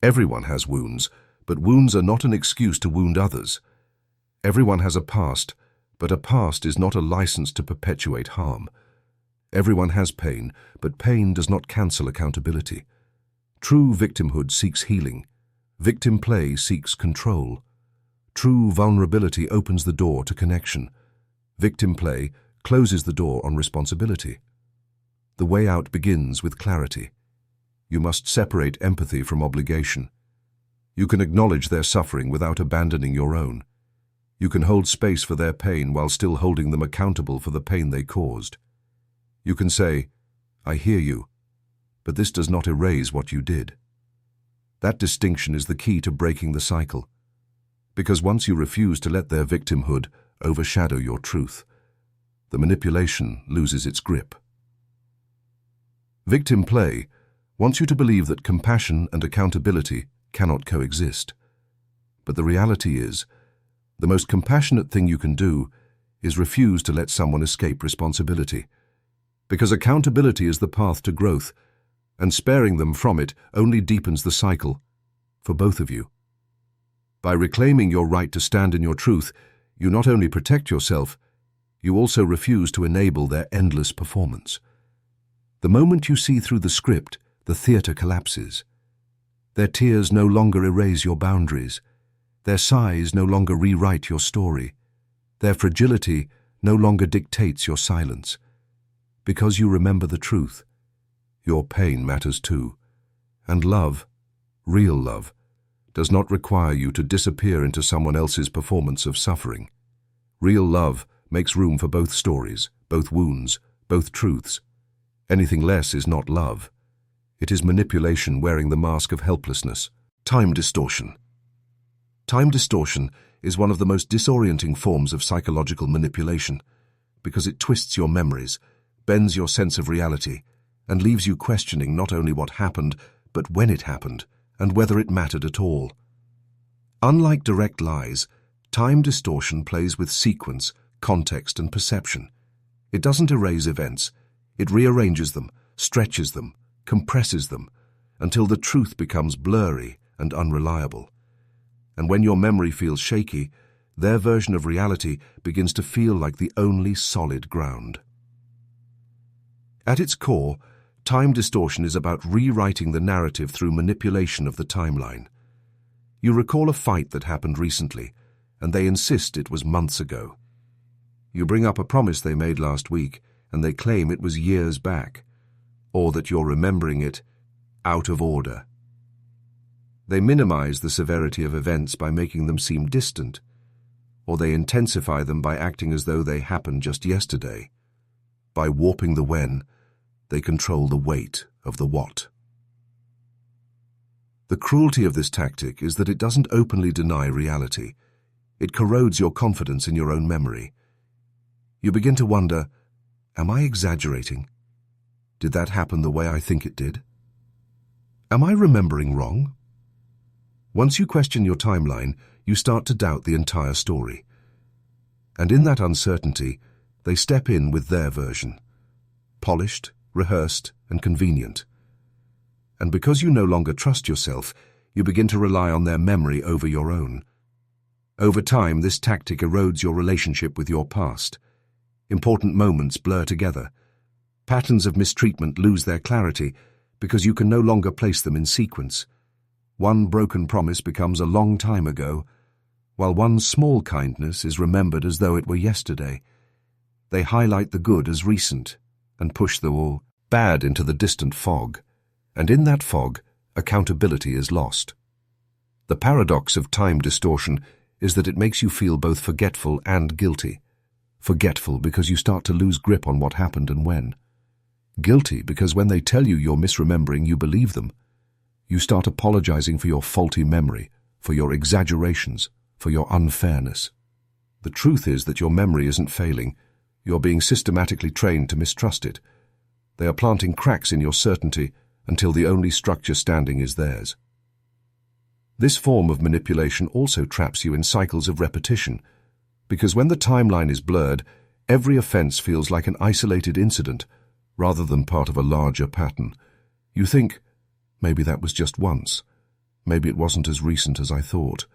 A: Everyone has wounds, but wounds are not an excuse to wound others. Everyone has a past, but a past is not a license to perpetuate harm. Everyone has pain, but pain does not cancel accountability. True victimhood seeks healing. Victim play seeks control. True vulnerability opens the door to connection. Victim play closes the door on responsibility. The way out begins with clarity. You must separate empathy from obligation. You can acknowledge their suffering without abandoning your own. You can hold space for their pain while still holding them accountable for the pain they caused. You can say, I hear you, but this does not erase what you did. That distinction is the key to breaking the cycle, because once you refuse to let their victimhood overshadow your truth, the manipulation loses its grip. Victim play wants you to believe that compassion and accountability cannot coexist. But the reality is, the most compassionate thing you can do is refuse to let someone escape responsibility, because accountability is the path to growth, and sparing them from it only deepens the cycle for both of you. By reclaiming your right to stand in your truth, you not only protect yourself, you also refuse to enable their endless performance. The moment you see through the script, the theater collapses. Their tears no longer erase your boundaries. Their sighs no longer rewrite your story. Their fragility no longer dictates your silence. Because you remember the truth, your pain matters too, and love Real love does not require you to disappear into someone else's performance of suffering. Real love makes room for both stories, both wounds, both truths. Anything less is not love. It is manipulation wearing the mask of helplessness. Time distortion. Time distortion is one of the most disorienting forms of psychological manipulation because it twists your memories, bends your sense of reality, and leaves you questioning not only what happened, but when it happened, and whether it mattered at all. Unlike direct lies, time distortion plays with sequence, context, and perception. It doesn't erase events. It rearranges them, stretches them, compresses them, until the truth becomes blurry and unreliable. And when your memory feels shaky, their version of reality begins to feel like the only solid ground. At its core, time distortion is about rewriting the narrative through manipulation of the timeline. You recall a fight that happened recently, and they insist it was months ago. You bring up a promise they made last week, and they claim it was years back, or that you're remembering it out of order. They minimize the severity of events by making them seem distant, or they intensify them by acting as though they happened just yesterday. By warping the when, they control the weight of the what. The cruelty of this tactic is that it doesn't openly deny reality. It corrodes your confidence in your own memory. You begin to wonder, am I exaggerating? Did that happen the way I think it did? Am I remembering wrong? Once you question your timeline, you start to doubt the entire story. And in that uncertainty, they step in with their version. Polished, rehearsed, and convenient. And because you no longer trust yourself, you begin to rely on their memory over your own. Over time, this tactic erodes your relationship with your past. Important moments blur together. Patterns of mistreatment lose their clarity because you can no longer place them in sequence. One broken promise becomes a long time ago, while one small kindness is remembered as though it were yesterday. They highlight the good as recent and push the all bad into the distant fog, and in that fog, accountability is lost. The paradox of time distortion is that it makes you feel both forgetful and guilty. Forgetful because you start to lose grip on what happened and when. Guilty because when they tell you you're misremembering, you believe them. You start apologizing for your faulty memory, for your exaggerations, for your unfairness. The truth is that your memory isn't failing. You're being systematically trained to mistrust it. They are planting cracks in your certainty until the only structure standing is theirs. This form of manipulation also traps you in cycles of repetition, because when the timeline is blurred, every offense feels like an isolated incident rather than part of a larger pattern. You think, maybe that was just once. Maybe it wasn't as recent as I thought.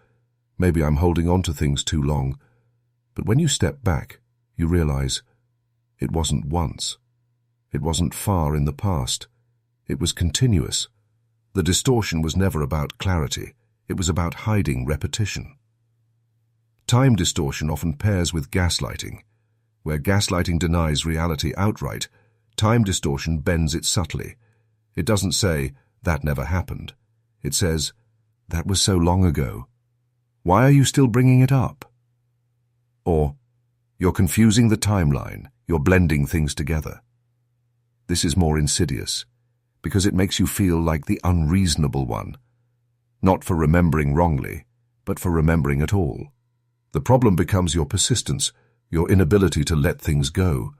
A: Maybe I'm holding on to things too long. But when you step back, you realize it wasn't once. It wasn't far in the past. It was continuous. The distortion was never about clarity. It was about hiding repetition. Time distortion often pairs with gaslighting. Where gaslighting denies reality outright, time distortion bends it subtly. It doesn't say, that never happened. It says, that was so long ago. Why are you still bringing it up? Or, you're confusing the timeline. You're blending things together. This is more insidious, because it makes you feel like the unreasonable one, not for remembering wrongly, but for remembering at all. The problem becomes your persistence, your inability to let things go,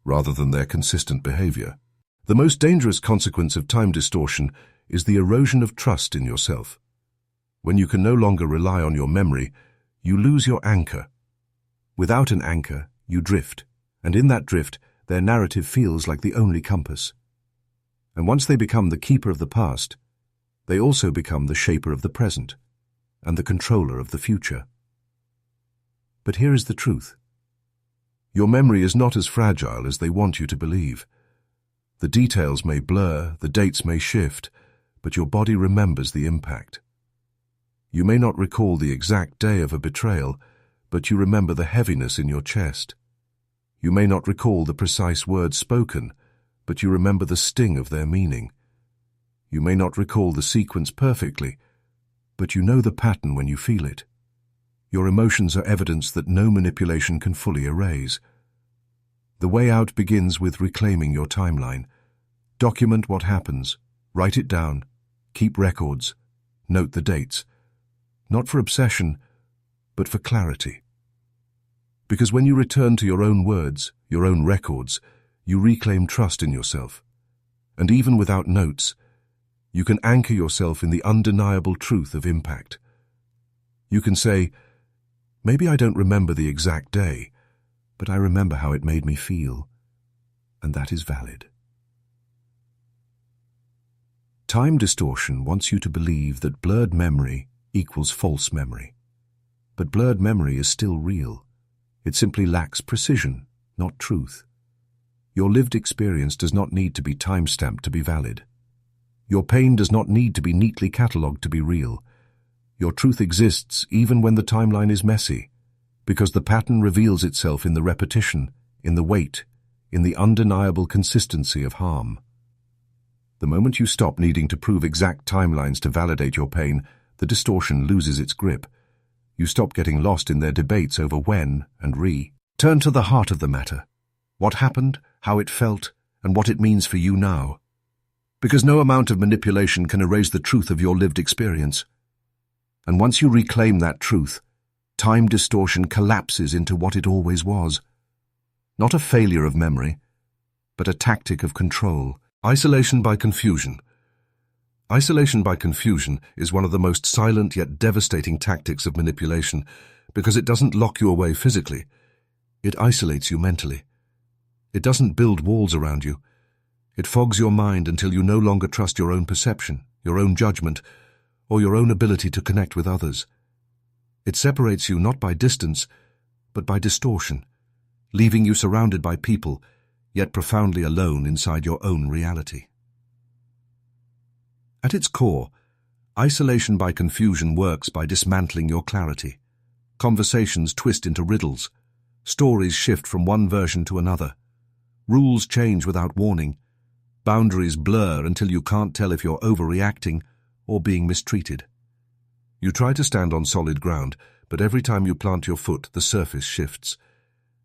A: rather than their consistent behavior. The most dangerous consequence of time distortion is the erosion of trust in yourself. When you can no longer rely on your memory, you lose your anchor. Without an anchor, you drift, and in that drift, their narrative feels like the only compass. And once they become the keeper of the past, they also become the shaper of the present and the controller of the future. But here is the truth. Your memory is not as fragile as they want you to believe. The details may blur, the dates may shift, but your body remembers the impact. You may not recall the exact day of a betrayal, but you remember the heaviness in your chest. You may not recall the precise words spoken, but you remember the sting of their meaning. You may not recall the sequence perfectly, but you know the pattern when you feel it. Your emotions are evidence that no manipulation can fully erase. The way out begins with reclaiming your timeline. Document what happens, write it down, keep records, note the dates. Not for obsession, but for clarity. Because when you return to your own words, your own records, you reclaim trust in yourself. And even without notes, you can anchor yourself in the undeniable truth of impact. You can say, maybe I don't remember the exact day, but I remember how it made me feel, and that is valid. Time distortion wants you to believe that blurred memory equals false memory. But blurred memory is still real. It simply lacks precision, not truth. Your lived experience does not need to be time-stamped to be valid. Your pain does not need to be neatly catalogued to be real. Your truth exists even when the timeline is messy, because the pattern reveals itself in the repetition, in the weight, in the undeniable consistency of harm. The moment you stop needing to prove exact timelines to validate your pain, the distortion loses its grip. You stop getting lost in their debates over when and re. Turn to the heart of the matter. What happened, how it felt, and what it means for you now. Because no amount of manipulation can erase the truth of your lived experience. And once you reclaim that truth, time distortion collapses into what it always was. Not a failure of memory, but a tactic of control. Isolation by confusion. Isolation by confusion is one of the most silent yet devastating tactics of manipulation because it doesn't lock you away physically. It isolates you mentally. It doesn't build walls around you. It fogs your mind until you no longer trust your own perception, your own judgment, or your own ability to connect with others. It separates you not by distance, but by distortion, leaving you surrounded by people, yet profoundly alone inside your own reality. At its core, isolation by confusion works by dismantling your clarity. Conversations twist into riddles. Stories shift from one version to another. Rules change without warning. Boundaries blur until you can't tell if you're overreacting or being mistreated. You try to stand on solid ground, but every time you plant your foot, the surface shifts.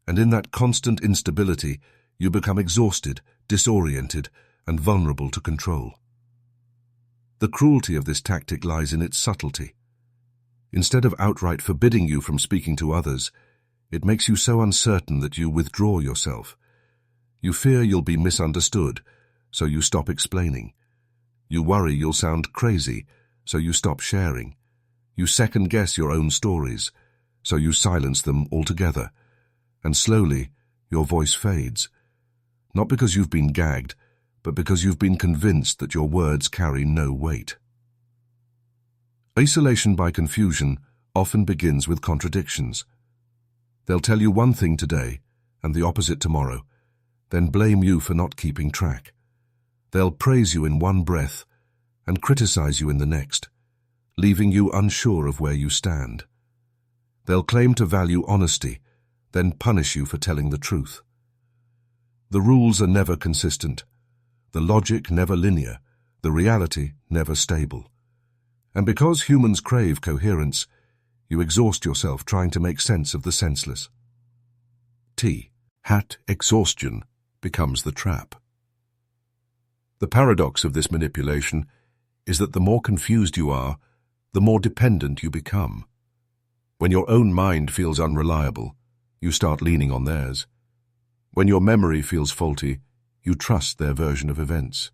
A: And in that constant instability, you become exhausted, disoriented, and vulnerable to control. The cruelty of this tactic lies in its subtlety. Instead of outright forbidding you from speaking to others, it makes you so uncertain that you withdraw yourself. You fear you'll be misunderstood, so you stop explaining. You worry you'll sound crazy, so you stop sharing. You second-guess your own stories, so you silence them altogether. And slowly, your voice fades. Not because you've been gagged, but because you've been convinced that your words carry no weight. Isolation by confusion often begins with contradictions. They'll tell you one thing today and the opposite tomorrow, then blame you for not keeping track. They'll praise you in one breath and criticize you in the next, leaving you unsure of where you stand. They'll claim to value honesty, then punish you for telling the truth. The rules are never consistent, the logic never linear, the reality never stable. And because humans crave coherence, you exhaust yourself trying to make sense of the senseless. Hat exhaustion becomes the trap. The paradox of this manipulation is that the more confused you are, the more dependent you become. When your own mind feels unreliable, you start leaning on theirs. When your memory feels faulty, you trust their version of events.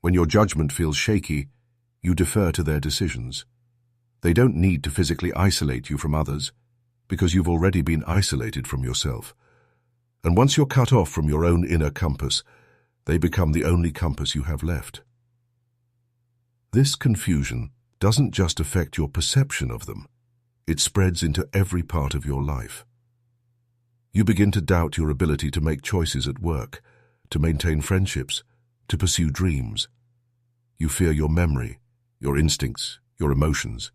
A: When your judgment feels shaky, you defer to their decisions. They don't need to physically isolate you from others, because you've already been isolated from yourself. And once you're cut off from your own inner compass, they become the only compass you have left. This confusion doesn't just affect your perception of them, it spreads into every part of your life. You begin to doubt your ability to make choices at work, to maintain friendships, to pursue dreams. You fear your memory, your instincts, your emotions.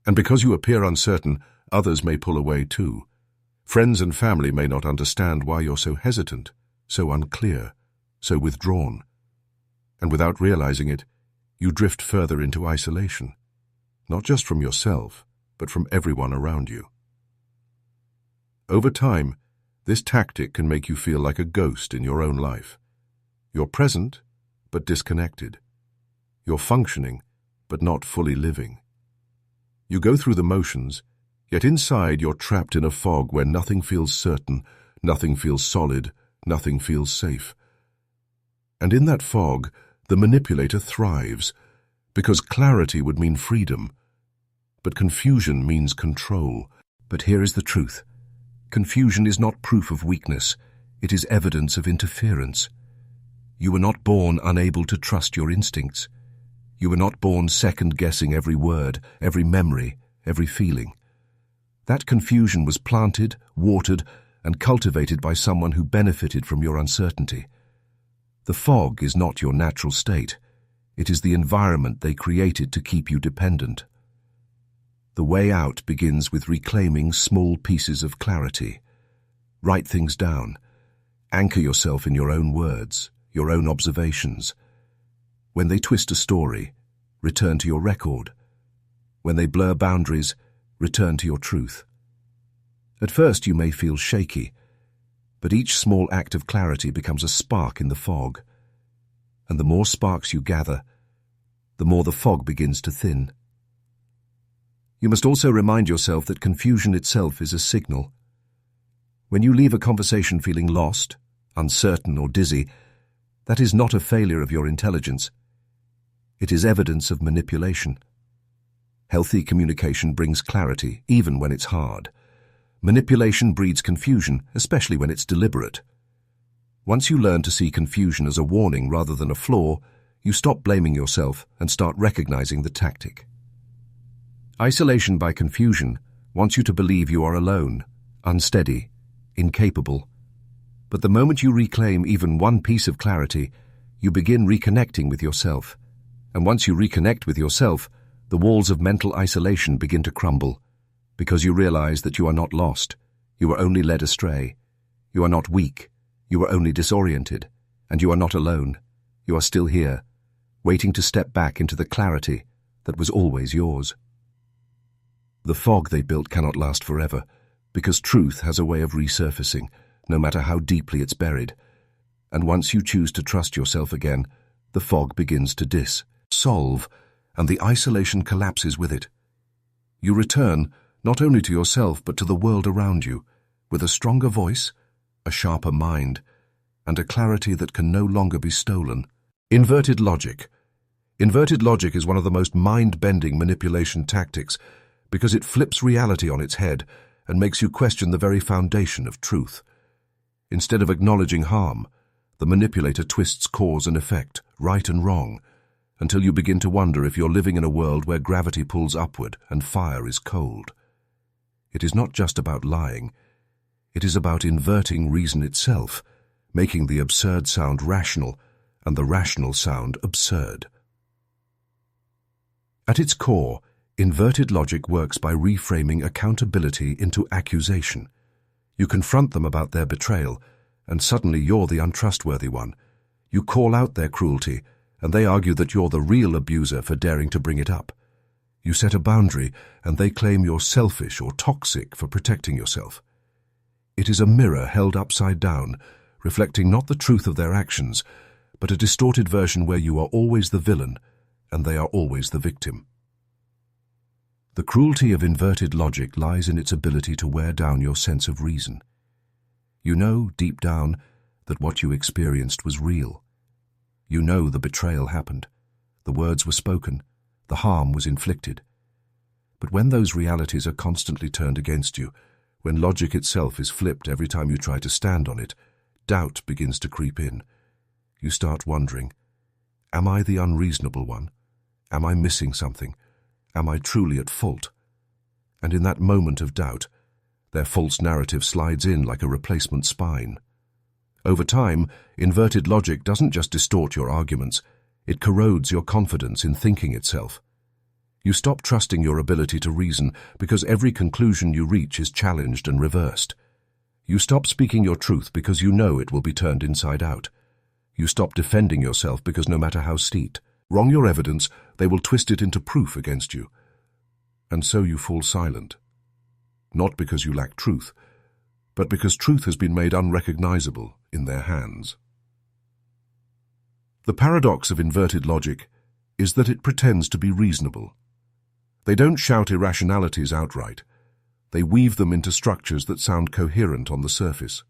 A: And because you appear uncertain, others may pull away too. Friends and family may not understand why you're so hesitant, so unclear, so withdrawn. And without realizing it, you drift further into isolation, not just from yourself, but from everyone around you. Over time, this tactic can make you feel like a ghost in your own life. You're present, but disconnected. You're functioning, but not fully living. You go through the motions, yet inside you're trapped in a fog where nothing feels certain, nothing feels solid, nothing feels safe. And in that fog, the manipulator thrives, because clarity would mean freedom, but confusion means control. But here is the truth. Confusion is not proof of weakness, it is evidence of interference. You were not born unable to trust your instincts. You were not born second-guessing every word, every memory, every feeling. That confusion was planted, watered, and cultivated by someone who benefited from your uncertainty. The fog is not your natural state. It is the environment they created to keep you dependent. The way out begins with reclaiming small pieces of clarity. Write things down. Anchor yourself in your own words, your own observations. When they twist a story, return to your record. When they blur boundaries, return to your truth. At first you may feel shaky, but each small act of clarity becomes a spark in the fog. And the more sparks you gather, the more the fog begins to thin. You must also remind yourself that confusion itself is a signal. When you leave a conversation feeling lost, uncertain, or dizzy, that is not a failure of your intelligence. It is evidence of manipulation. Healthy communication brings clarity, even when it's hard. Manipulation breeds confusion, especially when it's deliberate. Once you learn to see confusion as a warning rather than a flaw, you stop blaming yourself and start recognizing the tactic. Isolation by confusion wants you to believe you are alone, unsteady, incapable. But the moment you reclaim even one piece of clarity, you begin reconnecting with yourself. And once you reconnect with yourself, the walls of mental isolation begin to crumble, because you realize that you are not lost, you are only led astray. You are not weak, you are only disoriented, and you are not alone. You are still here, waiting to step back into the clarity that was always yours. The fog they built cannot last forever, because truth has a way of resurfacing, no matter how deeply it's buried. And once you choose to trust yourself again, the fog begins to dissolve, and the isolation collapses with it. You return not only to yourself but to the world around you, with a stronger voice, a sharper mind, and a clarity that can no longer be stolen. Inverted logic. Inverted logic is one of the most mind-bending manipulation tactics, because it flips reality on its head and makes you question the very foundation of truth. Instead of acknowledging harm, the manipulator twists cause and effect, right and wrong, until you begin to wonder if you're living in a world where gravity pulls upward and fire is cold. It is not just about lying. It is about inverting reason itself, making the absurd sound rational and the rational sound absurd. At its core, inverted logic works by reframing accountability into accusation. You confront them about their betrayal, and suddenly you're the untrustworthy one. You call out their cruelty, and they argue that you're the real abuser for daring to bring it up. You set a boundary, and they claim you're selfish or toxic for protecting yourself. It is a mirror held upside down, reflecting not the truth of their actions, but a distorted version where you are always the villain, and they are always the victim. The cruelty of inverted logic lies in its ability to wear down your sense of reason. You know, deep down, that what you experienced was real. You know the betrayal happened, the words were spoken, the harm was inflicted. But when those realities are constantly turned against you, when logic itself is flipped every time you try to stand on it, doubt begins to creep in. You start wondering, am I the unreasonable one? Am I missing something? Am I truly at fault? And in that moment of doubt, their false narrative slides in like a replacement spine. Over time, inverted logic doesn't just distort your arguments, it corrodes your confidence in thinking itself. You stop trusting your ability to reason because every conclusion you reach is challenged and reversed. You stop speaking your truth because you know it will be turned inside out. You stop defending yourself because no matter how steeped, Wrong your evidence, they will twist it into proof against you. And so you fall silent. Not because you lack truth, but because truth has been made unrecognizable in their hands. The paradox of inverted logic is that it pretends to be reasonable. They don't shout irrationalities outright. They weave them into structures that sound coherent on the surface.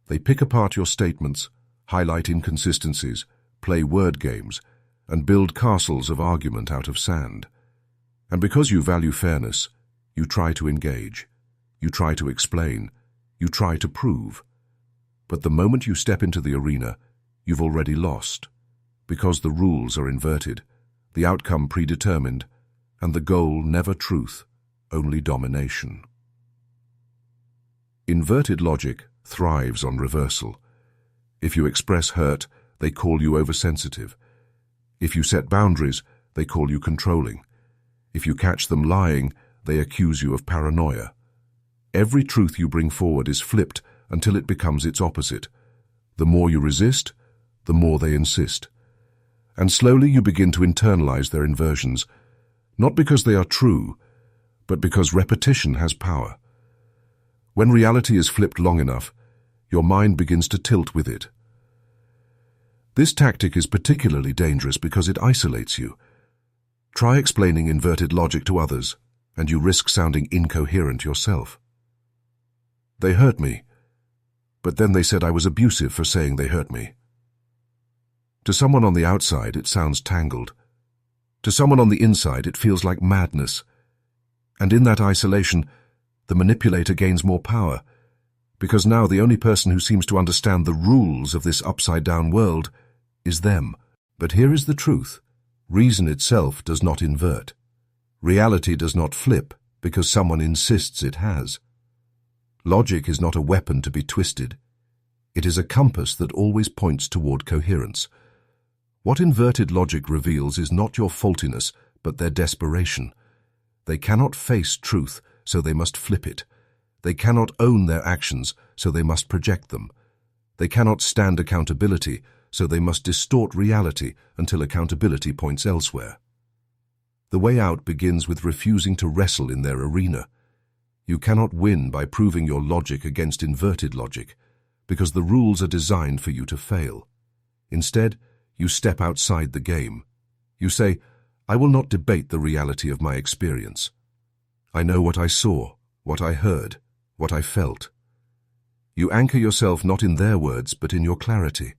A: They pick apart your statements, highlight inconsistencies, play word games, and build castles of argument out of sand. And because you value fairness, you try to engage, you try to explain, you try to prove. But the moment you step into the arena, you've already lost, because the rules are inverted, the outcome predetermined, and the goal never truth, only domination. Inverted logic thrives on reversal. If you express hurt, they call you oversensitive. If you set boundaries, they call you controlling. If you catch them lying, they accuse you of paranoia. Every truth you bring forward is flipped until it becomes its opposite. The more you resist, the more they insist. And slowly you begin to internalize their inversions, not because they are true, but because repetition has power. When reality is flipped long enough, your mind begins to tilt with it. This tactic is particularly dangerous because it isolates you. Try explaining inverted logic to others, and you risk sounding incoherent yourself. They hurt me, but then they said I was abusive for saying they hurt me. To someone on the outside, it sounds tangled. To someone on the inside, it feels like madness. And in that isolation, the manipulator gains more power, because now the only person who seems to understand the rules of this upside-down world is them. But here is the truth. Reason itself does not invert. Reality does not flip because someone insists it has. Logic is not a weapon to be twisted. It is a compass that always points toward coherence. What inverted logic reveals is not your faultiness, but their desperation. They cannot face truth, so they must flip it. They cannot own their actions, so they must project them. They cannot stand accountability, so they must distort reality until accountability points elsewhere. The way out begins with refusing to wrestle in their arena. You cannot win by proving your logic against inverted logic, because the rules are designed for you to fail. Instead, you step outside the game. You say, I will not debate the reality of my experience. I know what I saw, what I heard, what I felt. You anchor yourself not in their words, but in your clarity.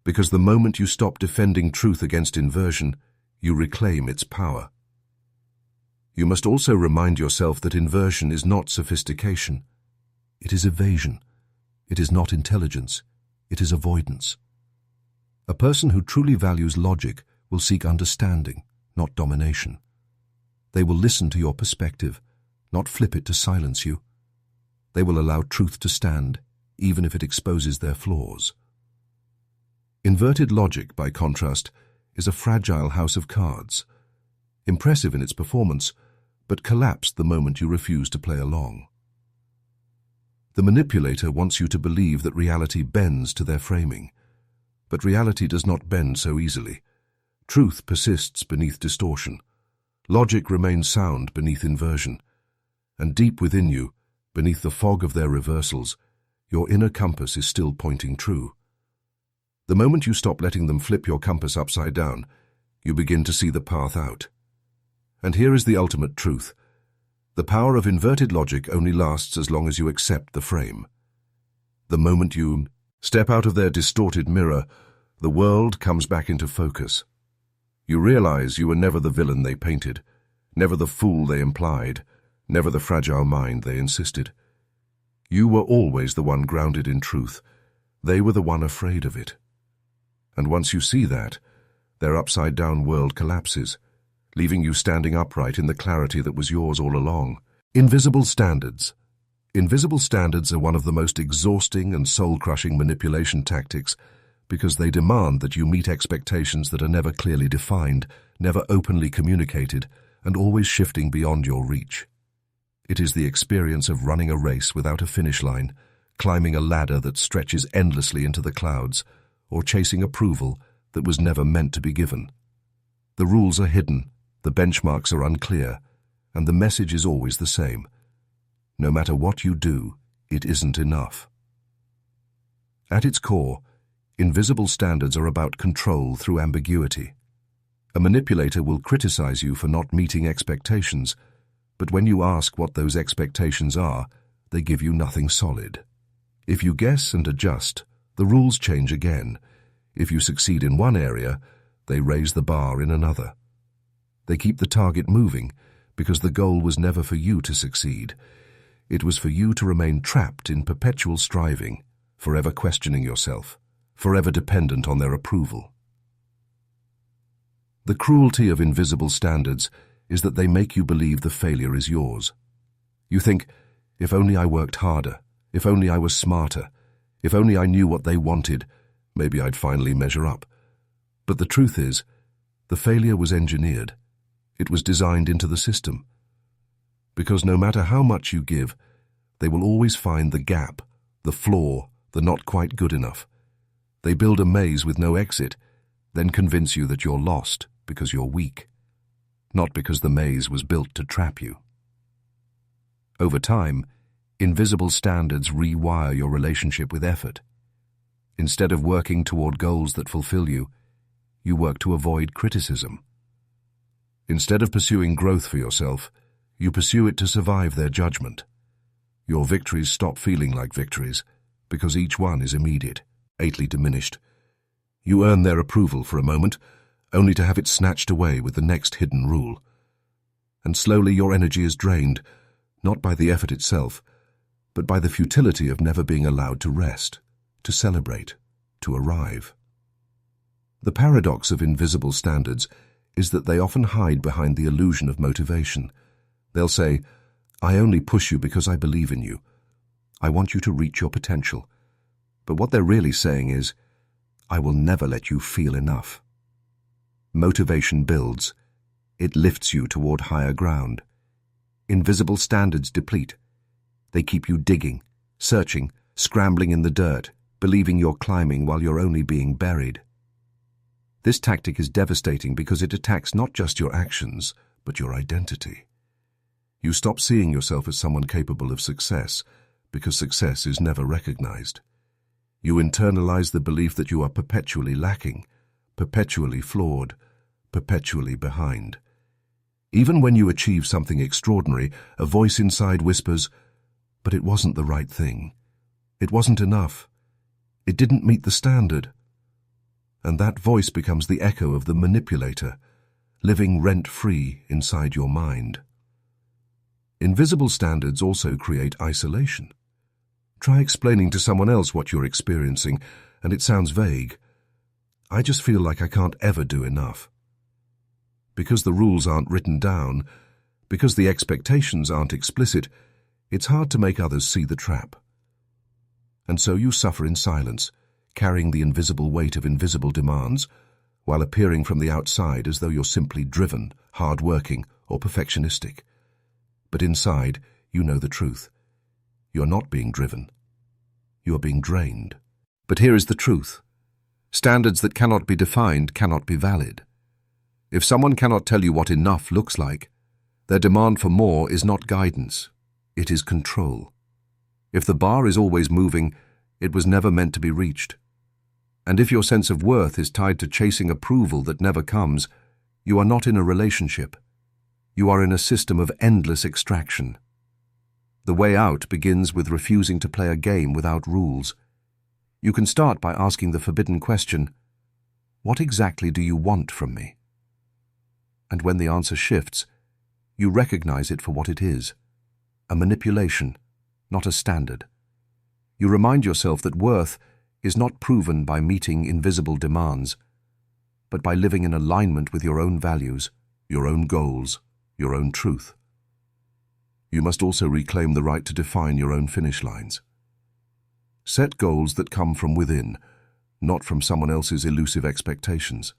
A: Because the moment you stop defending truth against inversion, you reclaim its power. You must also remind yourself that inversion is not sophistication. It is evasion. It is not intelligence. It is avoidance. A person who truly values logic will seek understanding, not domination. They will listen to your perspective, not flip it to silence you. They will allow truth to stand, even if it exposes their flaws. Inverted logic, by contrast, is a fragile house of cards, impressive in its performance, but collapsed the moment you refuse to play along. The manipulator wants you to believe that reality bends to their framing, but reality does not bend so easily. Truth persists beneath distortion. Logic remains sound beneath inversion. And deep within you, beneath the fog of their reversals, your inner compass is still pointing true. The moment you stop letting them flip your compass upside down, you begin to see the path out. And here is the ultimate truth. The power of inverted logic only lasts as long as you accept the frame. The moment you step out of their distorted mirror, the world comes back into focus. You realize you were never the villain they painted, never the fool they implied, never the fragile mind they insisted. You were always the one grounded in truth. They were the one afraid of it. And once you see that, their upside-down world collapses, leaving you standing upright in the clarity that was yours all along. Invisible standards. Invisible standards are one of the most exhausting and soul-crushing manipulation tactics because they demand that you meet expectations that are never clearly defined, never openly communicated, and always shifting beyond your reach. It is the experience of running a race without a finish line, climbing a ladder that stretches endlessly into the clouds, or chasing approval that was never meant to be given. The rules are hidden, the benchmarks are unclear, and the message is always the same. No matter what you do, it isn't enough. At its core, invisible standards are about control through ambiguity. A manipulator will criticize you for not meeting expectations, but when you ask what those expectations are, they give you nothing solid. If you guess and adjust, the rules change again. If you succeed in one area, they raise the bar in another. They keep the target moving because the goal was never for you to succeed. It was for you to remain trapped in perpetual striving, forever questioning yourself, forever dependent on their approval. The cruelty of invisible standards is that they make you believe the failure is yours. You think, if only I worked harder, if only I was smarter, if only I knew what they wanted, maybe I'd finally measure up. But the truth is, the failure was engineered. It was designed into the system. Because no matter how much you give, they will always find the gap, the flaw, the not quite good enough. They build a maze with no exit, then convince you that you're lost because you're weak, not because the maze was built to trap you. Over time, invisible standards rewire your relationship with effort. Instead of working toward goals that fulfill you, you work to avoid criticism. Instead of pursuing growth for yourself, you pursue it to survive their judgment. Your victories stop feeling like victories because each one is immediate, greatly diminished. You earn their approval for a moment, only to have it snatched away with the next hidden rule. And slowly your energy is drained, not by the effort itself, but by the futility of never being allowed to rest, to celebrate, to arrive. The paradox of invisible standards is that they often hide behind the illusion of motivation. They'll say, I only push you because I believe in you. I want you to reach your potential. But what they're really saying is, I will never let you feel enough. Motivation builds. It lifts you toward higher ground. Invisible standards deplete. They keep you digging, searching, scrambling in the dirt, believing you're climbing while you're only being buried. This tactic is devastating because it attacks not just your actions, but your identity. You stop seeing yourself as someone capable of success, because success is never recognized. You internalize the belief that you are perpetually lacking, perpetually flawed, perpetually behind. Even when you achieve something extraordinary, a voice inside whispers, but it wasn't the right thing. It wasn't enough. It didn't meet the standard. And that voice becomes the echo of the manipulator, living rent-free inside your mind. Invisible standards also create isolation. Try explaining to someone else what you're experiencing, and it sounds vague. I just feel like I can't ever do enough. Because the rules aren't written down, because the expectations aren't explicit, it's hard to make others see the trap. And so you suffer in silence, carrying the invisible weight of invisible demands, while appearing from the outside as though you're simply driven, hard-working, or perfectionistic. But inside, you know the truth. You're not being driven. You are being drained. But here is the truth. Standards that cannot be defined cannot be valid. If someone cannot tell you what enough looks like, their demand for more is not guidance. It is control. If the bar is always moving, it was never meant to be reached. And if your sense of worth is tied to chasing approval that never comes, you are not in a relationship. You are in a system of endless extraction. The way out begins with refusing to play a game without rules. You can start by asking the forbidden question, what exactly do you want from me? And when the answer shifts, you recognize it for what it is, a manipulation, not a standard. You remind yourself that worth is not proven by meeting invisible demands, but by living in alignment with your own values, your own goals, your own truth. You must also reclaim the right to define your own finish lines. Set goals that come from within, not from someone else's elusive expectations.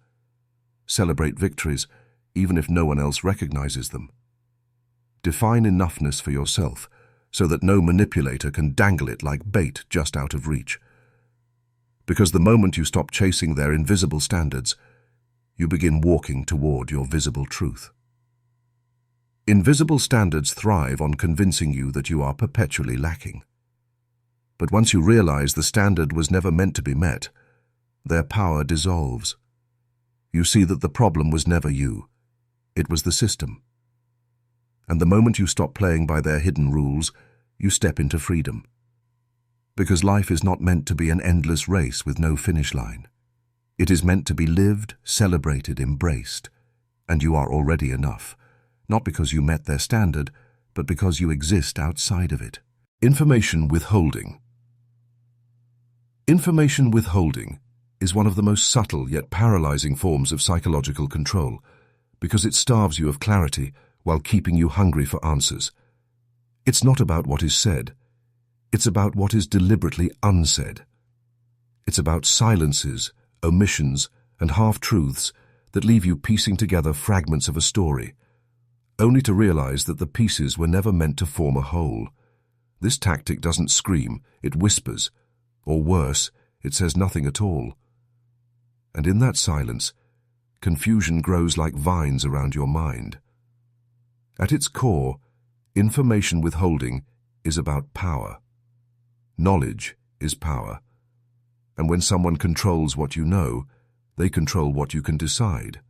A: Celebrate victories, even if no one else recognizes them. Define enoughness for yourself, so that no manipulator can dangle it like bait just out of reach. Because the moment you stop chasing their invisible standards, you begin walking toward your visible truth. Invisible standards thrive on convincing you that you are perpetually lacking. But once you realize the standard was never meant to be met, their power dissolves. You see that the problem was never you, it was the system. And the moment you stop playing by their hidden rules, you step into freedom. Because life is not meant to be an endless race with no finish line. It is meant to be lived, celebrated, embraced, and you are already enough, not because you met their standard, but because you exist outside of it. Information withholding. Information withholding is one of the most subtle yet paralyzing forms of psychological control, because it starves you of clarity while keeping you hungry for answers. It's not about what is said. It's about what is deliberately unsaid. It's about silences, omissions, and half-truths that leave you piecing together fragments of a story, only to realize that the pieces were never meant to form a whole. This tactic doesn't scream, it whispers, or worse, it says nothing at all. And in that silence, confusion grows like vines around your mind. At its core, information withholding is about power. Knowledge is power. And when someone controls what you know, they control what you can decide.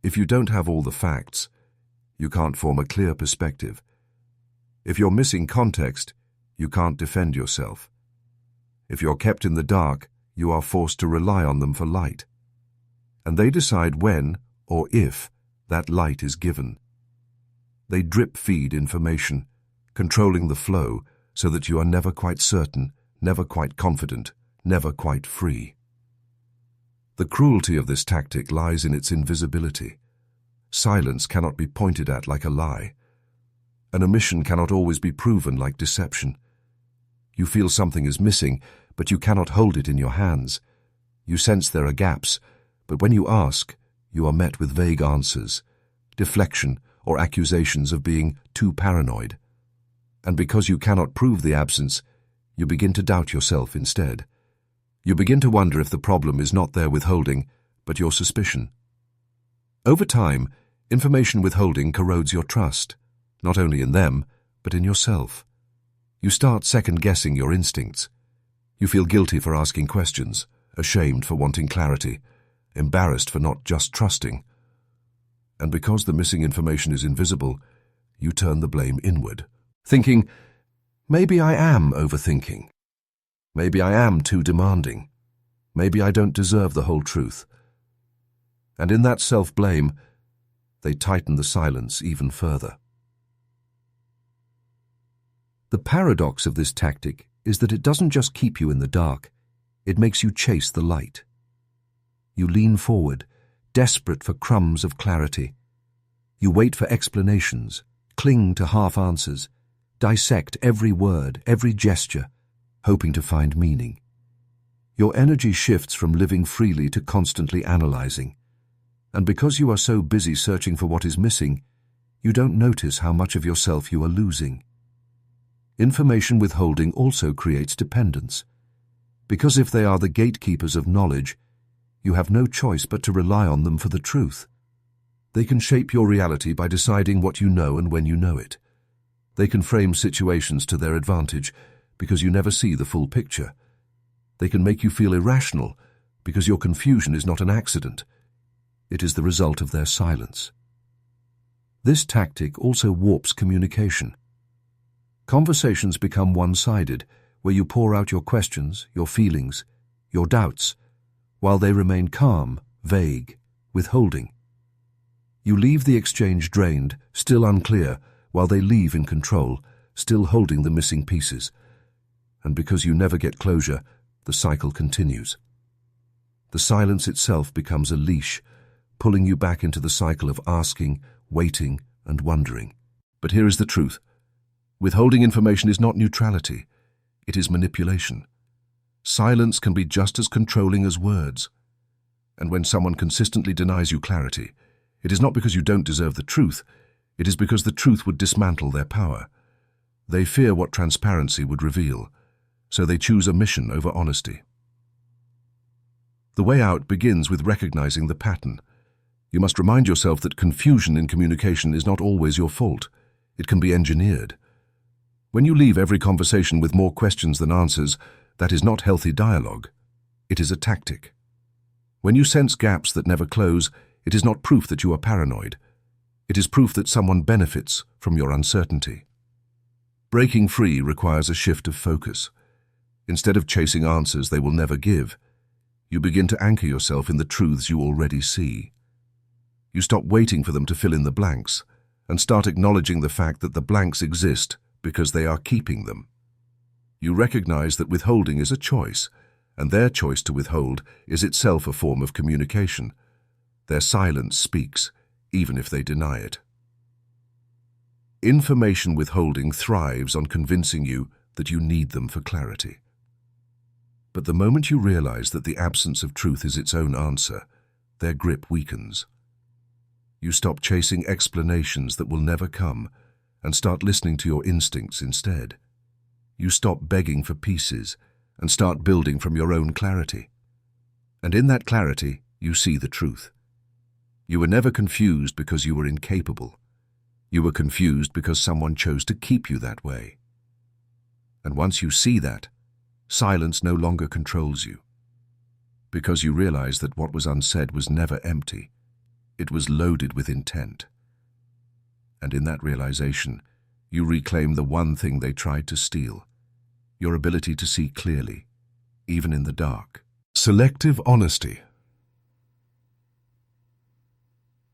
A: If you don't have all the facts, you can't form a clear perspective. If you're missing context, you can't defend yourself. If you're kept in the dark, you are forced to rely on them for light. And they decide when, or if, that light is given. They drip-feed information, controlling the flow so that you are never quite certain, never quite confident, never quite free. The cruelty of this tactic lies in its invisibility. Silence cannot be pointed at like a lie. An omission cannot always be proven like deception. You feel something is missing, but you cannot hold it in your hands. You sense there are gaps, but when you ask, you are met with vague answers, deflection, or accusations of being too paranoid. And because you cannot prove the absence, you begin to doubt yourself instead. You begin to wonder if the problem is not their withholding, but your suspicion. Over time, information withholding corrodes your trust, not only in them, but in yourself. You start second-guessing your instincts. You feel guilty for asking questions, ashamed for wanting clarity, embarrassed for not just trusting. And because the missing information is invisible, you turn the blame inward, thinking, maybe I am overthinking. Maybe I am too demanding. Maybe I don't deserve the whole truth. And in that self-blame, they tighten the silence even further. The paradox of this tactic is that it doesn't just keep you in the dark, it makes you chase the light. You lean forward, desperate for crumbs of clarity. You wait for explanations, cling to half-answers, dissect every word, every gesture, hoping to find meaning. Your energy shifts from living freely to constantly analyzing. And because you are so busy searching for what is missing, you don't notice how much of yourself you are losing. Information withholding also creates dependence. Because if they are the gatekeepers of knowledge, you have no choice but to rely on them for the truth. They can shape your reality by deciding what you know and when you know it. They can frame situations to their advantage because you never see the full picture. They can make you feel irrational because your confusion is not an accident. It is the result of their silence. This tactic also warps communication. Conversations become one-sided, where you pour out your questions, your feelings, your doubts, while they remain calm, vague, withholding. You leave the exchange drained, still unclear, while they leave in control, still holding the missing pieces. And because you never get closure, the cycle continues. The silence itself becomes a leash, pulling you back into the cycle of asking, waiting, and wondering. But here is the truth. Withholding information is not neutrality. It is manipulation. Silence can be just as controlling as words. And when someone consistently denies you clarity, it is not because you don't deserve the truth, it is because the truth would dismantle their power. They fear what transparency would reveal, so they choose omission over honesty. The way out begins with recognizing the pattern. You must remind yourself that confusion in communication is not always your fault. It can be engineered. When you leave every conversation with more questions than answers, that is not healthy dialogue. It is a tactic. When you sense gaps that never close, it is not proof that you are paranoid. It is proof that someone benefits from your uncertainty. Breaking free requires a shift of focus. Instead of chasing answers they will never give, you begin to anchor yourself in the truths you already see. You stop waiting for them to fill in the blanks and start acknowledging the fact that the blanks exist because they are keeping them. You recognize that withholding is a choice, and their choice to withhold is itself a form of communication. Their silence speaks, even if they deny it. Information withholding thrives on convincing you that you need them for clarity. But the moment you realize that the absence of truth is its own answer, their grip weakens. You stop chasing explanations that will never come and start listening to your instincts instead. You stop begging for pieces and start building from your own clarity. And in that clarity, you see the truth. You were never confused because you were incapable. You were confused because someone chose to keep you that way. And once you see that, silence no longer controls you. Because you realize that what was unsaid was never empty. It was loaded with intent. And in that realization, you reclaim the one thing they tried to steal, your ability to see clearly, even in the dark. Selective honesty.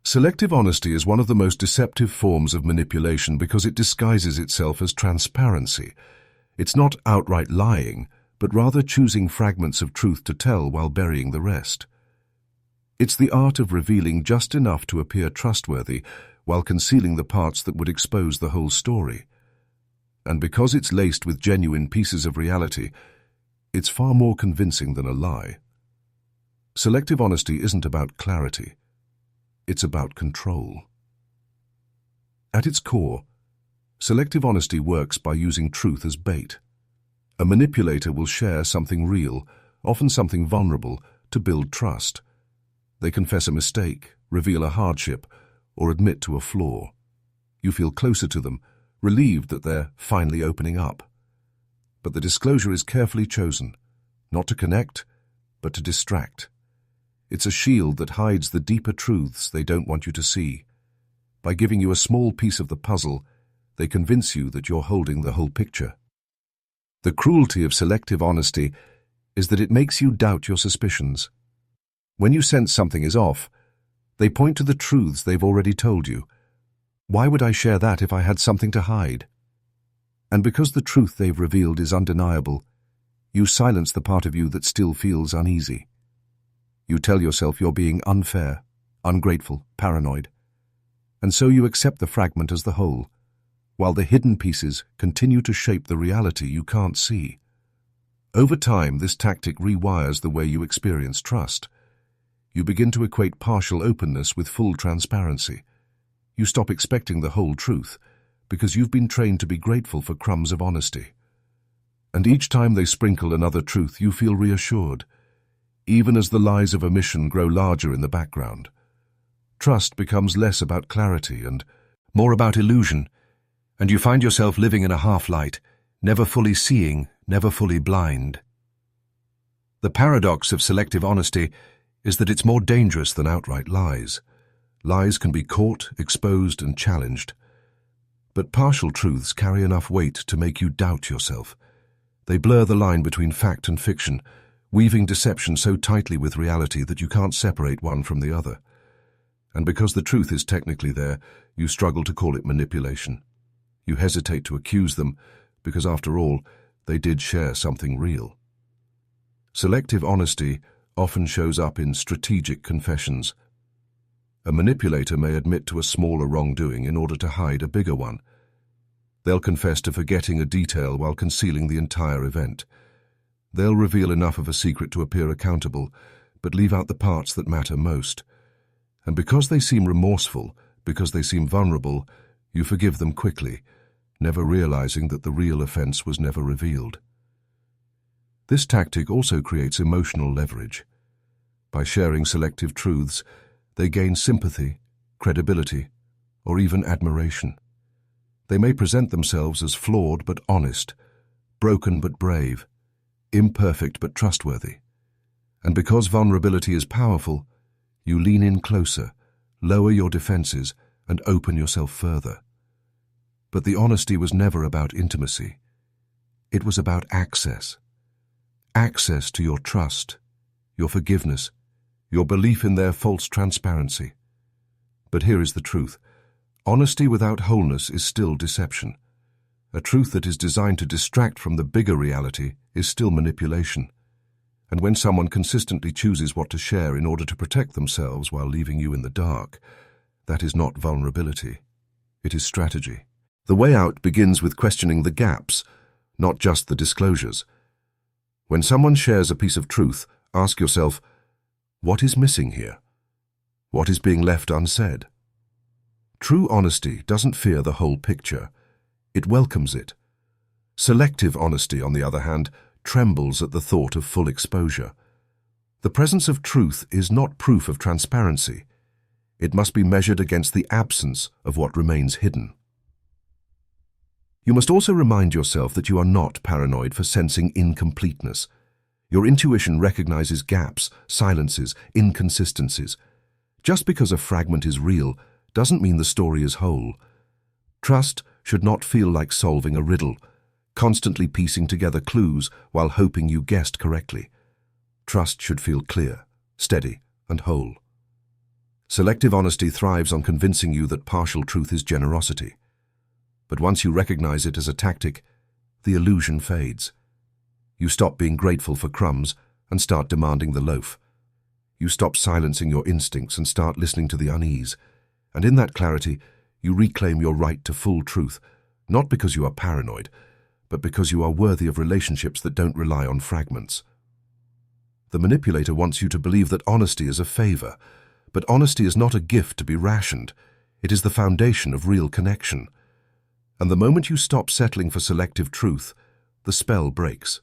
A: Selective honesty is one of the most deceptive forms of manipulation because it disguises itself as transparency. It's not outright lying, but rather choosing fragments of truth to tell while burying the rest. It's the art of revealing just enough to appear trustworthy while concealing the parts that would expose the whole story. And because it's laced with genuine pieces of reality, it's far more convincing than a lie. Selective honesty isn't about clarity. It's about control. At its core, selective honesty works by using truth as bait. A manipulator will share something real, often something vulnerable, to build trust. They confess a mistake, reveal a hardship, or admit to a flaw. You feel closer to them, relieved that they're finally opening up. But the disclosure is carefully chosen, not to connect, but to distract. It's a shield that hides the deeper truths they don't want you to see. By giving you a small piece of the puzzle, they convince you that you're holding the whole picture. The cruelty of selective honesty is that it makes you doubt your suspicions. When you sense something is off, they point to the truths they've already told you. Why would I share that if I had something to hide? And because the truth they've revealed is undeniable, you silence the part of you that still feels uneasy. You tell yourself you're being unfair, ungrateful, paranoid. And so you accept the fragment as the whole, while the hidden pieces continue to shape the reality you can't see. Over time, this tactic rewires the way you experience trust. You begin to equate partial openness with full transparency. You stop expecting the whole truth, because you've been trained to be grateful for crumbs of honesty. And each time they sprinkle another truth, you feel reassured, even as the lies of omission grow larger in the background. Trust becomes less about clarity and more about illusion, and you find yourself living in a half-light, never fully seeing, never fully blind. The paradox of selective honesty is that it's more dangerous than outright lies. Lies can be caught, exposed, and challenged. But partial truths carry enough weight to make you doubt yourself. They blur the line between fact and fiction, weaving deception so tightly with reality that you can't separate one from the other. And because the truth is technically there, you struggle to call it manipulation. You hesitate to accuse them, because after all, they did share something real. Selective honesty often shows up in strategic confessions. A manipulator may admit to a smaller wrongdoing in order to hide a bigger one. They'll confess to forgetting a detail while concealing the entire event. They'll reveal enough of a secret to appear accountable, but leave out the parts that matter most. And because they seem remorseful, because they seem vulnerable, you forgive them quickly, never realizing that the real offense was never revealed. This tactic also creates emotional leverage. By sharing selective truths, they gain sympathy, credibility, or even admiration. They may present themselves as flawed but honest, broken but brave, imperfect but trustworthy. And because vulnerability is powerful, you lean in closer, lower your defenses, and open yourself further. But the honesty was never about intimacy. It was about access. Access to your trust, your forgiveness, your belief in their false transparency. But here is the truth. Honesty without wholeness is still deception. A truth that is designed to distract from the bigger reality is still manipulation. And when someone consistently chooses what to share in order to protect themselves while leaving you in the dark, that is not vulnerability. It is strategy. The way out begins with questioning the gaps, not just the disclosures. When someone shares a piece of truth, ask yourself, what is missing here? What is being left unsaid? True honesty doesn't fear the whole picture. It welcomes it. Selective honesty, on the other hand, trembles at the thought of full exposure. The presence of truth is not proof of transparency. It must be measured against the absence of what remains hidden. You must also remind yourself that you are not paranoid for sensing incompleteness. Your intuition recognizes gaps, silences, inconsistencies. Just because a fragment is real doesn't mean the story is whole. Trust should not feel like solving a riddle, constantly piecing together clues while hoping you guessed correctly. Trust should feel clear, steady, and whole. Selective honesty thrives on convincing you that partial truth is generosity. But once you recognize it as a tactic, the illusion fades. You stop being grateful for crumbs and start demanding the loaf. You stop silencing your instincts and start listening to the unease. And in that clarity, you reclaim your right to full truth, not because you are paranoid, but because you are worthy of relationships that don't rely on fragments. The manipulator wants you to believe that honesty is a favor, but honesty is not a gift to be rationed. It is the foundation of real connection. And the moment you stop settling for selective truth, the spell breaks.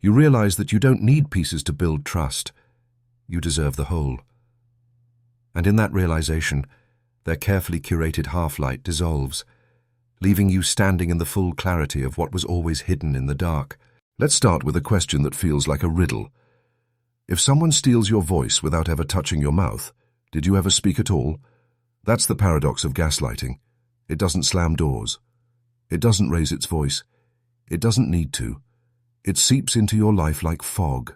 A: You realize that you don't need pieces to build trust. You deserve the whole. And in that realization, their carefully curated half-light dissolves, leaving you standing in the full clarity of what was always hidden in the dark. Let's start with a question that feels like a riddle. If someone steals your voice without ever touching your mouth, did you ever speak at all? That's the paradox of gaslighting. It doesn't slam doors. It doesn't raise its voice. It doesn't need to. It seeps into your life like fog.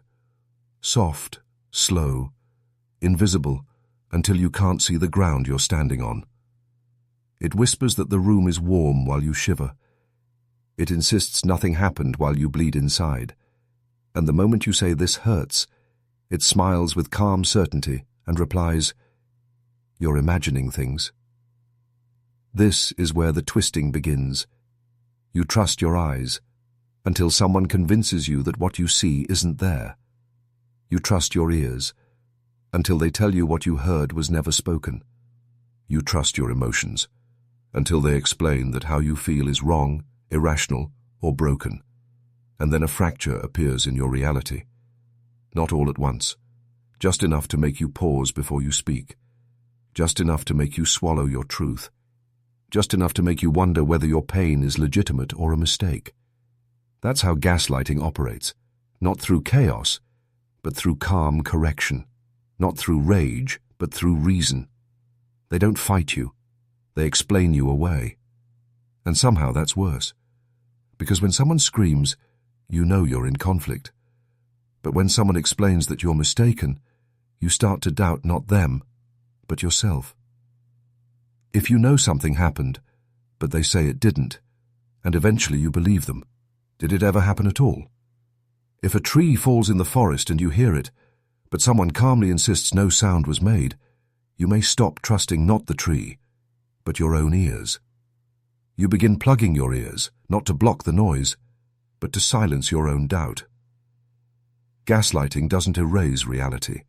A: Soft, slow, invisible, until you can't see the ground you're standing on. It whispers that the room is warm while you shiver. It insists nothing happened while you bleed inside. And the moment you say this hurts, it smiles with calm certainty and replies, "You're imagining things." This is where the twisting begins. You trust your eyes until someone convinces you that what you see isn't there. You trust your ears until they tell you what you heard was never spoken. You trust your emotions until they explain that how you feel is wrong, irrational, or broken. And then a fracture appears in your reality. Not all at once, just enough to make you pause before you speak, just enough to make you swallow your truth, just enough to make you wonder whether your pain is legitimate or a mistake. That's how gaslighting operates, not through chaos, but through calm correction, not through rage, but through reason. They don't fight you, they explain you away. And somehow that's worse, because when someone screams, you know you're in conflict. But when someone explains that you're mistaken, you start to doubt not them, but yourself. If you know something happened, but they say it didn't, and eventually you believe them, did it ever happen at all? If a tree falls in the forest and you hear it, but someone calmly insists no sound was made, you may stop trusting not the tree, but your own ears. You begin plugging your ears, not to block the noise, but to silence your own doubt. Gaslighting doesn't erase reality.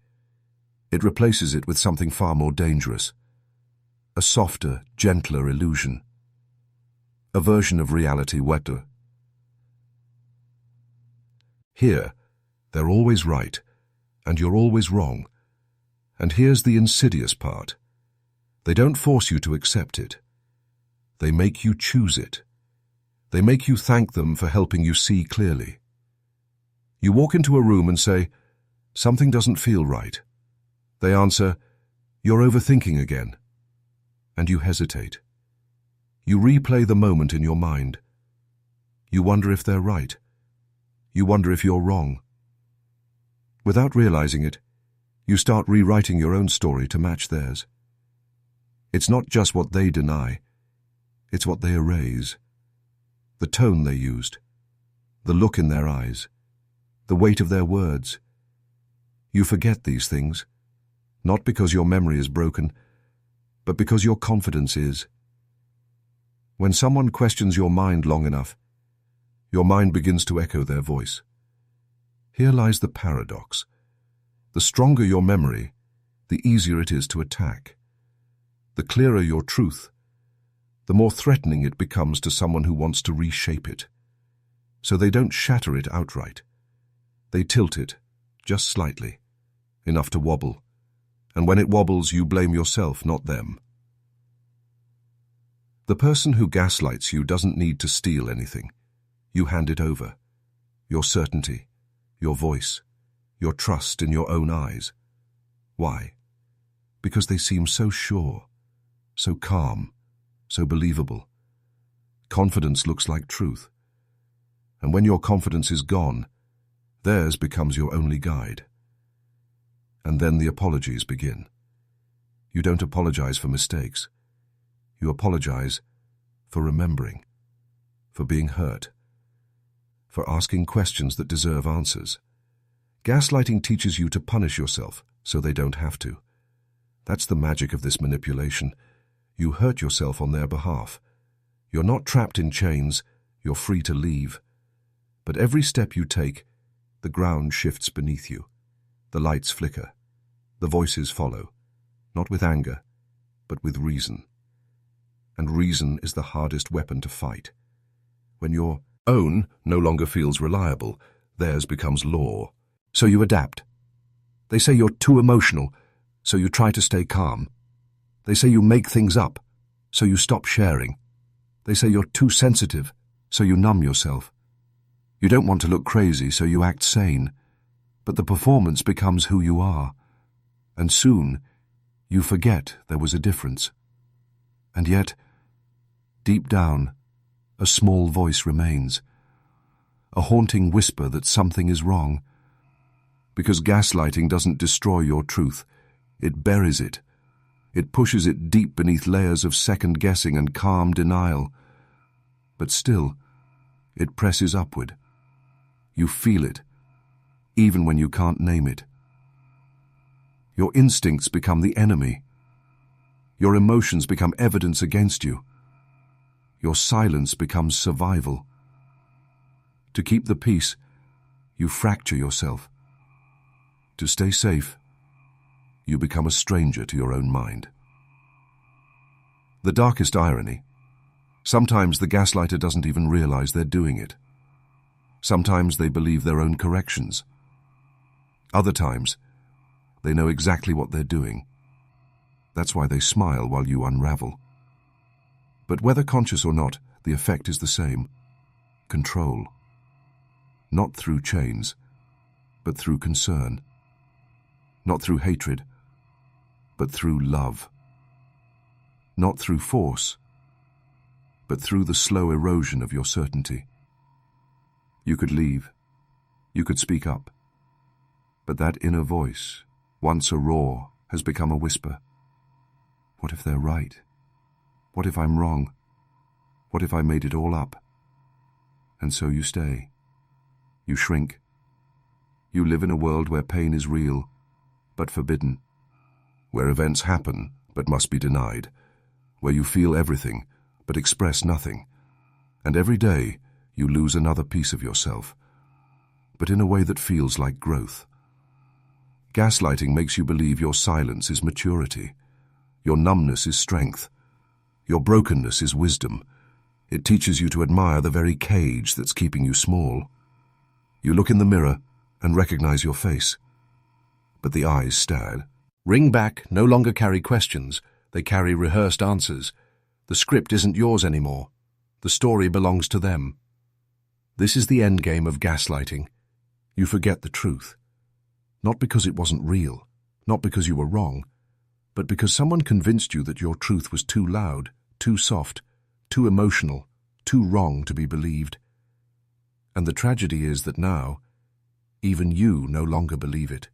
A: It replaces it with something far more dangerous. A softer, gentler illusion. A version of reality wetter. Here, they're always right, and you're always wrong, And here's the insidious part. They don't force you to accept it. They make you choose it. They make you thank them for helping you see clearly. You walk into a room and say, "Something doesn't feel right." They answer, "You're overthinking again." And you hesitate. You replay the moment in your mind. You wonder if they're right. You wonder if you're wrong. Without realizing it, you start rewriting your own story to match theirs. It's not just what they deny, it's what they erase. The tone they used, the look in their eyes, the weight of their words. You forget these things, not because your memory is broken, but because your confidence is. When someone questions your mind long enough, your mind begins to echo their voice. Here lies the paradox. The stronger your memory, the easier it is to attack. The clearer your truth, the more threatening it becomes to someone who wants to reshape it. So they don't shatter it outright. They tilt it, just slightly, enough to wobble. And when it wobbles, you blame yourself, not them. The person who gaslights you doesn't need to steal anything. You hand it over. Your certainty, your voice, your trust in your own eyes. Why? Because they seem so sure, so calm, so believable. Confidence looks like truth. And when your confidence is gone, theirs becomes your only guide. And then the apologies begin. You don't apologize for mistakes. You apologize for remembering, for being hurt, for asking questions that deserve answers. Gaslighting teaches you to punish yourself so they don't have to. That's the magic of this manipulation. You hurt yourself on their behalf. You're not trapped in chains, you're free to leave. But every step you take, the ground shifts beneath you. The lights flicker. The voices follow, not with anger, but with reason. And reason is the hardest weapon to fight. When your own no longer feels reliable, theirs becomes law. So you adapt. They say you're too emotional, so you try to stay calm. They say you make things up, so you stop sharing. They say you're too sensitive, so you numb yourself. You don't want to look crazy, so you act sane. But the performance becomes who you are. And soon, you forget there was a difference. And yet, deep down, a small voice remains. A haunting whisper that something is wrong. Because gaslighting doesn't destroy your truth. It buries it. It pushes it deep beneath layers of second-guessing and calm denial. But still, it presses upward. You feel it, even when you can't name it. Your instincts become the enemy. Your emotions become evidence against you. Your silence becomes survival. To keep the peace, you fracture yourself. To stay safe, you become a stranger to your own mind. The darkest irony. Sometimes the gaslighter doesn't even realize they're doing it. Sometimes they believe their own corrections. Other times, they know exactly what they're doing. That's why they smile while you unravel. But whether conscious or not, the effect is the same. Control. Not through chains, but through concern. Not through hatred, but through love. Not through force, but through the slow erosion of your certainty. You could leave. You could speak up. But that inner voice, once a roar, has become a whisper. What if they're right? What if I'm wrong? What if I made it all up? And so you stay. You shrink. You live in a world where pain is real, but forbidden. Where events happen, but must be denied. Where you feel everything, but express nothing. And every day, you lose another piece of yourself, but in a way that feels like growth. Gaslighting makes you believe your silence is maturity. Your numbness is strength. Your brokenness is wisdom. It teaches you to admire the very cage that's keeping you small. You look in the mirror and recognize your face, but the eyes stare. Ring back no longer carry questions, they carry rehearsed answers. The script isn't yours anymore. The story belongs to them. This is the endgame of gaslighting. You forget the truth. Not because it wasn't real, not because you were wrong, but because someone convinced you that your truth was too loud, too soft, too emotional, too wrong to be believed. And the tragedy is that now, even you no longer believe it.